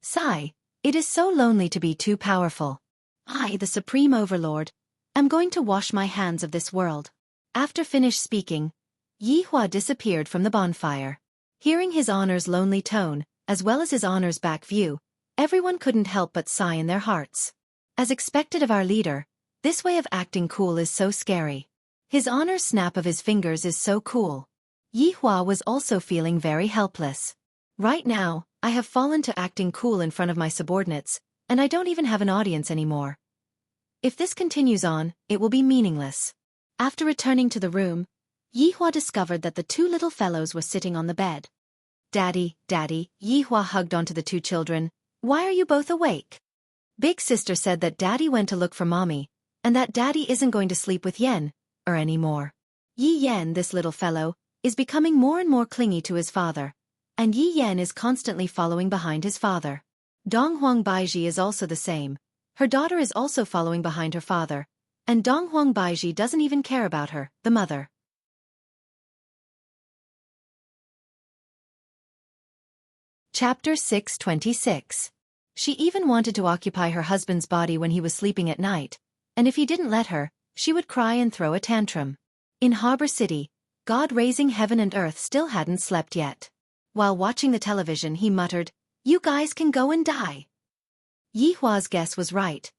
Sigh, it is so lonely to be too powerful. I, the Supreme Overlord, am going to wash my hands of this world. After finished speaking, Yi Hua disappeared from the bonfire. Hearing his honor's lonely tone, as well as his honor's back view, everyone couldn't help but sigh in their hearts. As expected of our leader, this way of acting cool is so scary. His honor's snap of his fingers is so cool. Yi Hua was also feeling very helpless. Right now, I have fallen to acting cool in front of my subordinates, and I don't even have an audience anymore. If this continues on, it will be meaningless. After returning to the room, Yi Hua discovered that the 2 little fellows were sitting on the bed. "Daddy, Daddy," Yi Hua hugged onto the 2 children. "Why are you both awake?" Big sister said that Daddy went to look for Mommy, and that Daddy isn't going to sleep with Yen, anymore. Yi Yan, this little fellow, is becoming more and more clingy to his father, and Yi Yan is constantly following behind his father. Dong Huang Baiji is also the same. Her daughter is also following behind her father, and Dong Huang Baiji doesn't even care about her, the mother. Chapter 626. She even wanted to occupy her husband's body when he was sleeping at night, and if he didn't let her, she would cry and throw a tantrum. In Harbor City, God raising heaven and earth still hadn't slept yet. While watching the television he muttered, "You guys can go and die." Yi Hua's guess was right.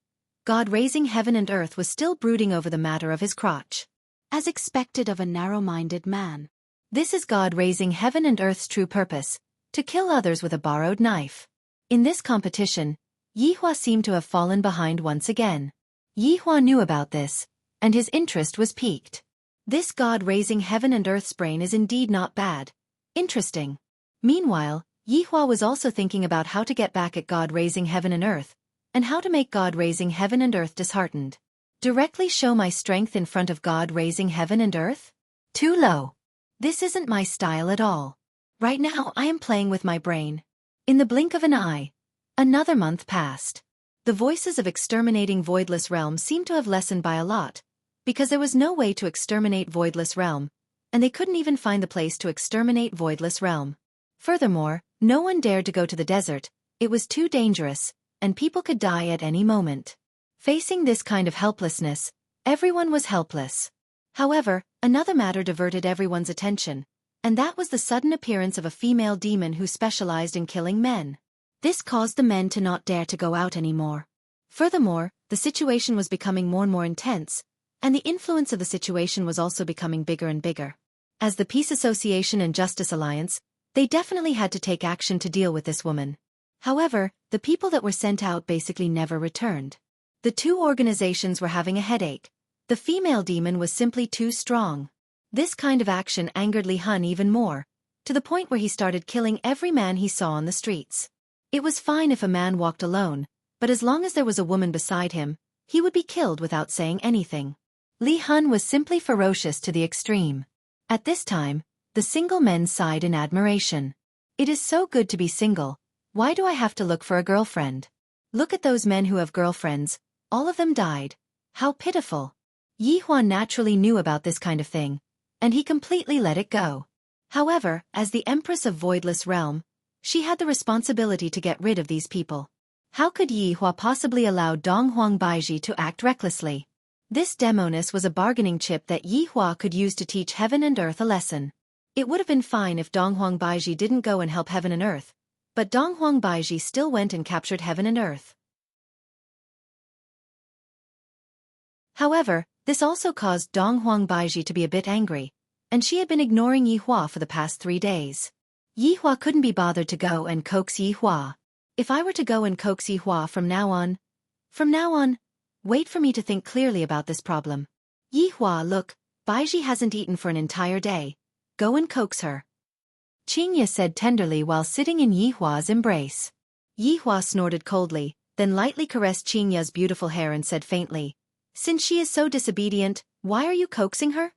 God raising heaven and earth was still brooding over the matter of his crotch. As expected of a narrow-minded man. This is God raising heaven and earth's true purpose, to kill others with a borrowed knife. In this competition, Yi Hua seemed to have fallen behind once again. Yi Hua knew about this, and his interest was piqued. This God raising heaven and earth's brain is indeed not bad. Interesting. Meanwhile, Yi Hua was also thinking about how to get back at God raising heaven and earth, and how to make God raising heaven and earth disheartened. Directly show my strength in front of God raising heaven and earth? Too low. This isn't my style at all. Right now I am playing with my brain. In the blink of an eye, another month passed. The voices of exterminating Voidless Realm seemed to have lessened by a lot, because there was no way to exterminate Voidless Realm, and they couldn't even find the place to exterminate Voidless Realm. Furthermore, no one dared to go to the desert, it was too dangerous, and people could die at any moment. Facing this kind of helplessness, everyone was helpless. However, another matter diverted everyone's attention, and that was the sudden appearance of a female demon who specialized in killing men. This caused the men to not dare to go out anymore. Furthermore, the situation was becoming more and more intense, and the influence of the situation was also becoming bigger and bigger. As the Peace Association and Justice Alliance, they definitely had to take action to deal with this woman. However, the people that were sent out basically never returned. The 2 organizations were having a headache. The female demon was simply too strong. This kind of action angered Li Hun even more, to the point where he started killing every man he saw on the streets. It was fine if a man walked alone, but as long as there was a woman beside him, he would be killed without saying anything. Li Hun was simply ferocious to the extreme. At this time, the single men sighed in admiration. It is so good to be single, why do I have to look for a girlfriend? Look at those men who have girlfriends, all of them died. How pitiful. Yi Hua naturally knew about this kind of thing, and he completely let it go. However, as the Empress of Voidless Realm, she had the responsibility to get rid of these people. How could Yi Hua possibly allow Dong Huang Baiji to act recklessly? This demoness was a bargaining chip that Yi Hua could use to teach heaven and earth a lesson. It would have been fine if Donghuang Baiji didn't go and help heaven and earth, but Donghuang Baiji still went and captured heaven and earth. However, this also caused Donghuang Baiji to be a bit angry, and she had been ignoring Yi Hua for the past 3 days. Yi Hua couldn't be bothered to go and coax Yi Hua. If I were to go and coax Yi Hua from now on, wait for me to think clearly about this problem. Yi Hua, look, Baiji hasn't eaten for an entire day. Go and coax her. Qingye said tenderly while sitting in Yi Hua's embrace. Yi Hua snorted coldly, then lightly caressed Qingye's beautiful hair and said faintly, "Since she is so disobedient, why are you coaxing her?"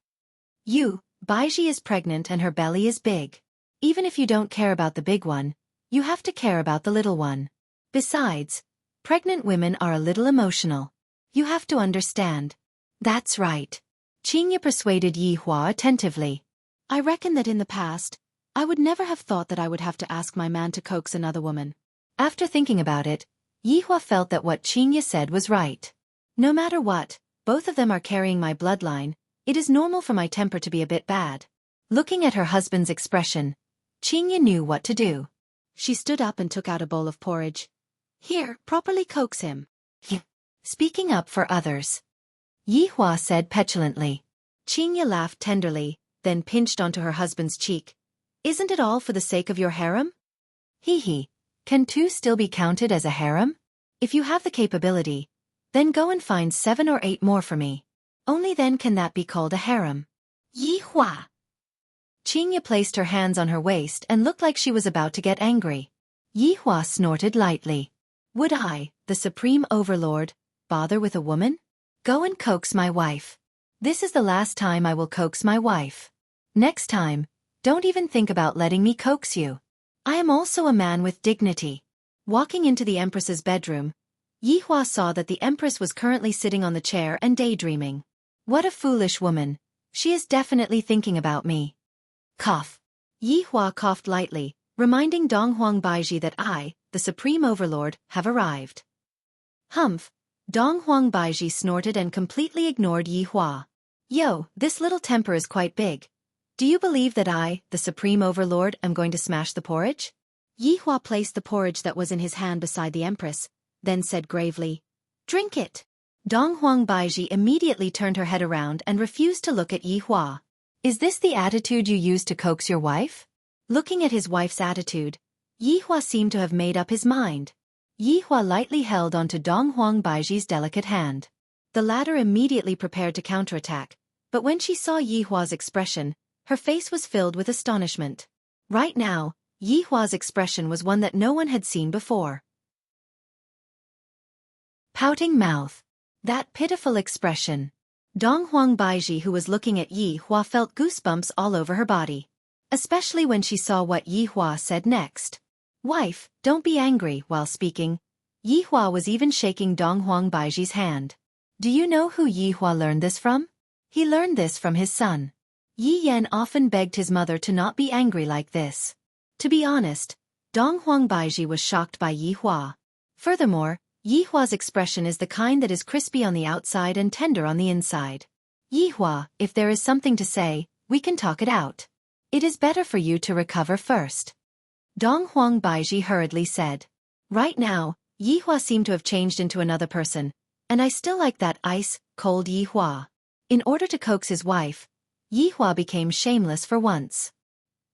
Baiji is pregnant and her belly is big. Even if you don't care about the big one, you have to care about the little one. Besides, pregnant women are a little emotional. You have to understand. That's right. Qingye persuaded Yi Hua attentively. I reckon that in the past, I would never have thought that I would have to ask my man to coax another woman. After thinking about it, Yi Hua felt that what Qingye said was right. No matter what, both of them are carrying my bloodline. It is normal for my temper to be a bit bad. Looking at her husband's expression, Qingye knew what to do. She stood up and took out a bowl of porridge. Here, properly coax him. Speaking up for others, Yi Hua said petulantly. Qingye laughed tenderly, then pinched onto her husband's cheek. Isn't it all for the sake of your harem? Hee. Can 2 still be counted as a harem? If you have the capability, then go and find 7 or 8 more for me. Only then can that be called a harem. Yi Hua. Qingye placed her hands on her waist and looked like she was about to get angry. Yi Hua snorted lightly. Would I, the supreme overlord, bother with a woman? Go and coax my wife. This is the last time I will coax my wife. Next time, don't even think about letting me coax you. I am also a man with dignity. Walking into the Empress's bedroom, Yi Hua saw that the Empress was currently sitting on the chair and daydreaming. What a foolish woman. She is definitely thinking about me. Cough. Yi Hua coughed lightly, reminding Donghuang Baiji that I, the supreme overlord, have arrived. Humph. Donghuang Baiji snorted and completely ignored Yi Hua. Yo, this little temper is quite big. Do you believe that I, the supreme overlord, am going to smash the porridge? Yi Hua placed the porridge that was in his hand beside the Empress, then said gravely, "Drink it." Donghuang Baiji immediately turned her head around and refused to look at Yi Hua. Is this the attitude you use to coax your wife? Looking at his wife's attitude, Yi Hua seemed to have made up his mind. Yi Hua lightly held onto Donghuang Baiji's delicate hand. The latter immediately prepared to counterattack, but when she saw Yi Hua's expression, her face was filled with astonishment. Right now, Yi Hua's expression was one that no one had seen before. Pouting mouth. That pitiful expression. Donghuang Baiji, who was looking at Yi Hua, felt goosebumps all over her body. Especially when she saw what Yi Hua said next. Wife, don't be angry. While speaking, Yi Hua was even shaking Donghuang Baiji's hand. Do you know who Yi Hua learned this from? He learned this from his son. Yi Yan often begged his mother to not be angry like this. To be honest, Donghuang Baiji was shocked by Yi Hua. Furthermore, Yi Hua's expression is the kind that is crispy on the outside and tender on the inside. Yi Hua, if there is something to say, we can talk it out. It is better for you to recover first. Donghuang Baiji hurriedly said. Right now, Yi Hua seemed to have changed into another person, and I still like that ice-cold Yi Hua. In order to coax his wife, Yi Hua became shameless for once.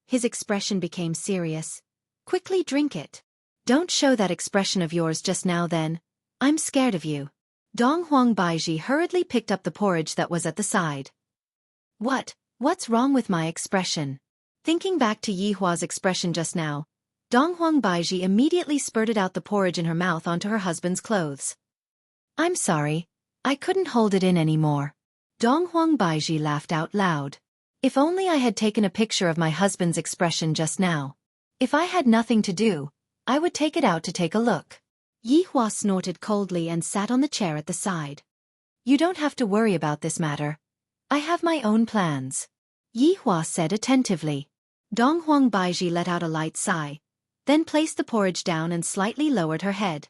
His expression became serious. Quickly drink it. Don't show that expression of yours just now then. I'm scared of you. Donghuang Baiji hurriedly picked up the porridge that was at the side. What's wrong with my expression? Thinking back to Yi Hua's expression just now, Donghuang Baiji immediately spurted out the porridge in her mouth onto her husband's clothes. I'm sorry. I couldn't hold it in anymore. Donghuang Baiji laughed out loud. If only I had taken a picture of my husband's expression just now. If I had nothing to do, I would take it out to take a look. Yi Hua snorted coldly and sat on the chair at the side. You don't have to worry about this matter. I have my own plans. Yi Hua said attentively. Donghuang Baiji let out a light sigh, then placed the porridge down and slightly lowered her head.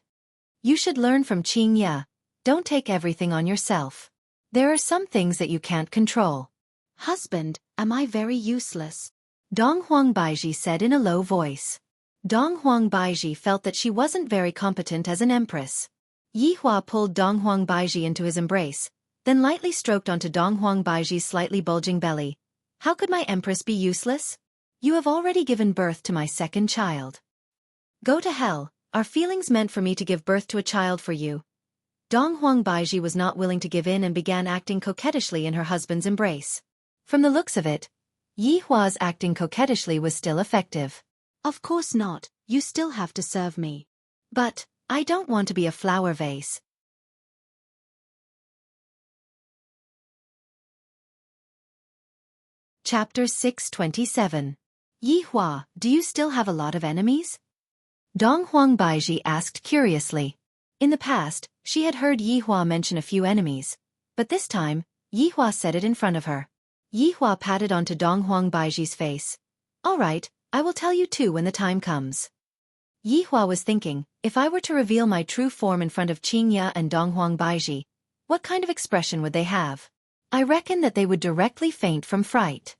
You should learn from Qingye. Don't take everything on yourself. There are some things that you can't control. Husband, am I very useless? Dong Huangbaiji said in a low voice. Dong Huangbaiji felt that she wasn't very competent as an empress. Yi Hua pulled Dong Huangbaiji into his embrace, then lightly stroked onto Dong Huangbaiji's slightly bulging belly. How could my empress be useless? You have already given birth to my second child. Go to hell, are feelings meant for me to give birth to a child for you? Dong Huangbaiji was not willing to give in and began acting coquettishly in her husband's embrace. From the looks of it, Yi Hua's acting coquettishly was still effective. Of course not, you still have to serve me. But, I don't want to be a flower vase. Chapter 627. Yi Hua, do you still have a lot of enemies? Dong Huangbaiji asked curiously. In the past, she had heard Yi Hua mention a few enemies, but this time, Yi Hua said it in front of her. Yi Hua patted onto Dong Huangbaiji's face. All right, I will tell you too when the time comes. Yi Hua was thinking, if I were to reveal my true form in front of Qingya and Dong Huangbaiji, what kind of expression would they have? I reckon that they would directly faint from fright.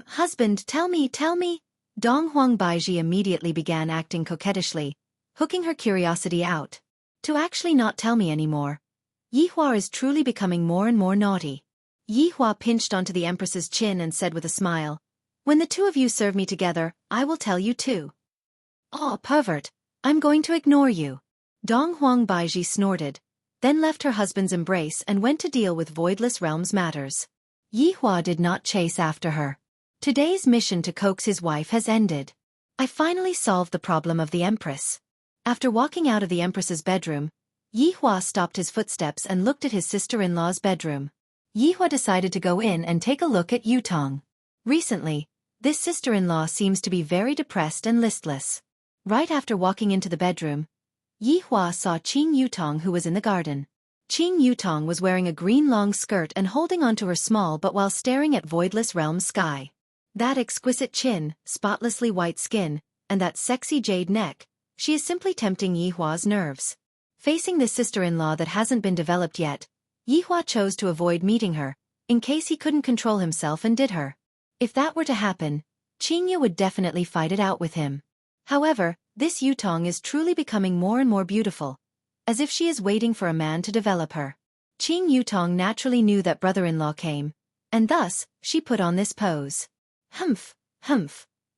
Husband, tell me. Dong Huangbaiji immediately began acting coquettishly, hooking her curiosity out. To actually not tell me anymore. Yi Hua is truly becoming more and more naughty. Yi Hua pinched onto the Empress's chin and said with a smile, when the two of you serve me together, I will tell you too. Oh, pervert, I'm going to ignore you. Dong Huangbaiji snorted, then left her husband's embrace and went to deal with Voidless Realms matters. Yi Hua did not chase after her. Today's mission to coax his wife has ended. I finally solved the problem of the Empress. After walking out of the Empress's bedroom, Yi Hua stopped his footsteps and looked at his sister-in-law's bedroom. Yi Hua decided to go in and take a look at Yutong. Recently, this sister-in-law seems to be very depressed and listless. Right after walking into the bedroom, Yi Hua saw Qing Yutong who was in the garden. Qing Yutong was wearing a green long skirt and holding onto her small but while staring at Voidless Realms sky. That exquisite chin, spotlessly white skin, and that sexy jade neck, she is simply tempting Yi Hua's nerves. Facing this sister-in-law that hasn't been developed yet, Yi Hua chose to avoid meeting her, in case he couldn't control himself and did her. If that were to happen, Qingya would definitely fight it out with him. However, this Yutong is truly becoming more and more beautiful, as if she is waiting for a man to develop her. Qing Yutong naturally knew that brother-in-law came, and thus, she put on this pose. Humph.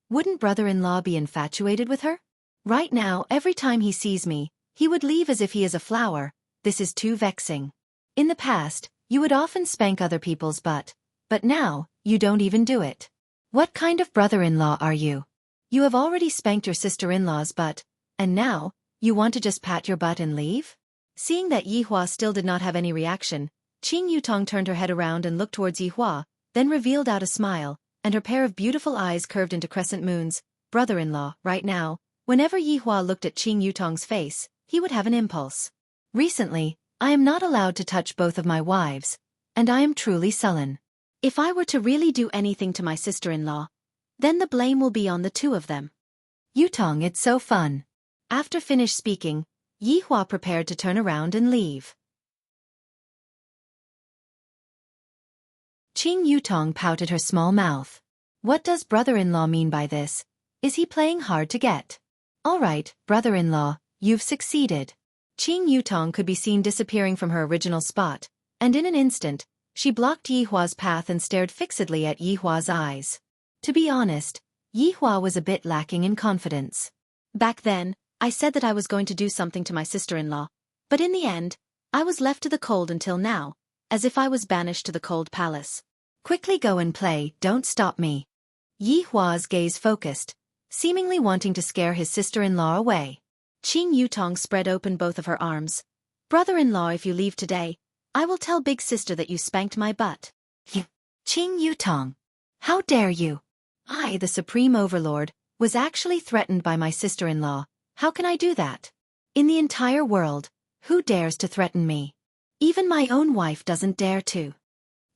Wouldn't brother-in-law be infatuated with her? Right now, every time he sees me, he would leave as if he is a flower. This is too vexing. In the past, you would often spank other people's butt, but now, you don't even do it. What kind of brother-in-law are you? You have already spanked your sister-in-law's butt, and now, you want to just pat your butt and leave? Seeing that Yi Hua still did not have any reaction, Qing Yutong turned her head around and looked towards Yi Hua, then revealed out a smile, and her pair of beautiful eyes curved into crescent moons. Brother-in-law, right now, whenever Yi Hua looked at Qing Yutong's face, he would have an impulse. Recently, I am not allowed to touch both of my wives, and I am truly sullen. If I were to really do anything to my sister-in-law, then the blame will be on the two of them. Yutong, it's so fun. After finished speaking, Yi Hua prepared to turn around and leave. Qing Yutong pouted her small mouth. What does brother-in-law mean by this? Is he playing hard to get? All right, brother-in-law, you've succeeded. Qing Yutong could be seen disappearing from her original spot, and in an instant, she blocked Yi Hua's path and stared fixedly at Yi Hua's eyes. To be honest, Yi Hua was a bit lacking in confidence. Back then, I said that I was going to do something to my sister-in-law, but in the end, I was left to the cold until now, as if I was banished to the cold palace. Quickly go and play, don't stop me. Yi Hua's gaze focused, seemingly wanting to scare his sister-in-law away. Qing Yutong spread open both of her arms. Brother-in-law, if you leave today, I will tell big sister that you spanked my butt. Qing Yutong. How dare you? I, the supreme overlord, was actually threatened by my sister-in-law. How can I do that? In the entire world, who dares to threaten me? Even my own wife doesn't dare to.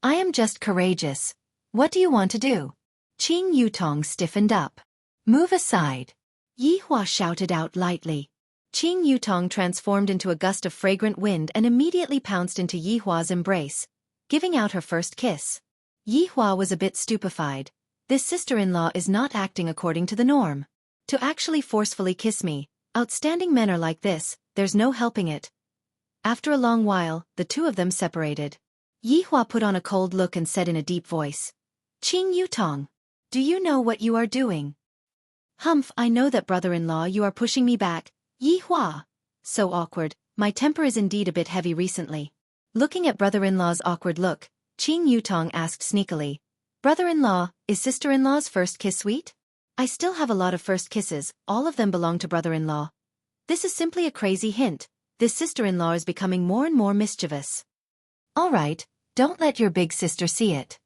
I am just courageous. What do you want to do? Qing Yutong stiffened up. Move aside. Yi Hua shouted out lightly. Qing Yutong transformed into a gust of fragrant wind and immediately pounced into Yi Hua's embrace, giving out her first kiss. Yi Hua was a bit stupefied. This sister-in-law is not acting according to the norm. To actually forcefully kiss me, outstanding men are like this, there's no helping it. After a long while, the two of them separated. Yi Hua put on a cold look and said in a deep voice, "Qing Yutong, do you know what you are doing?" "Humph, I know that, brother-in-law, you are pushing me back." Yi Hua. So awkward, my temper is indeed a bit heavy recently. Looking at brother-in-law's awkward look, Qing Yutong asked sneakily, "Brother-in-law, is sister-in-law's first kiss sweet?" "I still have a lot of first kisses, all of them belong to brother-in-law." This is simply a crazy hint. This sister-in-law is becoming more and more mischievous. "All right, don't let your big sister see it."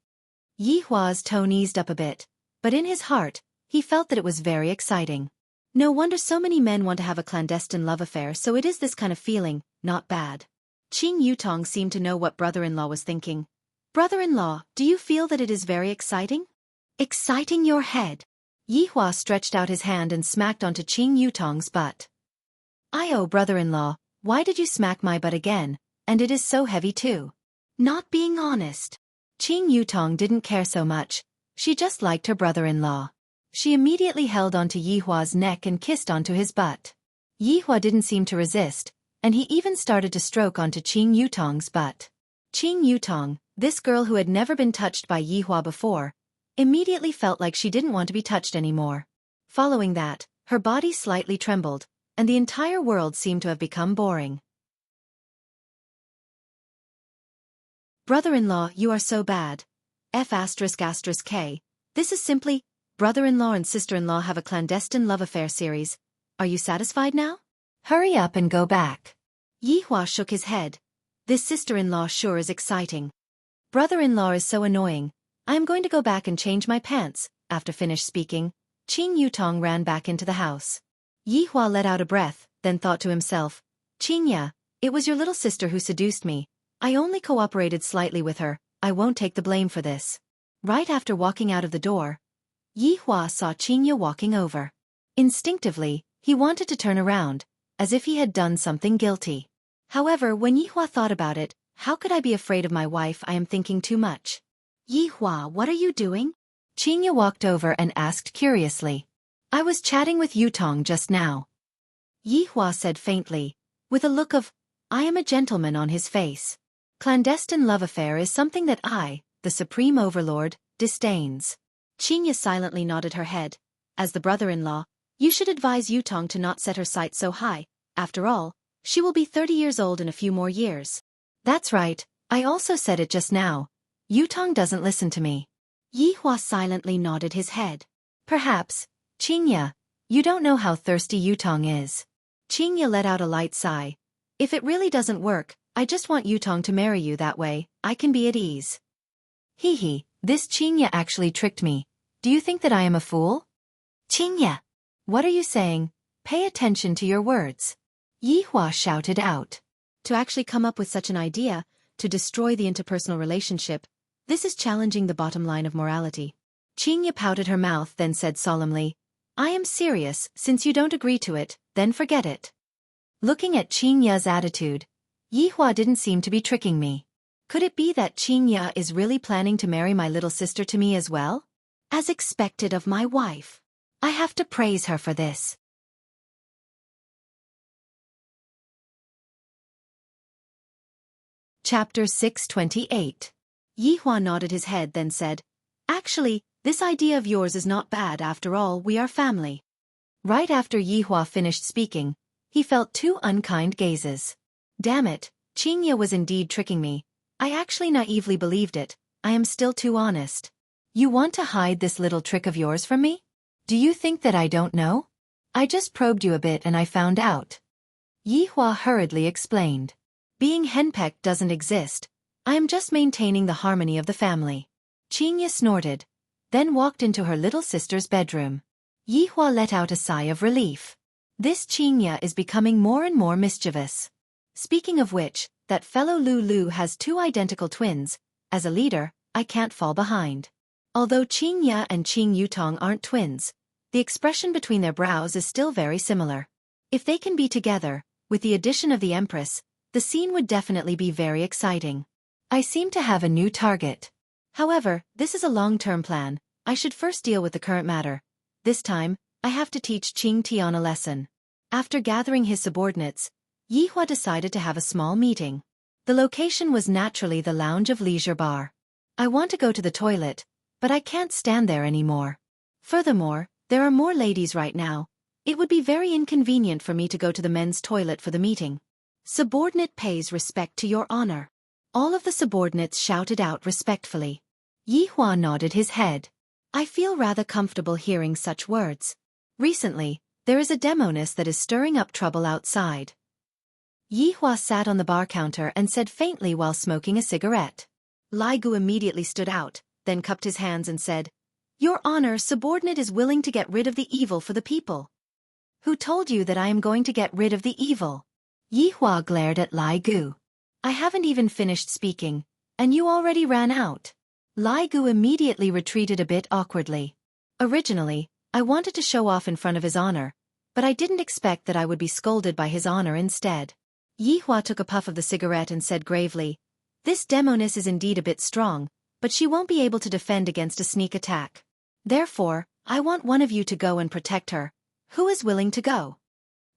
Yi Hua's tone eased up a bit, but in his heart, he felt that it was very exciting. No wonder so many men want to have a clandestine love affair, so it is this kind of feeling, not bad. Qing Yutong seemed to know what brother-in-law was thinking. "Brother-in-law, do you feel that it is very exciting?" "Exciting your head." Yi Hua stretched out his hand and smacked onto Qing Yutong's butt. "Oh, brother-in-law, why did you smack my butt again, and it is so heavy too?" "Not being honest." Qing Yutong didn't care so much, she just liked her brother-in-law. She immediately held onto Yi Hua's neck and kissed onto his butt. Yi Hua didn't seem to resist, and he even started to stroke onto Qing Yutong's butt. Qing Yutong, this girl who had never been touched by Yi Hua before, immediately felt like she didn't want to be touched anymore. Following that, her body slightly trembled, and the entire world seemed to have become boring. "Brother-in-law, you are so bad. F***K. This is simply, brother-in-law and sister-in-law have a clandestine love affair series. Are you satisfied now? Hurry up and go back." Yi Hua shook his head. This sister-in-law sure is exciting. "Brother-in-law is so annoying. I am going to go back and change my pants." After finished speaking, Qing Yutong ran back into the house. Yi Hua let out a breath, then thought to himself, "Qing Ya, it was your little sister who seduced me. I only cooperated slightly with her, I won't take the blame for this." Right after walking out of the door, Yi Hua saw Qing Ya walking over. Instinctively, he wanted to turn around, as if he had done something guilty. However, when Yi Hua thought about it, how could I be afraid of my wife? I am thinking too much. "Yi Hua, what are you doing?" Qing Ya walked over and asked curiously. "I was chatting with Yutong just now." Yi Hua said faintly, with a look of, "I am a gentleman" on his face. Clandestine love affair is something that I, the supreme overlord, disdains. Qing Ya silently nodded her head. "As the brother-in-law, you should advise Yutong to not set her sights so high. After all, she will be 30 years old in a few more years." "That's right, I also said it just now. Yutong doesn't listen to me." Yi Hua silently nodded his head. "Perhaps, Qing Ya, you don't know how thirsty Yutong is." Qing Ya let out a light sigh. "If it really doesn't work, I just want Yutong to marry you, that way, I can be at ease." Hee, this Qing Ya actually tricked me. Do you think that I am a fool? "Qing Ya, what are you saying? Pay attention to your words." Yi Hua shouted out. To actually come up with such an idea, to destroy the interpersonal relationship, this is challenging the bottom line of morality. Qing Ya pouted her mouth, then said solemnly, "I am serious. Since you don't agree to it, then forget it." Looking at Qing Ya's attitude, Yi Hua didn't seem to be tricking me. Could it be that Qing Ya is really planning to marry my little sister to me as well? As expected of my wife. I have to praise her for this. Chapter 628. Yi Hua nodded his head, then said, "Actually, this idea of yours is not bad. After all, we are family." Right after Yi Hua finished speaking, he felt two unkind gazes. Damn it, Qing Ya was indeed tricking me. I actually naively believed it. I am still too honest. You want to hide this little trick of yours from me? Do you think that I don't know? I just probed you a bit and I found out. Yi Hua hurriedly explained. Being henpecked doesn't exist. I am just maintaining the harmony of the family. Qing Ya snorted, then walked into her little sister's bedroom. Yi Hua let out a sigh of relief. This Qing Ya is becoming more and more mischievous. Speaking of which, that fellow Lu has two identical twins. As a leader, I can't fall behind. Although Qing Ya and Qing Yutong aren't twins, the expression between their brows is still very similar. If they can be together, with the addition of the Empress, the scene would definitely be very exciting. I seem to have a new target. However, this is a long-term plan. I should first deal with the current matter. This time, I have to teach Qing Tian a lesson. After gathering his subordinates, Yi Hua decided to have a small meeting. The location was naturally the lounge of leisure bar. I want to go to the toilet, but I can't stand there anymore. Furthermore, there are more ladies right now. It would be very inconvenient for me to go to the men's toilet for the meeting. Subordinate pays respect to your honor. All of the subordinates shouted out respectfully. Yi Hua nodded his head. I feel rather comfortable hearing such words. Recently, there is a demoness that is stirring up trouble outside. Yi Hua sat on the bar counter and said faintly while smoking a cigarette. Lai Gu immediately stood out, then cupped his hands and said, Your Honor, subordinate is willing to get rid of the evil for the people. Who told you that I am going to get rid of the evil? Yi Hua glared at Lai Gu. I haven't even finished speaking, and you already ran out. Lai Gu immediately retreated a bit awkwardly. Originally, I wanted to show off in front of his honor, but I didn't expect that I would be scolded by his honor instead. Yi Hua took a puff of the cigarette and said gravely, This demoness is indeed a bit strong, but she won't be able to defend against a sneak attack. Therefore, I want one of you to go and protect her. Who is willing to go?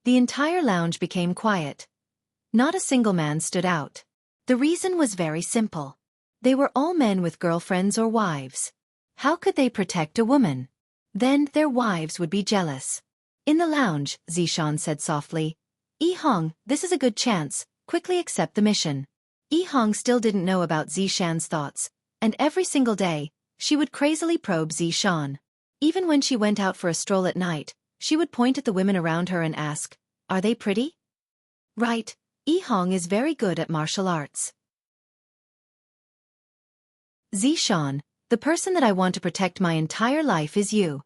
The entire lounge became quiet. Not a single man stood out. The reason was very simple. They were all men with girlfriends or wives. How could they protect a woman? Then their wives would be jealous. In the lounge, Zishan said softly, Yi Hong, this is a good chance, quickly accept the mission. Yi Hong still didn't know about Zishan's thoughts, and every single day, she would crazily probe Zishan. Even when she went out for a stroll at night, she would point at the women around her and ask, Are they pretty? Right, Yi Hong is very good at martial arts. Zishan, the person that I want to protect my entire life is you.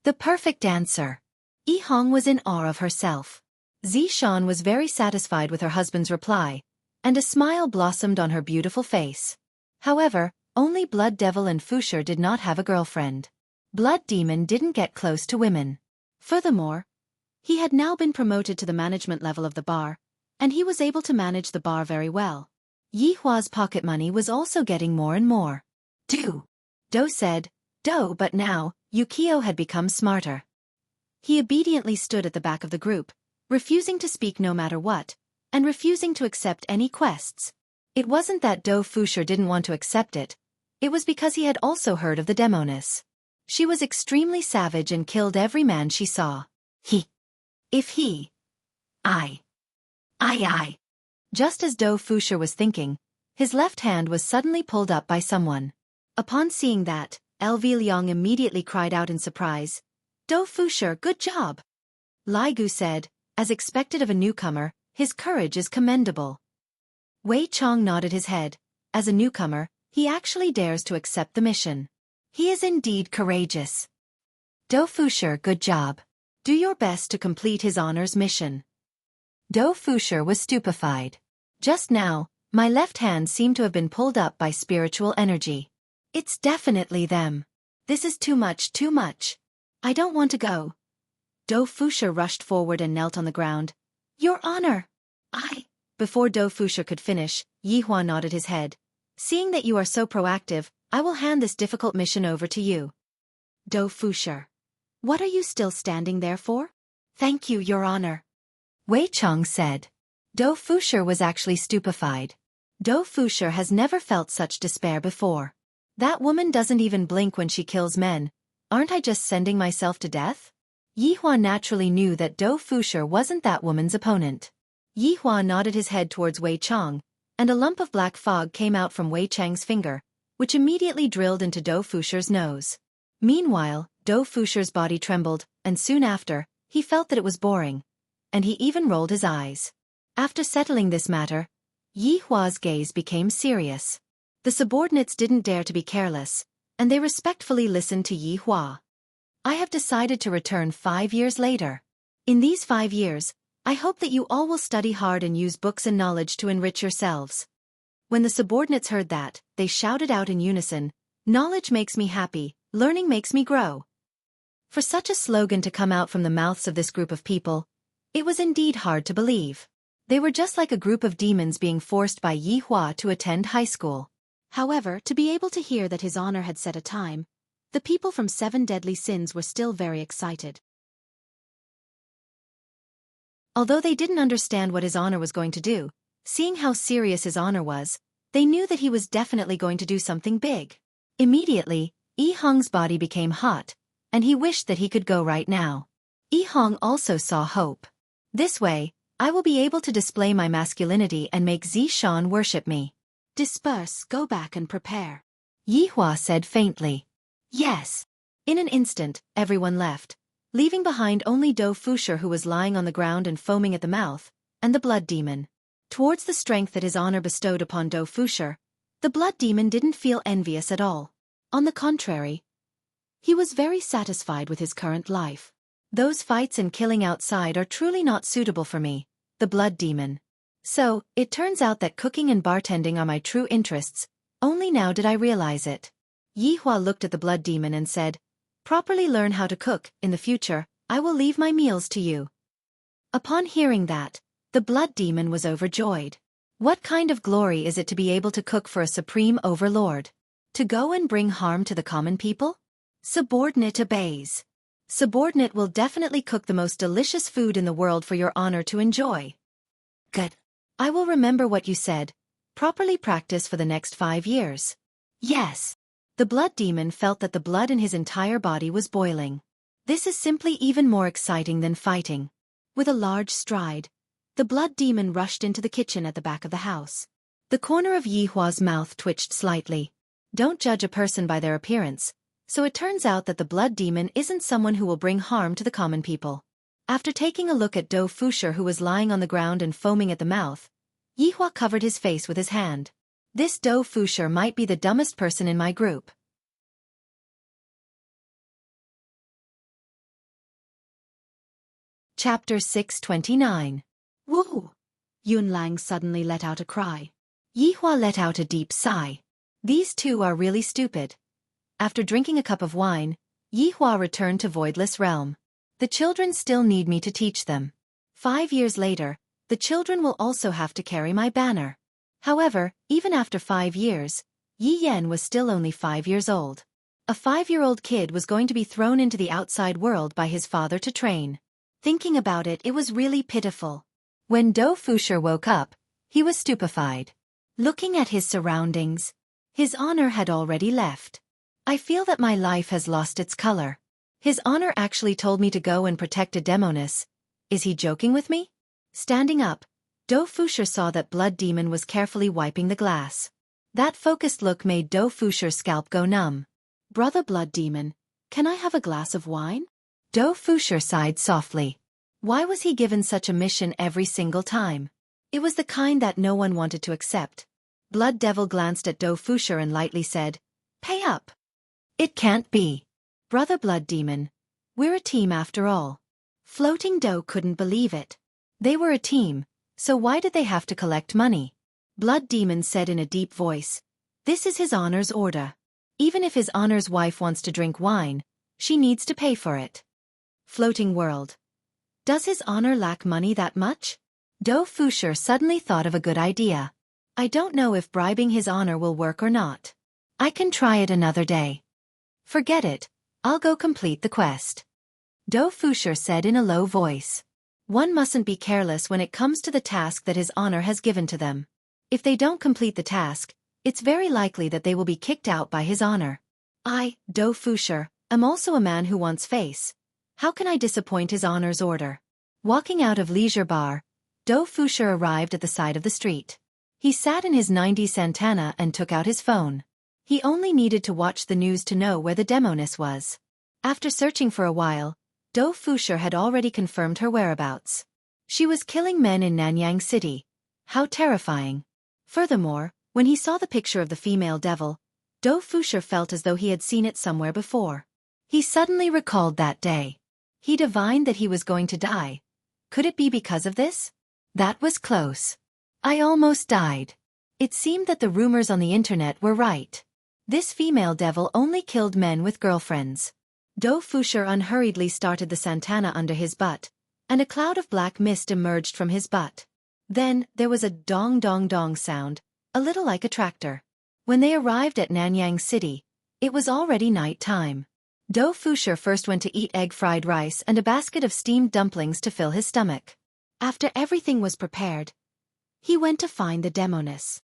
The perfect answer. Yi Hong was in awe of herself. Zishan was very satisfied with her husband's reply, and a smile blossomed on her beautiful face. However, only Blood Devil and Fusher did not have a girlfriend. Blood Demon didn't get close to women. Furthermore, he had now been promoted to the management level of the bar, and he was able to manage the bar very well. Yi Hua's pocket money was also getting more and more. Do said, Do, but now, Yukio had become smarter. He obediently stood at the back of the group, refusing to speak no matter what, and refusing to accept any quests. It wasn't that Do Fusher didn't want to accept it, it was because he had also heard of the demoness. She was extremely savage and killed every man she saw. Just as Do Fusher was thinking, his left hand was suddenly pulled up by someone. Upon seeing that, LV Liang immediately cried out in surprise, Do Fusher, good job! Lai Gu said, as expected of a newcomer, his courage is commendable. Wei Chong nodded his head. As a newcomer, he actually dares to accept the mission. He is indeed courageous. Do Fusher, good job. Do your best to complete his honor's mission. Do Fusher was stupefied. Just now, my left hand seemed to have been pulled up by spiritual energy. It's definitely them. This is too much, too much. I don't want to go. Do Fusher rushed forward and knelt on the ground. Your honor! Before Do Fusher could finish, Yi Hua nodded his head. Seeing that you are so proactive, I will hand this difficult mission over to you. Do Fusher. What are you still standing there for? Thank you, your honor. Wei Chong said. Do Fusher was actually stupefied. Do Fusher has never felt such despair before. That woman doesn't even blink when she kills men. Aren't I just sending myself to death? Yi Hua naturally knew that Do Fusher wasn't that woman's opponent. Yi Hua nodded his head towards Wei Chong, and a lump of black fog came out from Wei Chang's finger, which immediately drilled into Do Fusher's nose. Meanwhile, Do Fusher's body trembled, and soon after, he felt that it was boring, and he even rolled his eyes. After settling this matter, Yi Hua's gaze became serious. The subordinates didn't dare to be careless, and they respectfully listened to Yi Hua. I have decided to return 5 years later. In these 5 years, I hope that you all will study hard and use books and knowledge to enrich yourselves. When the subordinates heard that, they shouted out in unison, Knowledge makes me happy, learning makes me grow. For such a slogan to come out from the mouths of this group of people, it was indeed hard to believe. They were just like a group of demons being forced by Yi Hua to attend high school. However, to be able to hear that his honor had set a time, the people from 7 Deadly Sins were still very excited. Although they didn't understand what his honor was going to do, seeing how serious his honor was, they knew that he was definitely going to do something big. Immediately, Yi Hong's body became hot, and he wished that he could go right now. Yi Hong also saw hope. This way, I will be able to display my masculinity and make Zishan worship me. Disperse, go back and prepare. Yi Hua said faintly. Yes. In an instant, everyone left, leaving behind only Do Fusher, who was lying on the ground and foaming at the mouth, and the blood demon. Towards the strength that his honor bestowed upon Do Fusher, the blood demon didn't feel envious at all. On the contrary, he was very satisfied with his current life. Those fights and killing outside are truly not suitable for me, the blood demon. So, it turns out that cooking and bartending are my true interests, only now did I realize it. Yi Hua looked at the blood demon and said, properly learn how to cook, in the future, I will leave my meals to you. Upon hearing that, the blood demon was overjoyed. What kind of glory is it to be able to cook for a supreme overlord? To go and bring harm to the common people? Subordinate obeys. Subordinate will definitely cook the most delicious food in the world for your honor to enjoy. Good. I will remember what you said. Properly practice for the next 5 years. Yes. The blood demon felt that the blood in his entire body was boiling. This is simply even more exciting than fighting. With a large stride, the blood demon rushed into the kitchen at the back of the house. The corner of Yi Hua's mouth twitched slightly. Don't judge a person by their appearance, so it turns out that the blood demon isn't someone who will bring harm to the common people. After taking a look at Do Fusher, who was lying on the ground and foaming at the mouth, Yi Hua covered his face with his hand. This Do Fusher might be the dumbest person in my group. Chapter 629. Woo! Yun Lang suddenly let out a cry. Yi Hua let out a deep sigh. These two are really stupid. After drinking a cup of wine, Yi Hua returned to Voidless Realm. The children still need me to teach them. 5 years later, the children will also have to carry my banner. However, even after 5 years, Yi Yan was still only 5 years old. A 5-year-old kid was going to be thrown into the outside world by his father to train. Thinking about it, it was really pitiful. When Do Fusher woke up, he was stupefied. Looking at his surroundings, his honor had already left. I feel that my life has lost its color. His honor actually told me to go and protect a demoness. Is he joking with me? Standing up, Do Fusher saw that blood demon was carefully wiping the glass. That focused look made Do Fusher's scalp go numb. Brother blood demon, can I have a glass of wine? Do Fusher sighed softly. Why was he given such a mission every single time? It was the kind that no one wanted to accept. Blood Devil glanced at Do Fusher and lightly said, "Pay up." It can't be. Brother Blood Demon, we're a team after all. Floating Dough couldn't believe it. They were a team, so why did they have to collect money? Blood Demon said in a deep voice, "This is his honor's order. Even if his honor's wife wants to drink wine, she needs to pay for it." Floating World. Does his honor lack money that much? Do Fusher suddenly thought of a good idea. I don't know if bribing his honor will work or not. I can try it another day. Forget it, I'll go complete the quest. Do Fusher said in a low voice. One mustn't be careless when it comes to the task that his honor has given to them. If they don't complete the task, it's very likely that they will be kicked out by his honor. I, Do Fusher, am also a man who wants face. How can I disappoint his honor's order? Walking out of Leisure Bar, Do Fusher arrived at the side of the street. He sat in his 90s Santana and took out his phone. He only needed to watch the news to know where the demoness was. After searching for a while, Do Fusher had already confirmed her whereabouts. She was killing men in Nanyang City. How terrifying. Furthermore, when he saw the picture of the female devil, Do Fusher felt as though he had seen it somewhere before. He suddenly recalled that day. He divined that he was going to die. Could it be because of this? That was close. I almost died. It seemed that the rumors on the internet were right. This female devil only killed men with girlfriends. Do Fusher unhurriedly started the Santana under his butt, and a cloud of black mist emerged from his butt. Then, there was a dong dong dong sound, a little like a tractor. When they arrived at Nanyang City, it was already night time. Do Fusher first went to eat egg fried rice and a basket of steamed dumplings to fill his stomach. After everything was prepared, he went to find the demoness.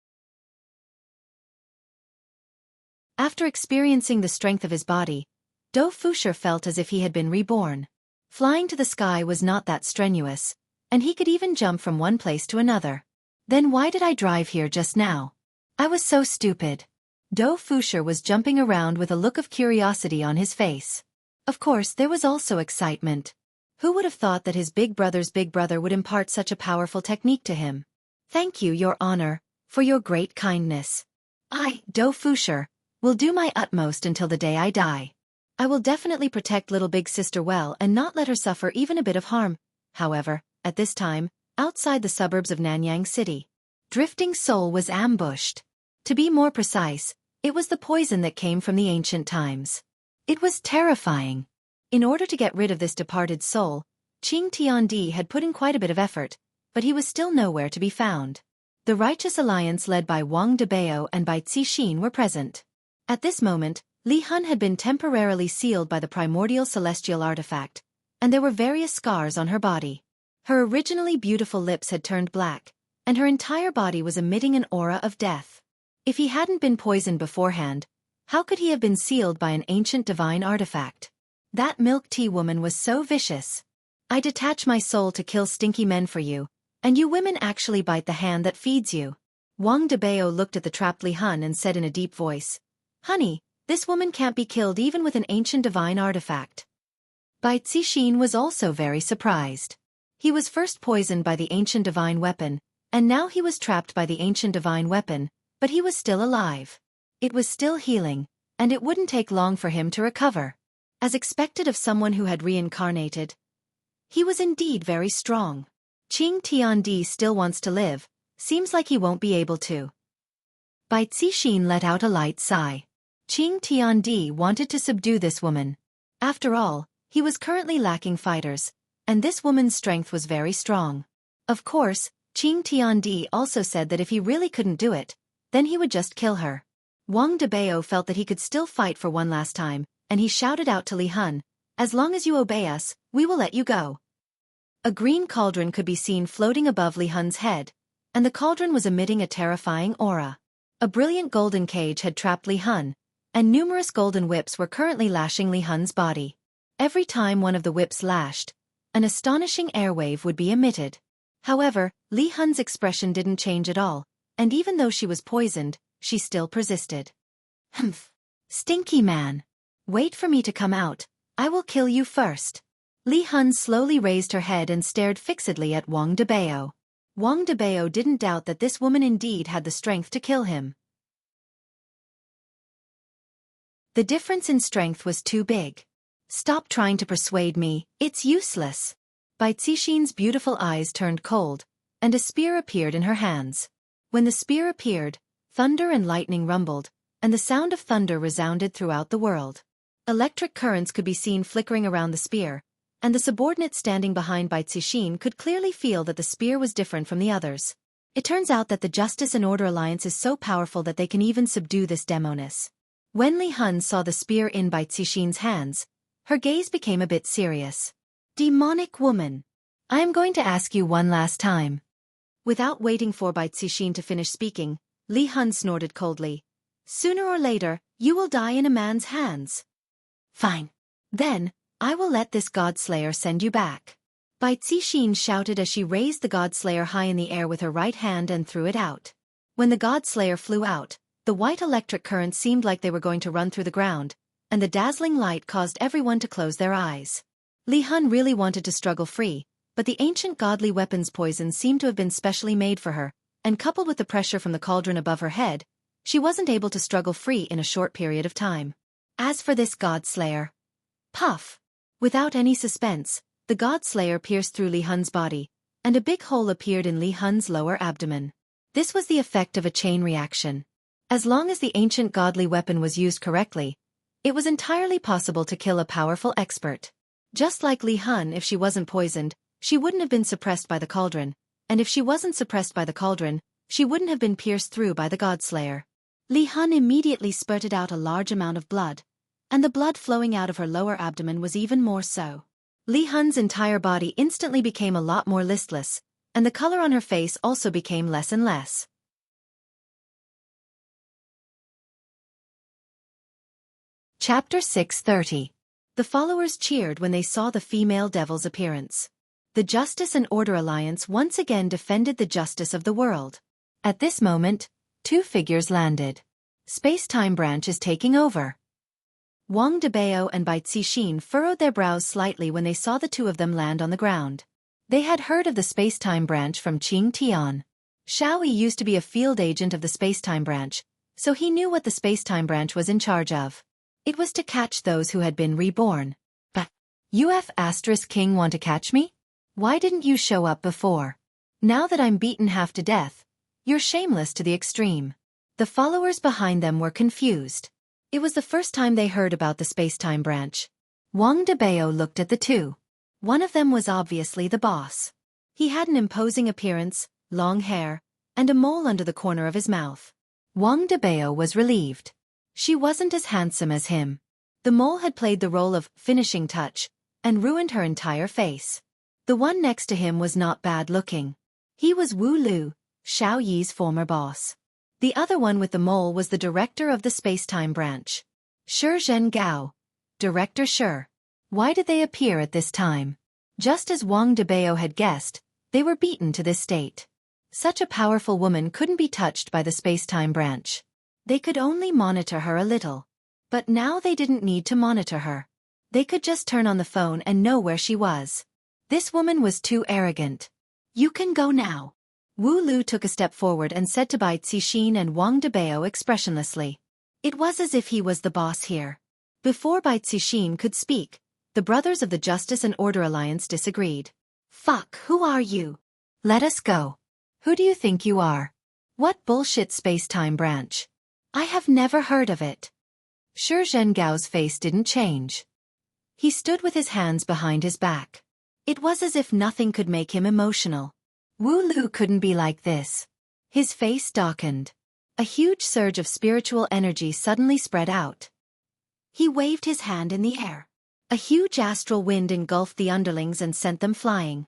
After experiencing the strength of his body, Do Fusher felt as if he had been reborn. Flying to the sky was not that strenuous, and he could even jump from one place to another. Then why did I drive here just now? I was so stupid. Do Fusher was jumping around with a look of curiosity on his face. Of course, there was also excitement. Who would have thought that his big brother would impart such a powerful technique to him? Thank you, Your Honor, for your great kindness. I, Do Fusher, will do my utmost until the day I die. I will definitely protect little big sister well and not let her suffer even a bit of harm. However, at this time, outside the suburbs of Nanyang City, Drifting Soul was ambushed. To be more precise, it was the poison that came from the ancient times. It was terrifying. In order to get rid of this departed soul, Qing Tiandi had put in quite a bit of effort, but he was still nowhere to be found. The Righteous Alliance led by Wang Debao and by Cixin were present. At this moment, Li Hun had been temporarily sealed by the primordial celestial artifact, and there were various scars on her body. Her originally beautiful lips had turned black, and her entire body was emitting an aura of death. If he hadn't been poisoned beforehand, how could he have been sealed by an ancient divine artifact? That milk tea woman was so vicious. I detach my soul to kill stinky men for you, and you women actually bite the hand that feeds you. Wang Debao looked at the trapped Li Hun and said in a deep voice, Honey, this woman can't be killed even with an ancient divine artifact. Bai Cixin was also very surprised. He was first poisoned by the ancient divine weapon, and now he was trapped by the ancient divine weapon, but he was still alive. It was still healing, and it wouldn't take long for him to recover. As expected of someone who had reincarnated, he was indeed very strong. Qing Tiandi still wants to live, seems like he won't be able to. Bai Cixin let out a light sigh. Qing Tiandi wanted to subdue this woman. After all, he was currently lacking fighters, and this woman's strength was very strong. Of course, Qing Tiandi also said that if he really couldn't do it, then he would just kill her. Wang Debao felt that he could still fight for one last time, and he shouted out to Li Hun, As long as you obey us, we will let you go. A green cauldron could be seen floating above Li Hun's head, and the cauldron was emitting a terrifying aura. A brilliant golden cage had trapped Li Hun, and numerous golden whips were currently lashing Li Hun's body. Every time one of the whips lashed, an astonishing airwave would be emitted. However, Li Hun's expression didn't change at all, and even though she was poisoned, she still persisted. Humph! Stinky man! Wait for me to come out, I will kill you first. Li Hun slowly raised her head and stared fixedly at Wang Debao. Wang Debao didn't doubt that this woman indeed had the strength to kill him. The difference in strength was too big. Stop trying to persuade me, it's useless. Bai Cixin's beautiful eyes turned cold, and a spear appeared in her hands. When the spear appeared, thunder and lightning rumbled, and the sound of thunder resounded throughout the world. Electric currents could be seen flickering around the spear, and the subordinate standing behind Bai Cixin could clearly feel that the spear was different from the others. It turns out that the Justice and Order Alliance is so powerful that they can even subdue this demoness. When Li Hun saw the spear in Bai Cixin's hands, her gaze became a bit serious. Demonic woman! I am going to ask you one last time. Without waiting for Bai Cixin to finish speaking, Li Hun snorted coldly. Sooner or later, you will die in a man's hands. Fine. Then, I will let this Godslayer send you back. Bai Cixin shouted as she raised the Godslayer high in the air with her right hand and threw it out. When the Godslayer flew out, the white electric currents seemed like they were going to run through the ground, and the dazzling light caused everyone to close their eyes. Li Hun really wanted to struggle free, but the ancient godly weapon's poison seemed to have been specially made for her, and coupled with the pressure from the cauldron above her head, she wasn't able to struggle free in a short period of time. As for this Godslayer... Puff! Without any suspense, the Godslayer pierced through Li Hun's body, and a big hole appeared in Li Hun's lower abdomen. This was the effect of a chain reaction. As long as the ancient godly weapon was used correctly, it was entirely possible to kill a powerful expert. Just like Li Hun, if she wasn't poisoned, she wouldn't have been suppressed by the cauldron, and if she wasn't suppressed by the cauldron, she wouldn't have been pierced through by the Godslayer. Li Hun immediately spurted out a large amount of blood, and the blood flowing out of her lower abdomen was even more so. Li Hun's entire body instantly became a lot more listless, and the color on her face also became less and less. Chapter 6:30. The followers cheered when they saw the female devil's appearance. The Justice and Order Alliance once again defended the justice of the world. At this moment, two figures landed. Space-time branch is taking over. Wang Debao and Bai Cixin furrowed their brows slightly when they saw the two of them land on the ground. They had heard of the space-time branch from Qing Tian. Xiao Yi used to be a field agent of the space-time branch, so he knew what the space-time branch was in charge of. It was to catch those who had been reborn. But, King want to catch me? Why didn't you show up before? Now that I'm beaten half to death, you're shameless to the extreme. The followers behind them were confused. It was the first time they heard about the space-time branch. Wang Debao looked at the two. One of them was obviously the boss. He had an imposing appearance, long hair, and a mole under the corner of his mouth. Wang Debao was relieved. She wasn't as handsome as him. The mole had played the role of finishing touch and ruined her entire face. The one next to him was not bad looking. He was Wu Lu, Xiao Yi's former boss. The other one with the mole was the director of the space-time branch. Shi Zhengao. Director Shi. Why did they appear at this time? Just as Wang Debao had guessed, they were beaten to this state. Such a powerful woman couldn't be touched by the space-time branch. They could only monitor her a little. But now they didn't need to monitor her. They could just turn on the phone and know where she was. This woman was too arrogant. You can go now. Wu Lu took a step forward and said to Bai Cixin and Wang Debao expressionlessly. It was as if he was the boss here. Before Bai Cixin could speak, the brothers of the Justice and Order Alliance disagreed. Fuck, who are you? Let us go. Who do you think you are? What bullshit space-time branch? I have never heard of it. Shi Zhengao's face didn't change. He stood with his hands behind his back. It was as if nothing could make him emotional. Wu Lu couldn't be like this. His face darkened. A huge surge of spiritual energy suddenly spread out. He waved his hand in the air. A huge astral wind engulfed the underlings and sent them flying.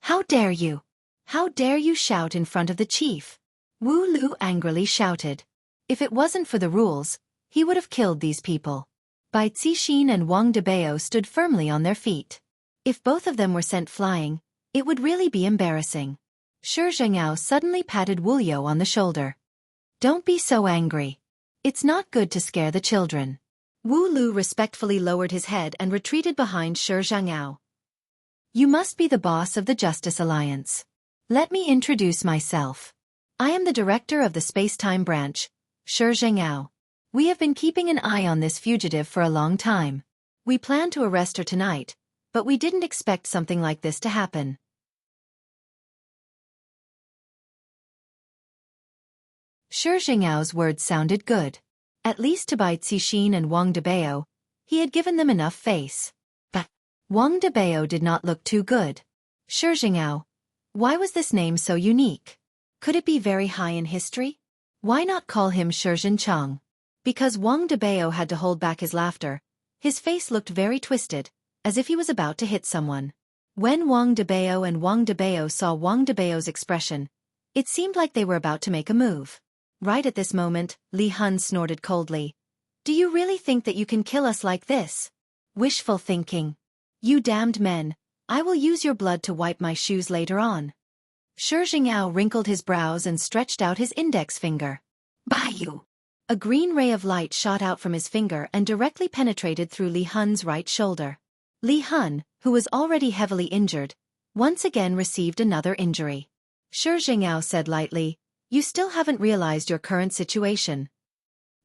How dare you? How dare you shout in front of the chief? Wu Lu angrily shouted. If it wasn't for the rules, he would have killed these people. Bai Cixin and Wang Debao stood firmly on their feet. If both of them were sent flying, it would really be embarrassing. Shi Zhengao suddenly patted Wu Liu on the shoulder. Don't be so angry. It's not good to scare the children. Wu Lu respectfully lowered his head and retreated behind Shi Zhengao. You must be the boss of the Justice Alliance. Let me introduce myself. I am the director of the space-time branch, Shi Zhengao. We have been keeping an eye on this fugitive for a long time. We planned to arrest her tonight, but we didn't expect something like this to happen. Shi Zhengao's words sounded good. At least to Bai Cixin and Wang Debao, he had given them enough face. But Wang Debao did not look too good. Shi Zhengao. Why was this name so unique? Could it be very high in history? Why not call him Shi Zhenchang? Because Wang Debao had to hold back his laughter, his face looked very twisted, as if he was about to hit someone. When Wang Debao and Wang Debao saw Wang Debao's expression, it seemed like they were about to make a move. Right at this moment, Li Hun snorted coldly. Do you really think that you can kill us like this? Wishful thinking. You damned men, I will use your blood to wipe my shoes later on. Shi Zhengao wrinkled his brows and stretched out his index finger. Baiyu! A green ray of light shot out from his finger and directly penetrated through Li Hun's right shoulder. Li Hun, who was already heavily injured, once again received another injury. Shi Zhengao said lightly, You still haven't realized your current situation.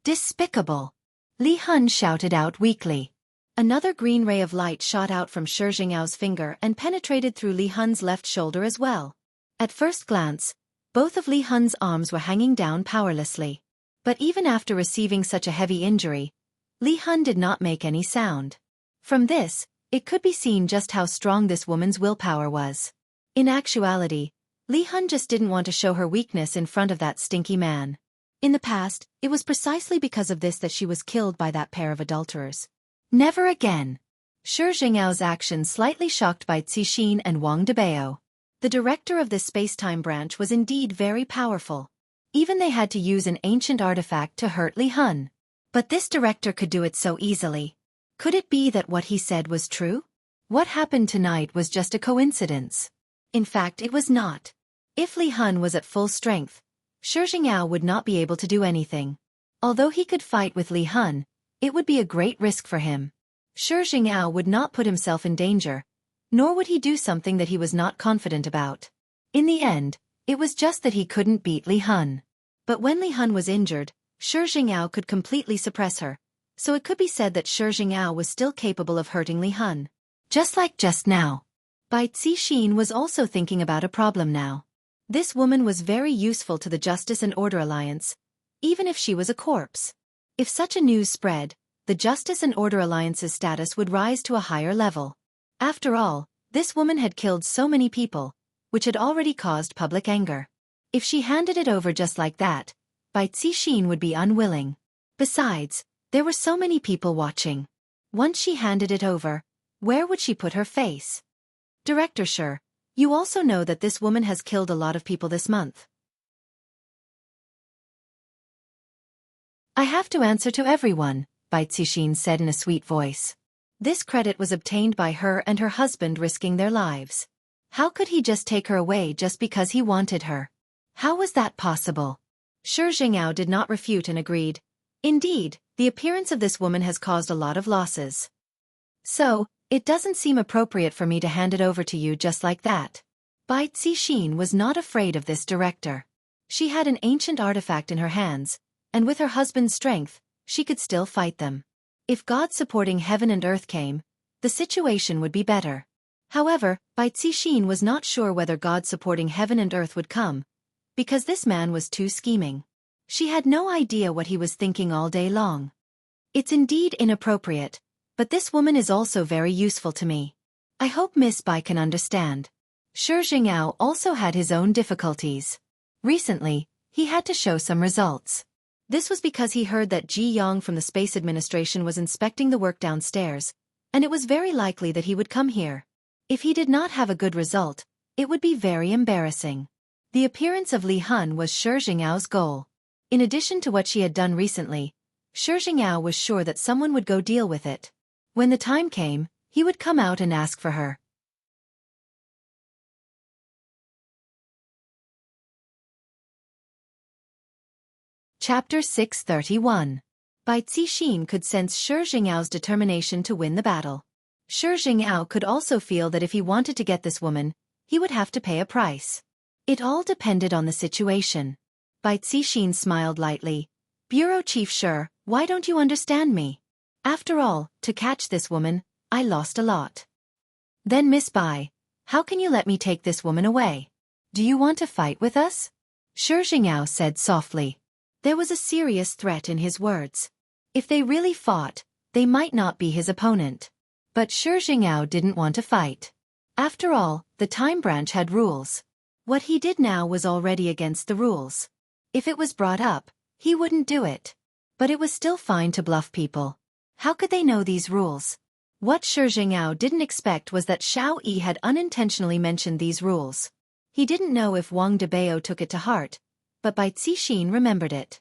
Despicable! Li Hun shouted out weakly. Another green ray of light shot out from Shi Zhengao's finger and penetrated through Li Hun's left shoulder as well. At first glance, both of Li Hun's arms were hanging down powerlessly. But even after receiving such a heavy injury, Li Hun did not make any sound. From this, it could be seen just how strong this woman's willpower was. In actuality, Li Hun just didn't want to show her weakness in front of that stinky man. In the past, it was precisely because of this that she was killed by that pair of adulterers. Never again. Shi Jingyao's actions slightly shocked Bai Cixin and Wang Debao. The director of this space-time branch was indeed very powerful. Even they had to use an ancient artifact to hurt Li Hun. But this director could do it so easily. Could it be that what he said was true? What happened tonight was just a coincidence. In fact, it was not. If Li Hun was at full strength, Shi Jingyao would not be able to do anything. Although he could fight with Li Hun, it would be a great risk for him. Shi Jingyao would not put himself in danger, nor would he do something that he was not confident about. In the end, it was just that he couldn't beat Li Hun. But when Li Hun was injured, Shi Jingyao could completely suppress her, so it could be said that Shi Jingyao was still capable of hurting Li Hun. Just like just now. Bai Cixin was also thinking about a problem now. This woman was very useful to the Justice and Order Alliance, even if she was a corpse. If such a news spread, the Justice and Order Alliance's status would rise to a higher level. After all, this woman had killed so many people, which had already caused public anger. If she handed it over just like that, Bai Cixin would be unwilling. Besides, there were so many people watching. Once she handed it over, where would she put her face? Director Shi, you also know that this woman has killed a lot of people this month. I have to answer to everyone, Bai Cixin said in a sweet voice. This credit was obtained by her and her husband risking their lives. How could he just take her away just because he wanted her? How was that possible? Shi Jingyao did not refute and agreed. Indeed, the appearance of this woman has caused a lot of losses. So, it doesn't seem appropriate for me to hand it over to you just like that. Bai Cixin was not afraid of this director. She had an ancient artifact in her hands, and with her husband's strength, she could still fight them. If God supporting heaven and earth came, the situation would be better. However, Bai Cixin was not sure whether God supporting heaven and earth would come, because this man was too scheming. She had no idea what he was thinking all day long. It's indeed inappropriate, but this woman is also very useful to me. I hope Miss Bai can understand. Shi Jingyao also had his own difficulties. Recently, he had to show some results. This was because he heard that Ji Yang from the Space Administration was inspecting the work downstairs, and it was very likely that he would come here. If he did not have a good result, it would be very embarrassing. The appearance of Li Hun was Shi Jingyao's goal. In addition to what she had done recently, Shi Jingyao was sure that someone would go deal with it. When the time came, he would come out and ask for her. Chapter 631. Bai Cixin could sense Shi Jingyao's determination to win the battle. Shi Jingyao could also feel that if he wanted to get this woman, he would have to pay a price. It all depended on the situation. Bai Cixin smiled lightly. Bureau Chief Shi, why don't you understand me? After all, to catch this woman, I lost a lot. Then Miss Bai, how can you let me take this woman away? Do you want to fight with us? Shi Jingyao said softly. There was a serious threat in his words. If they really fought, they might not be his opponent. But Shi Jingyao didn't want to fight. After all, the time branch had rules. What he did now was already against the rules. If it was brought up, he wouldn't do it. But it was still fine to bluff people. How could they know these rules? What Shi Jingyao didn't expect was that Xiao Yi had unintentionally mentioned these rules. He didn't know if Wang Debao took it to heart, but Bai Cixin remembered it.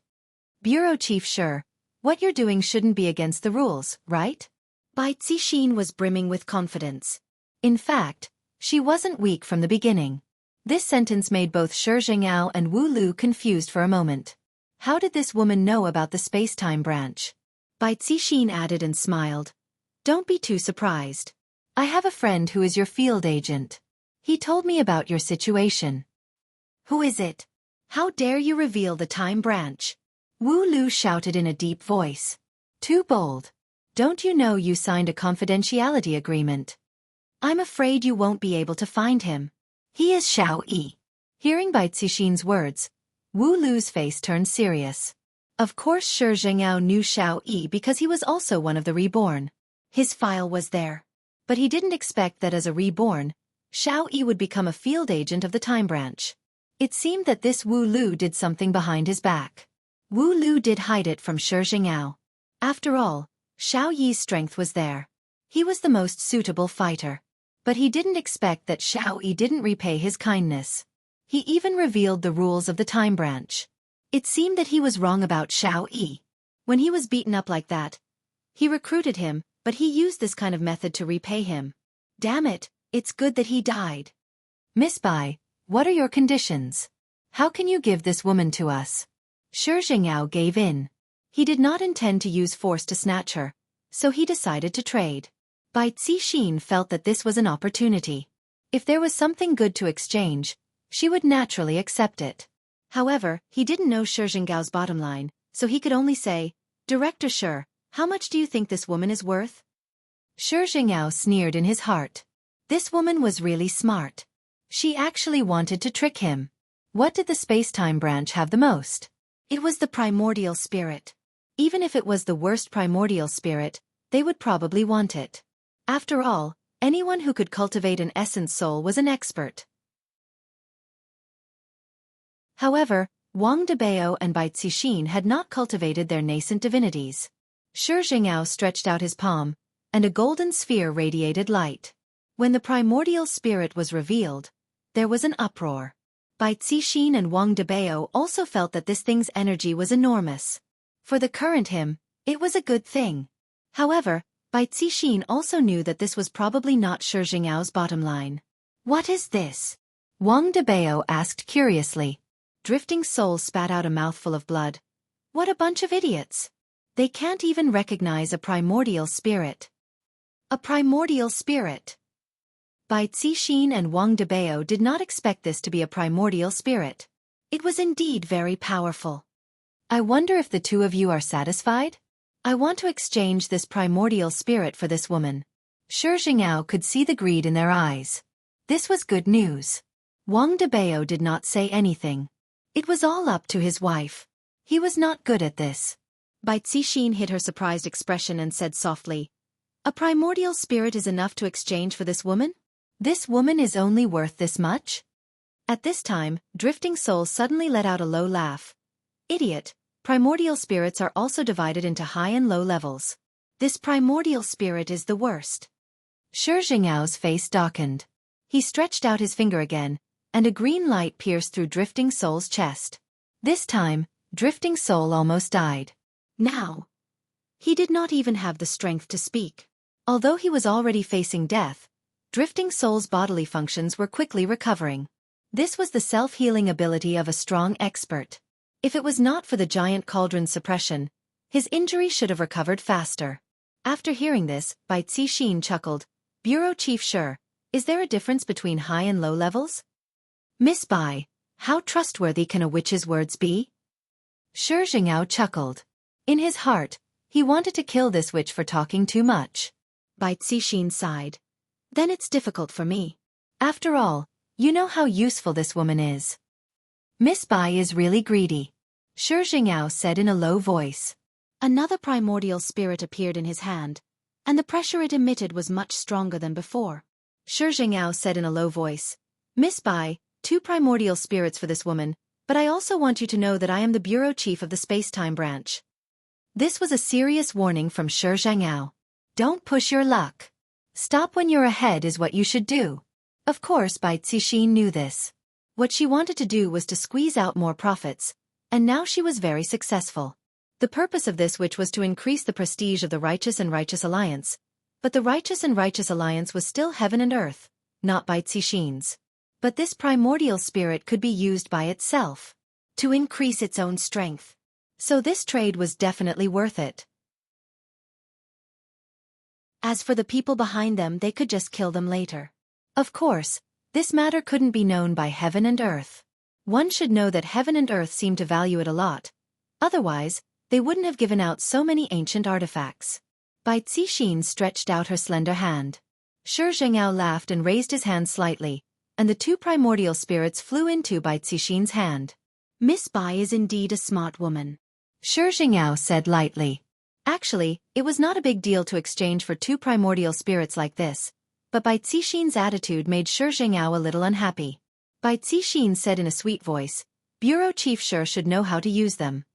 Bureau Chief Shi, what you're doing shouldn't be against the rules, right? Bai Cixin was brimming with confidence. In fact, she wasn't weak from the beginning. This sentence made both Shi Jingyao and Wu Lu confused for a moment. How did this woman know about the space-time branch? Bai Cixin added and smiled. Don't be too surprised. I have a friend who is your field agent. He told me about your situation. Who is it? How dare you reveal the time branch? Wu Lu shouted in a deep voice. Too bold. Don't you know you signed a confidentiality agreement? I'm afraid you won't be able to find him. He is Xiao Yi. Hearing Bai Cixin's words, Wu Lu's face turned serious. Of course Shi Jingyao knew Xiao Yi because he was also one of the reborn. His file was there. But he didn't expect that as a reborn, Xiao Yi would become a field agent of the Time Branch. It seemed that this Wu Lu did something behind his back. Wu Lu did hide it from Shi Jingyao. After all, Xiao Yi's strength was there. He was the most suitable fighter. But he didn't expect that Xiao Yi didn't repay his kindness. He even revealed the rules of the Time Branch. It seemed that he was wrong about Xiao Yi. When he was beaten up like that, he recruited him, but he used this kind of method to repay him. Damn it, it's good that he died. Miss Bai, what are your conditions? How can you give this woman to us? Shi Jingyao gave in. He did not intend to use force to snatch her, so he decided to trade. Bai Cixin felt that this was an opportunity. If there was something good to exchange, she would naturally accept it. However, he didn't know Shi Jinggao's bottom line, so he could only say, Director Shi, how much do you think this woman is worth? Shi Jingyao sneered in his heart. This woman was really smart. She actually wanted to trick him. What did the space-time branch have the most? It was the primordial spirit. Even if it was the worst primordial spirit, they would probably want it. After all, anyone who could cultivate an essence soul was an expert. However, Wang Debao and Bai Cixin had not cultivated their nascent divinities. Shi Jingyao stretched out his palm, and a golden sphere radiated light. When the primordial spirit was revealed, there was an uproar. Bai Cixin and Wang Debao also felt that this thing's energy was enormous. For the current him, it was a good thing. However, Bai Cixin also knew that this was probably not Shi Jingyao's bottom line. What is this? Wang Debao asked curiously. Drifting Soul spat out a mouthful of blood. What a bunch of idiots. They can't even recognize a primordial spirit. A primordial spirit. Bai Cixin and Wang Debao did not expect this to be a primordial spirit. It was indeed very powerful. I wonder if the two of you are satisfied? I want to exchange this primordial spirit for this woman. Shi Jingyao could see the greed in their eyes. This was good news. Wang Debao did not say anything. It was all up to his wife. He was not good at this. Bai Cixin hid her surprised expression and said softly, A primordial spirit is enough to exchange for this woman? This woman is only worth this much? At this time, Drifting Soul suddenly let out a low laugh. Idiot, primordial spirits are also divided into high and low levels. This primordial spirit is the worst. Shi Jingyao's face darkened. He stretched out his finger again, and a green light pierced through Drifting Soul's chest. This time, Drifting Soul almost died. Now, he did not even have the strength to speak. Although he was already facing death, Drifting Soul's bodily functions were quickly recovering. This was the self-healing ability of a strong expert. If it was not for the giant cauldron suppression, his injury should have recovered faster. After hearing this, Bai Cixin chuckled. Bureau Chief Shi, is there a difference between high and low levels? Miss Bai, how trustworthy can a witch's words be? Shi Jingyao chuckled. In his heart, he wanted to kill this witch for talking too much. Bai Cixin sighed. Then it's difficult for me. After all, you know how useful this woman is. Miss Bai is really greedy. Shi Jingyao said in a low voice. Another primordial spirit appeared in his hand, and the pressure it emitted was much stronger than before. Shi Jingyao said in a low voice. Miss Bai, 2 primordial spirits for this woman, but I also want you to know that I am the bureau chief of the space-time branch. This was a serious warning from Shi Jingyao. Don't push your luck. Stop when you're ahead is what you should do. Of course Bai Cixin knew this. What she wanted to do was to squeeze out more profits, and now she was very successful. The purpose of this which was to increase the prestige of the Righteous and Righteous Alliance, but the Righteous and Righteous Alliance was still heaven and earth, not Bai Cixin's. But this primordial spirit could be used by itself to increase its own strength. So this trade was definitely worth it. As for the people behind them, they could just kill them later. Of course, this matter couldn't be known by heaven and earth. One should know that heaven and earth seem to value it a lot. Otherwise, they wouldn't have given out so many ancient artifacts. Bai Cixin stretched out her slender hand. Shi Jingyao laughed and raised his hand slightly, and the 2 primordial spirits flew into Bai Cixin's hand. Miss Bai is indeed a smart woman. Shi Jingyao said lightly. Actually, it was not a big deal to exchange for 2 primordial spirits like this, but Bai Zixin's attitude made Shi Zhengyao a little unhappy. Bai Zixin said in a sweet voice, "Bureau Chief Shi should know how to use them."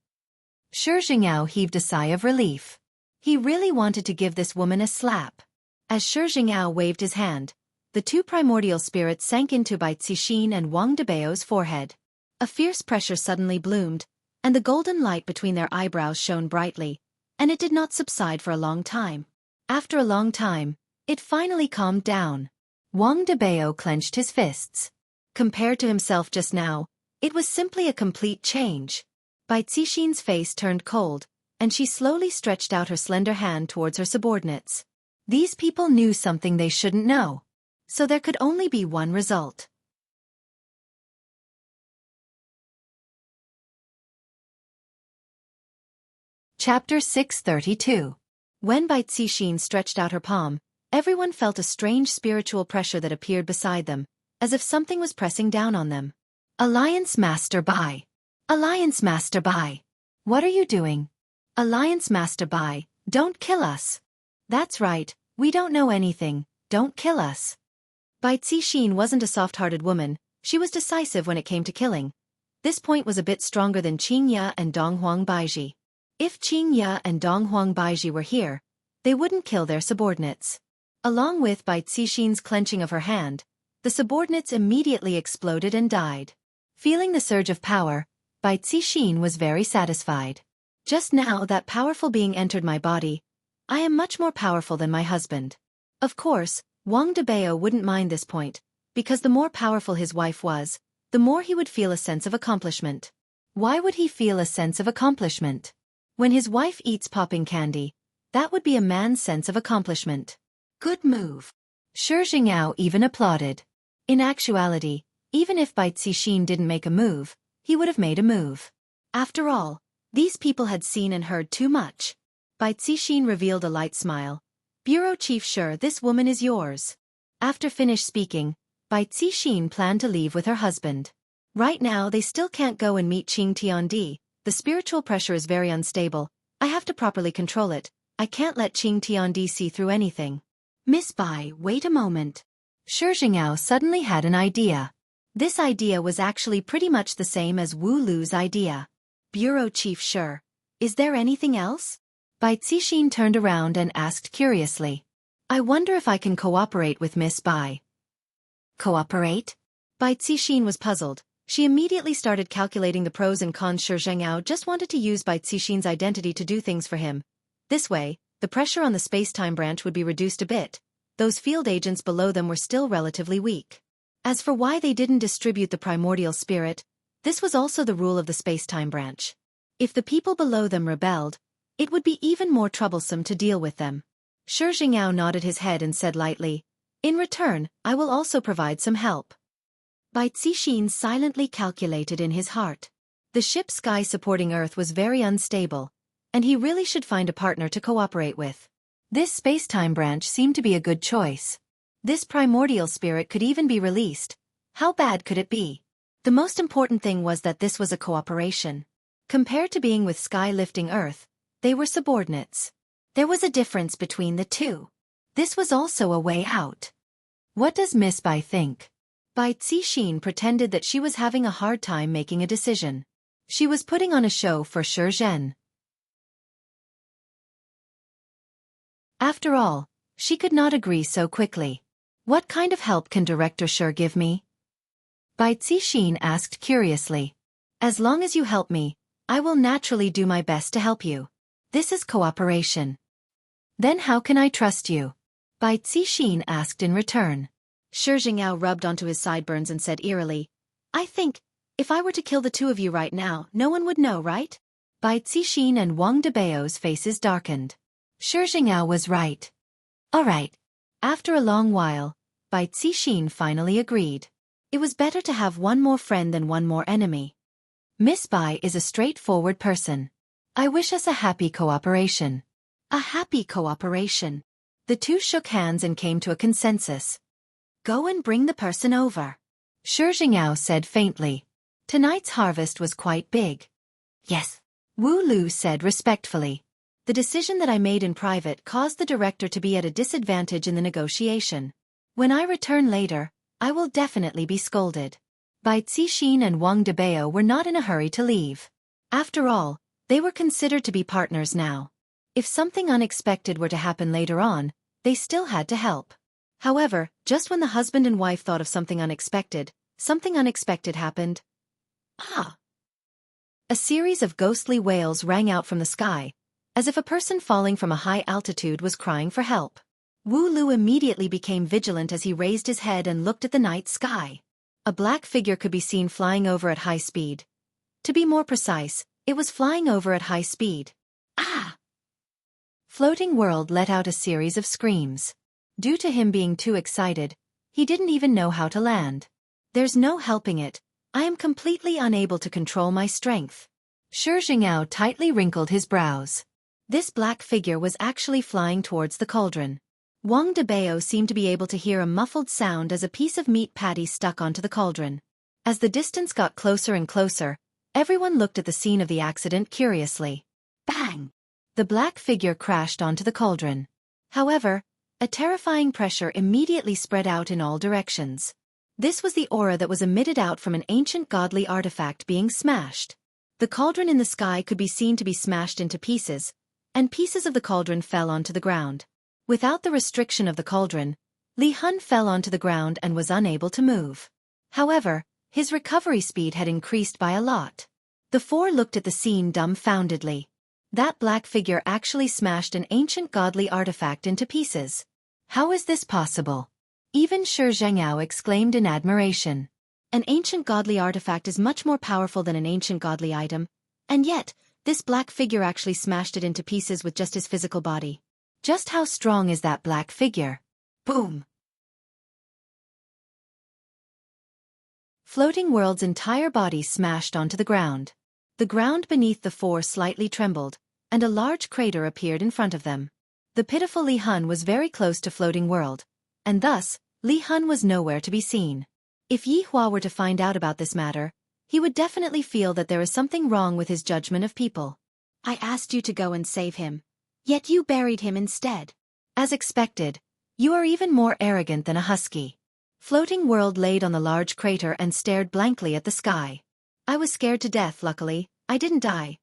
Shi Zhengyao heaved a sigh of relief. He really wanted to give this woman a slap. As Shi Zhengyao waved his hand, the two primordial spirits sank into Bai Zixin and Wang Debao's forehead. A fierce pressure suddenly bloomed, and the golden light between their eyebrows shone brightly, and it did not subside for a long time. After a long time, it finally calmed down. Wang Debao clenched his fists. Compared to himself just now, it was simply a complete change. Bai Zixin's face turned cold, and she slowly stretched out her slender hand towards her subordinates. These people knew something they shouldn't know. So there could only be one result. Chapter 632. When Bai Zixin stretched out her palm, everyone felt a strange spiritual pressure that appeared beside them, as if something was pressing down on them. Alliance Master Bai. Alliance Master Bai. What are you doing? Alliance Master Bai, don't kill us. That's right, we don't know anything, don't kill us. Bai Zixin wasn't a soft-hearted woman, she was decisive when it came to killing. This point was a bit stronger than Qingya and Donghuang Baiji. If Qingya and Donghuang Baiji were here, they wouldn't kill their subordinates. Along with Bai Zixin's clenching of her hand, the subordinates immediately exploded and died. Feeling the surge of power, Bai Zixin was very satisfied. Just now that powerful being entered my body, I am much more powerful than my husband. Of course, Wang Debao wouldn't mind this point, because the more powerful his wife was, the more he would feel a sense of accomplishment. Why would he feel a sense of accomplishment? When his wife eats popping candy, that would be a man's sense of accomplishment. Good move. Shi Zhengyao even applauded. In actuality, even if Bai Zixin didn't make a move, he would have made a move. After all, these people had seen and heard too much. Bai Zixin revealed a light smile. Bureau Chief Shi, this woman is yours. After finished speaking, Bai Zixin planned to leave with her husband. Right now they still can't go and meet Qing Tiandi. The spiritual pressure is very unstable. I have to properly control it. I can't let Qing Tiandi see through anything. Miss Bai, wait a moment. Shi Zhengyao suddenly had an idea. This idea was actually pretty much the same as Wu Lu's idea. Bureau Chief Shi, is there anything else? Bai Zixin turned around and asked curiously. I wonder if I can cooperate with Miss Bai. Cooperate? Bai Zixin was puzzled. She immediately started calculating the pros and cons. Shi Zhengyao just wanted to use Bai Zixin's identity to do things for him. This way, the pressure on the space-time branch would be reduced a bit. Those field agents below them were still relatively weak. As for why they didn't distribute the primordial spirit, this was also the rule of the space-time branch. If the people below them rebelled, it would be even more troublesome to deal with them. Shi Zhengyao nodded his head and said lightly, in return, I will also provide some help. Bai Zixin silently calculated in his heart. The ship Sky supporting Earth was very unstable, and he really should find a partner to cooperate with. This space-time branch seemed to be a good choice. This primordial spirit could even be released. How bad could it be? The most important thing was that this was a cooperation. Compared to being with Sky lifting Earth, they were subordinates. There was a difference between the two. This was also a way out. What does Miss Bai think? Bai Zixin pretended that she was having a hard time making a decision. She was putting on a show for Shi Zhen. After all, she could not agree so quickly. What kind of help can Director Shi give me? Bai Zixin asked curiously. As long as you help me, I will naturally do my best to help you. This is cooperation. Then how can I trust you? Bai Zixin asked in return. Shi Zhengyao rubbed onto his sideburns and said eerily, I think, if I were to kill the two of you right now, no one would know, right? Bai Zixin and Wang Debao's faces darkened. Shi Zhengyao was right. All right. After a long while, Bai Zixin finally agreed. It was better to have one more friend than one more enemy. Miss Bai is a straightforward person. I wish us a happy cooperation. A happy cooperation. The two shook hands and came to a consensus. Go and bring the person over. Shi Zhengyao said faintly. Tonight's harvest was quite big. Yes. Wu Lu said respectfully. The decision that I made in private caused the director to be at a disadvantage in the negotiation. When I return later, I will definitely be scolded. Bai Zixin and Wang Debao were not in a hurry to leave. After all, they were considered to be partners now. If something unexpected were to happen later on, they still had to help. However, just when the husband and wife thought of something unexpected happened. Ah! A series of ghostly wails rang out from the sky, as if a person falling from a high altitude was crying for help. Wu Lu immediately became vigilant as he raised his head and looked at the night sky. A black figure could be seen flying over at high speed. To be more precise, it was flying over at high speed. Ah! Floating World let out a series of screams. Due to him being too excited, he didn't even know how to land. There's no helping it, I am completely unable to control my strength. Shi Jingyao tightly wrinkled his brows. This black figure was actually flying towards the cauldron. Wang Debao seemed to be able to hear a muffled sound as a piece of meat patty stuck onto the cauldron. As the distance got closer and closer, everyone looked at the scene of the accident curiously. Bang! The black figure crashed onto the cauldron. However, a terrifying pressure immediately spread out in all directions. This was the aura that was emitted out from an ancient godly artifact being smashed. The cauldron in the sky could be seen to be smashed into pieces, and pieces of the cauldron fell onto the ground. Without the restriction of the cauldron, Li Hun fell onto the ground and was unable to move. However, his recovery speed had increased by a lot. The four looked at the scene dumbfoundedly. That black figure actually smashed an ancient godly artifact into pieces. How is this possible? Even Shi Jingyao exclaimed in admiration. An ancient godly artifact is much more powerful than an ancient godly item, and yet, this black figure actually smashed it into pieces with just his physical body. Just how strong is that black figure? Boom! Floating World's entire body smashed onto the ground. The ground beneath the four slightly trembled, and a large crater appeared in front of them. The pitiful Li Hun was very close to Floating World, and thus, Li Hun was nowhere to be seen. If Yi Hua were to find out about this matter, he would definitely feel that there is something wrong with his judgment of people. I asked you to go and save him, yet you buried him instead. As expected, you are even more arrogant than a husky. Floating World laid on the large crater and stared blankly at the sky. I was scared to death, luckily, I didn't die.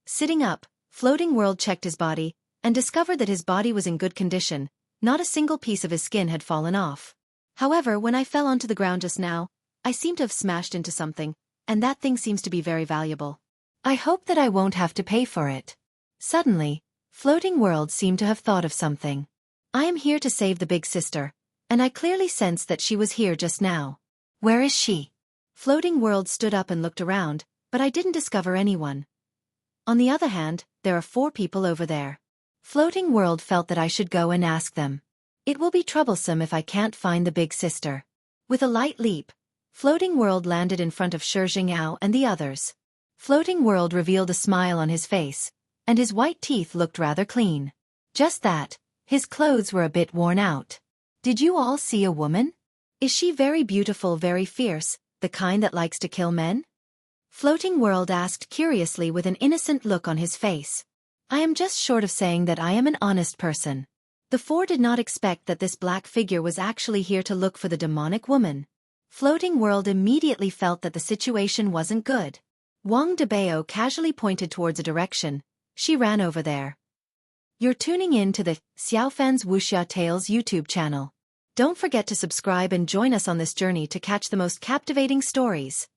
Sitting up, Floating World checked his body, and discovered that his body was in good condition, not a single piece of his skin had fallen off. However, when I fell onto the ground just now, I seem to have smashed into something, and that thing seems to be very valuable. I hope that I won't have to pay for it. Suddenly, Floating World seemed to have thought of something. I am here to save the big sister, and I clearly sensed that she was here just now. Where is she? Floating World stood up and looked around, but I didn't discover anyone. On the other hand, there are 4 people over there. Floating World felt that I should go and ask them. It will be troublesome if I can't find the big sister. With a light leap, Floating World landed in front of Shi Jingyao and the others. Floating World revealed a smile on his face, and his white teeth looked rather clean. Just that, his clothes were a bit worn out. Did you all see a woman? Is she very beautiful, very fierce, the kind that likes to kill men? Floating World asked curiously with an innocent look on his face. I am just short of saying that I am an honest person. The 4 did not expect that this black figure was actually here to look for the demonic woman. Floating World immediately felt that the situation wasn't good. Wang Debao casually pointed towards a direction. She ran over there. You're tuning in to the Xiaofan's Wuxia Tales YouTube channel. Don't forget to subscribe and join us on this journey to catch the most captivating stories.